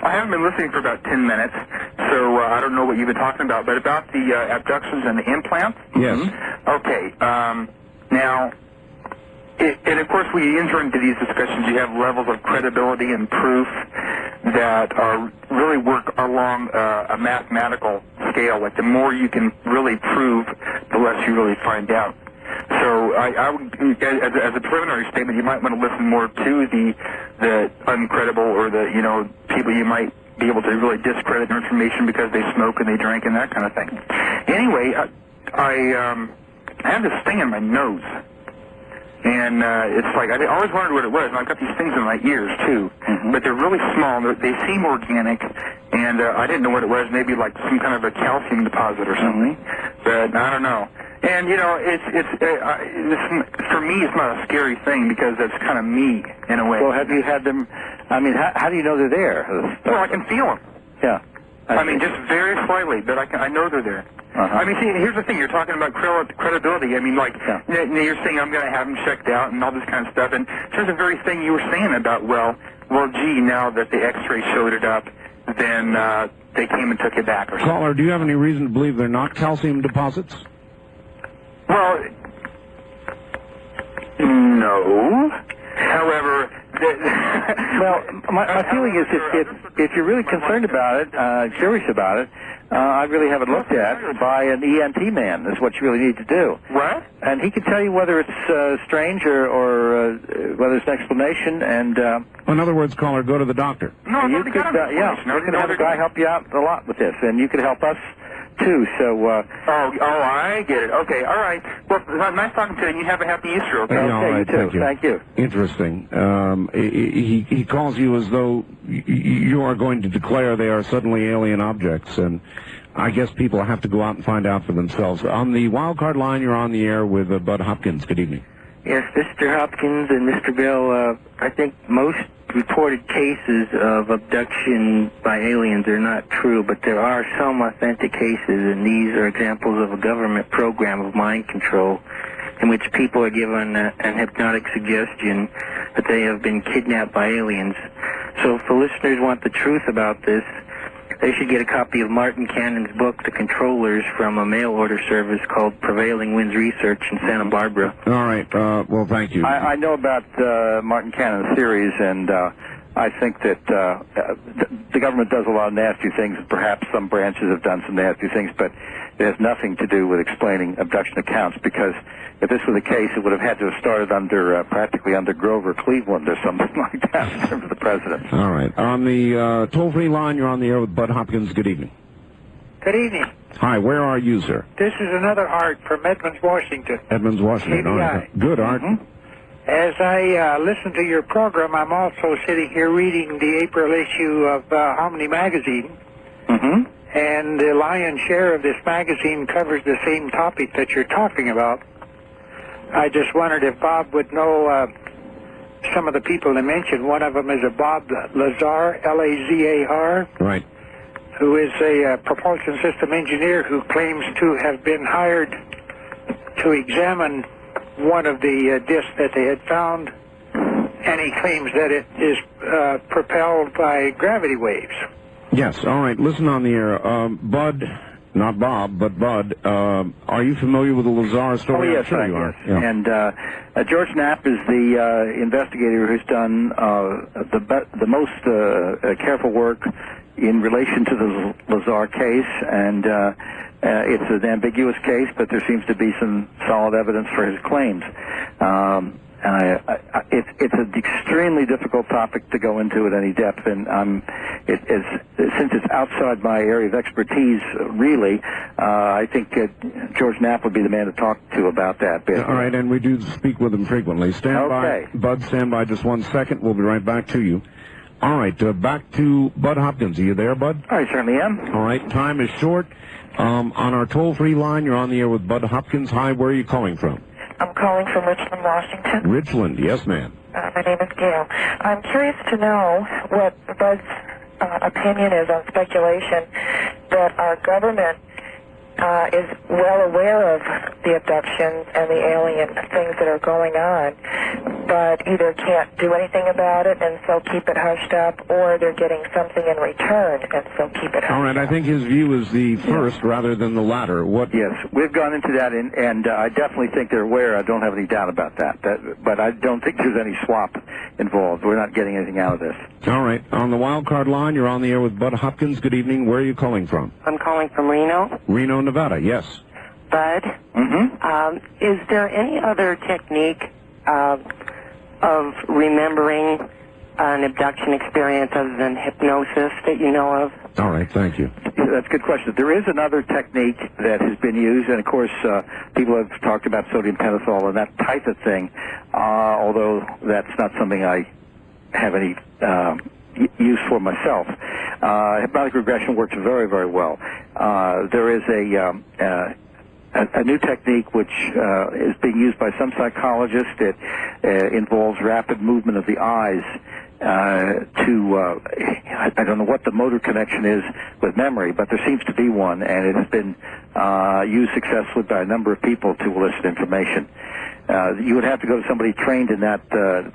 I haven't been listening for about 10 minutes, so I don't know what you've been talking about, but about the abductions and the implants? Yes. Okay, now... And, of course, when you enter into these discussions, you have levels of credibility and proof that really work along a mathematical scale. Like, the more you can really prove, the less you really find out. So I would, as a preliminary statement, you might want to listen more to the uncredible or the, you know, people you might be able to really discredit their information because they smoke and they drink and that kind of thing. Anyway, I have this thing in my nose. And it's like, I always wondered what it was, and I've got these things in my ears, too. But they're really small, they seem organic, and I didn't know what it was, maybe like some kind of a calcium deposit or something. But I don't know. And, you know, it's for me, it's not a scary thing, because it's kind of me, in a way. Well, have you had them, I mean, how do you know they're there? Well, I can feel them. Yeah. I mean, just very slightly, but I know they're there. I mean, see, here's the thing. You're talking about credibility. I mean, like, you're saying I'm going to have them checked out and all this kind of stuff. And here's the very thing you were saying about, well, gee, now that the X-ray showed it up, then they came and took it back or something. Caller, do you have any reason to believe they're not calcium deposits? Well, no. However... Well, my feeling is if you're really concerned about it, curious about it, I really have it looked at by an ENT man. That's what you really need to do. What? And he can tell you whether it's strange or whether it's an explanation. And in other words, caller, go to the doctor. No, you could, you can have a guy help you out a lot with this, and you could help us too. So. I get it. Okay, all right. Well, nice talking to you. And you have a happy Easter. Okay. Okay, you too. Thank you. Interesting. He calls you as though you are going to declare they are suddenly alien objects, and I guess people have to go out and find out for themselves. On the wild card line, you're on the air with Bud Hopkins. Good evening. Yes, Mr. Hopkins and Mr. Bell, I think most reported cases of abduction by aliens are not true, but there are some authentic cases, and these are examples of a government program of mind control in which people are given an hypnotic suggestion that they have been kidnapped by aliens. So if the listeners want the truth about this, they should get a copy of Martin Cannon's book, The Controllers, from a mail order service called Prevailing Winds Research in Santa Barbara. All right. Well, thank you. I know about Martin Cannon's theories, and I think that the government does a lot of nasty things. Perhaps some branches have done some nasty things, but it has nothing to do with explaining abduction accounts, because if this was the case, it would have had to have started practically under Grover Cleveland or something like that in terms of the president. All right. On the toll-free line, you're on the air with Bud Hopkins. Good evening. Good evening. Hi, where are you, sir? This is another Art from Edmonds, Washington. Edmonds, Washington. KDI. All right. Good, Art. As I listen to your program, I'm also sitting here reading the April issue of Harmony Magazine. And the lion's share of this magazine covers the same topic that you're talking about. I just wondered if Bob would know some of the people they mentioned. One of them is a Bob Lazar, Lazar. Right. Who is a propulsion system engineer who claims to have been hired to examine one of the discs that they had found, and he claims that it is propelled by gravity waves. Yes, all right. Listen on the air. Bud, not Bob, but Bud, are you familiar with the Lazar story? Oh, yes, sure you are. Yeah. And George Knapp is the investigator who's done the most careful work in relation to the Lazar case, and it's an ambiguous case, but there seems to be some solid evidence for his claims. It's an extremely difficult topic to go into at any depth, and since it's outside my area of expertise, really, I think George Knapp would be the man to talk to about that bit. All right, and we do speak with him frequently. Stand Okay. by. Bud, stand by just 1 second. We'll be right back to you. All right, back to Bud Hopkins. Are you there, Bud? I certainly am. All right, time is short. On our toll-free line, you're on the air with Bud Hopkins. Hi, where are you calling from? I'm calling from Richland, Washington. Richland, yes, ma'am. My name is Gail. I'm curious to know what Bud's opinion is on speculation that our government is well aware of the abductions and the alien things that are going on, but either can't do anything about it and so keep it hushed up, or they're getting something in return and so keep it hushed All right, up. I think his view is the first rather than the latter. What? Yes, we've gone into that, and I definitely think they're aware. I don't have any doubt about that. But I don't think there's any swap involved. We're not getting anything out of this. All right, on the wild card line, you're on the air with Bud Hopkins. Good evening. Where are you calling from? I'm calling from Reno. Reno, Nevada, yes. Bud, is there any other technique of remembering an abduction experience other than hypnosis that you know of? All right, thank you. That's a good question. There is another technique that has been used, and of course, people have talked about sodium pentothal and that type of thing, although that's not something I have any use for myself. Hypnotic regression works very, very well. There is a new technique which is being used by some psychologists. It involves rapid movement of the eyes I don't know what the motor connection is with memory, but there seems to be one, and it has been used successfully by a number of people to elicit information. You would have to go to somebody trained in that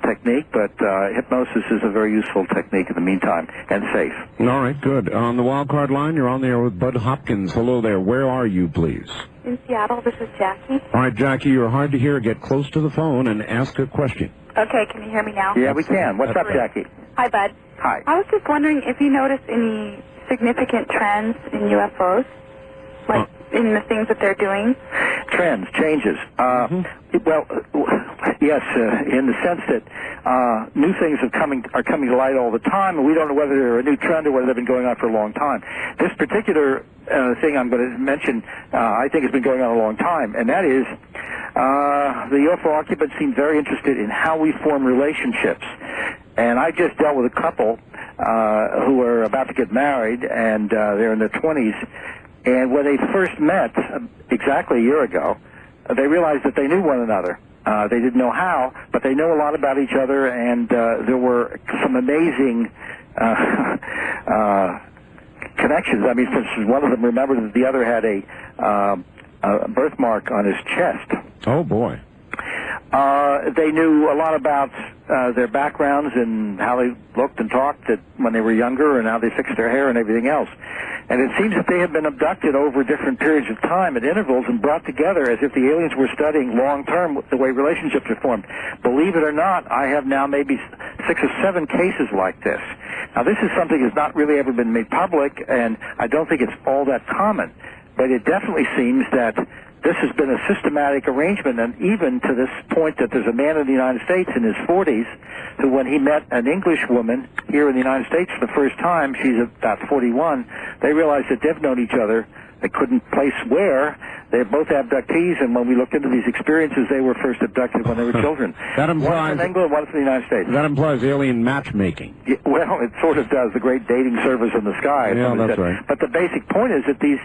technique, but hypnosis is a very useful technique in the meantime, and safe. All right, good. On the wild card line, you're on there with Bud Hopkins. Hello there. Where are you, please? In Seattle, this is Jackie. All right, Jackie, you're hard to hear. Get close to the phone and ask a question. Okay, can you hear me now? Yeah, we can. What's up, Jackie? Hi, Bud. Hi. I was just wondering if you noticed any significant trends in UFOs, like in the things that they're doing. Trends, changes. Well, yes, in the sense that new things are coming to light all the time, and we don't know whether they're a new trend or whether they've been going on for a long time. This particular thing I'm going to mention, I think has been going on a long time, and that is the UFO occupants seem very interested in how we form relationships. And I just dealt with a couple who are about to get married, and they're in their 20s. And when they first met, exactly a year ago, they realized that they knew one another. They didn't know how, but they know a lot about each other, and there were some amazing connections. I mean, for instance, one of them remembered that the other had a birthmark on his chest. Oh, boy. They knew a lot about their backgrounds and how they looked and talked when they were younger and how they fixed their hair and everything else. And it seems that they have been abducted over different periods of time at intervals and brought together as if the aliens were studying long-term the way relationships are formed. Believe it or not, I have now maybe 6 or 7 cases like this. Now, this is something that's not really ever been made public, and I don't think it's all that common. But it definitely seems that this has been a systematic arrangement, and even to this point that there's a man in the United States in his 40s who, when he met an English woman here in the United States for the first time, she's about 41, they realized that they've known each other. They couldn't place where. They're both abductees, and when we looked into these experiences, they were first abducted when they were children. That implies, one from England, one from the United States. That implies alien matchmaking. Yeah, well, it sort of does, the great dating service in the sky. Yeah, that's right. But the basic point is that these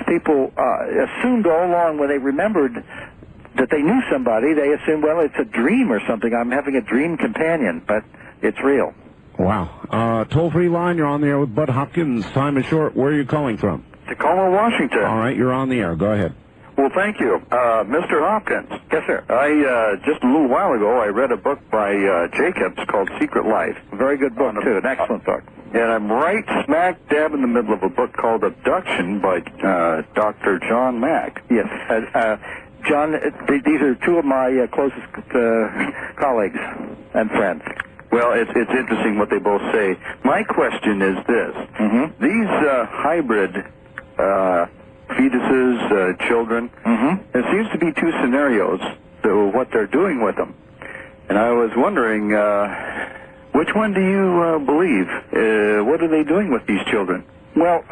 people assumed all along when they remembered that they knew somebody, they assumed, well, it's a dream or something. I'm having a dream companion, but it's real. Wow. Toll-free line, you're on the air with Bud Hopkins. Time is short. Where are you calling from? Tacoma, Washington. All right, you're on the air. Go ahead. Well, thank you. Mr. Hopkins. Yes, sir. I, just a little while ago, I read a book by Jacobs called Secret Life. Very good book, too. An excellent book. And I'm right smack dab in the middle of a book called Abduction by Dr. John Mack. Yes. John, these are two of my closest colleagues and friends. Well, it's interesting what they both say. My question is this. These hybrid fetuses, children, there seems to be 2 scenarios to what they're doing with them. And I was wondering, which one do you believe? What are they doing with these children? Well,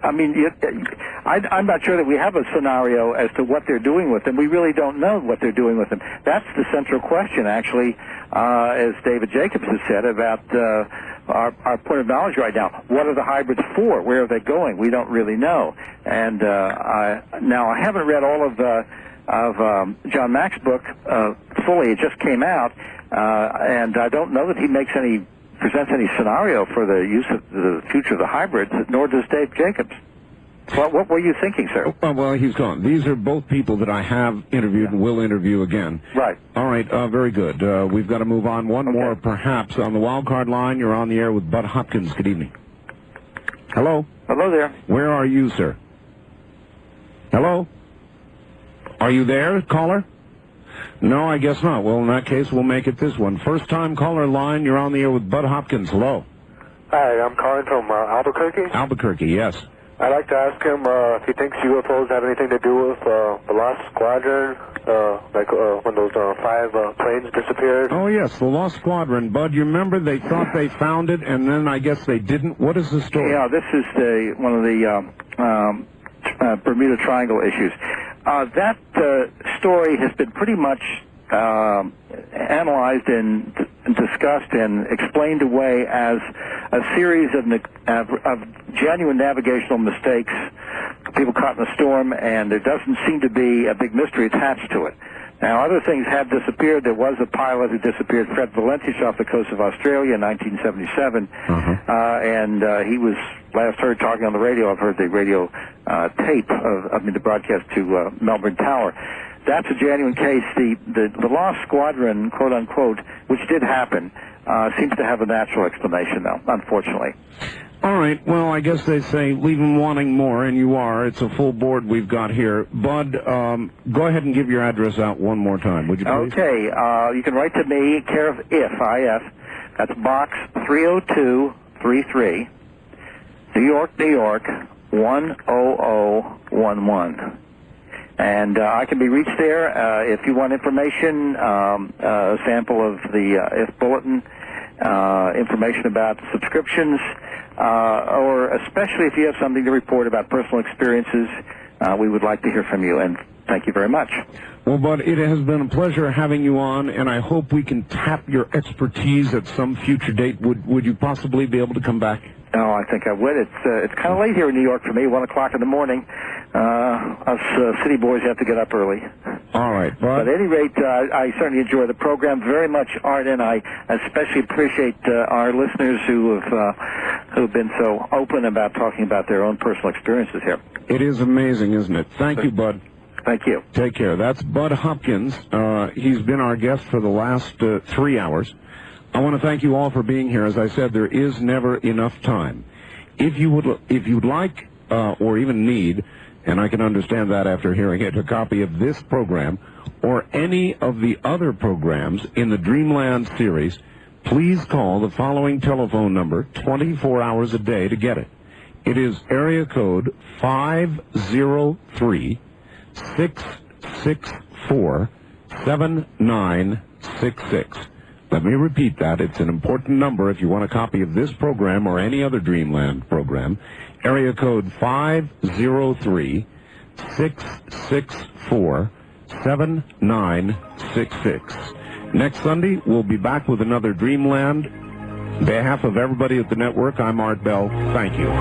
I mean, I'm not sure that we have a scenario as to what they're doing with them. We really don't know what they're doing with them. That's the central question, actually, as David Jacobs has said, about our point of knowledge right now. What are the hybrids for? Where are they going? We don't really know. And now I haven't read all of John Mack's book fully. It just came out, and I don't know that he presents any scenario for the use of the future of the hybrids, nor does Dave Jacobs. What were you thinking, sir? Well, he's gone. These are both people that I have interviewed and will interview again. Right. All right, very good. We've got to move on. One more, perhaps. On the wild card line, you're on the air with Bud Hopkins. Good evening. Hello? Hello there. Where are you, sir? Hello? Are you there, caller? No, I guess not. Well, in that case, we'll make it this one. First-time caller line, you're on the air with Bud Hopkins. Hello. Hi, I'm calling from Albuquerque. Albuquerque, yes. I'd like to ask him if he thinks UFOs have anything to do with the Lost Squadron, when those 5 planes disappeared. Oh, yes, the Lost Squadron. Bud, you remember they thought they found it, and then I guess they didn't? What is the story? Yeah, this is one of the Bermuda Triangle issues. That story has been pretty much analyzed and discussed and explained away as a series of genuine navigational mistakes, people caught in a storm, and there doesn't seem to be a big mystery attached to it. Now, other things have disappeared. There was a pilot who disappeared, Fred Valentius, off the coast of Australia in 1977, and he was last heard talking on the radio. I've heard the radio tape of the broadcast to Melbourne Tower. That's a genuine case. The Lost Squadron, quote unquote, which did happen, seems to have a natural explanation, though, unfortunately. All right. Well, I guess they say leave them wanting more, and you are. It's a full board we've got here. Bud, go ahead and give your address out one more time, would you please? Okay. You can write to me, care of IF. That's Box 30233, New York, New York, 10011. And I can be reached there if you want information, a sample of the IF Bulletin, information about subscriptions, or especially if you have something to report about personal experiences, we would like to hear from you, and thank you very much. Well, Bud, it has been a pleasure having you on, and I hope we can tap your expertise at some future date. Would you possibly be able to come back? No, I think I would. It's kind of late here in New York for me, 1 o'clock in the morning. Us city boys have to get up early. All right, Bud. But at any rate, I certainly enjoy the program very much, Art, and I especially appreciate our listeners who've been so open about talking about their own personal experiences here. It is amazing, isn't it? Thank you, Bud. Thank you. Take care. That's Bud Hopkins. He's been our guest for the last 3 hours. I want to thank you all for being here. As I said, there is never enough time. If you'd like or even need, and I can understand that after hearing it, a copy of this program or any of the other programs in the Dreamland series, please call the following telephone number 24 hours a day to get it. It is area code 503-664-7966. Let me repeat that. It's an important number if you want a copy of this program or any other Dreamland program. Area code 503-664-7966. Next Sunday, we'll be back with another Dreamland. On behalf of everybody at the network, I'm Art Bell. Thank you.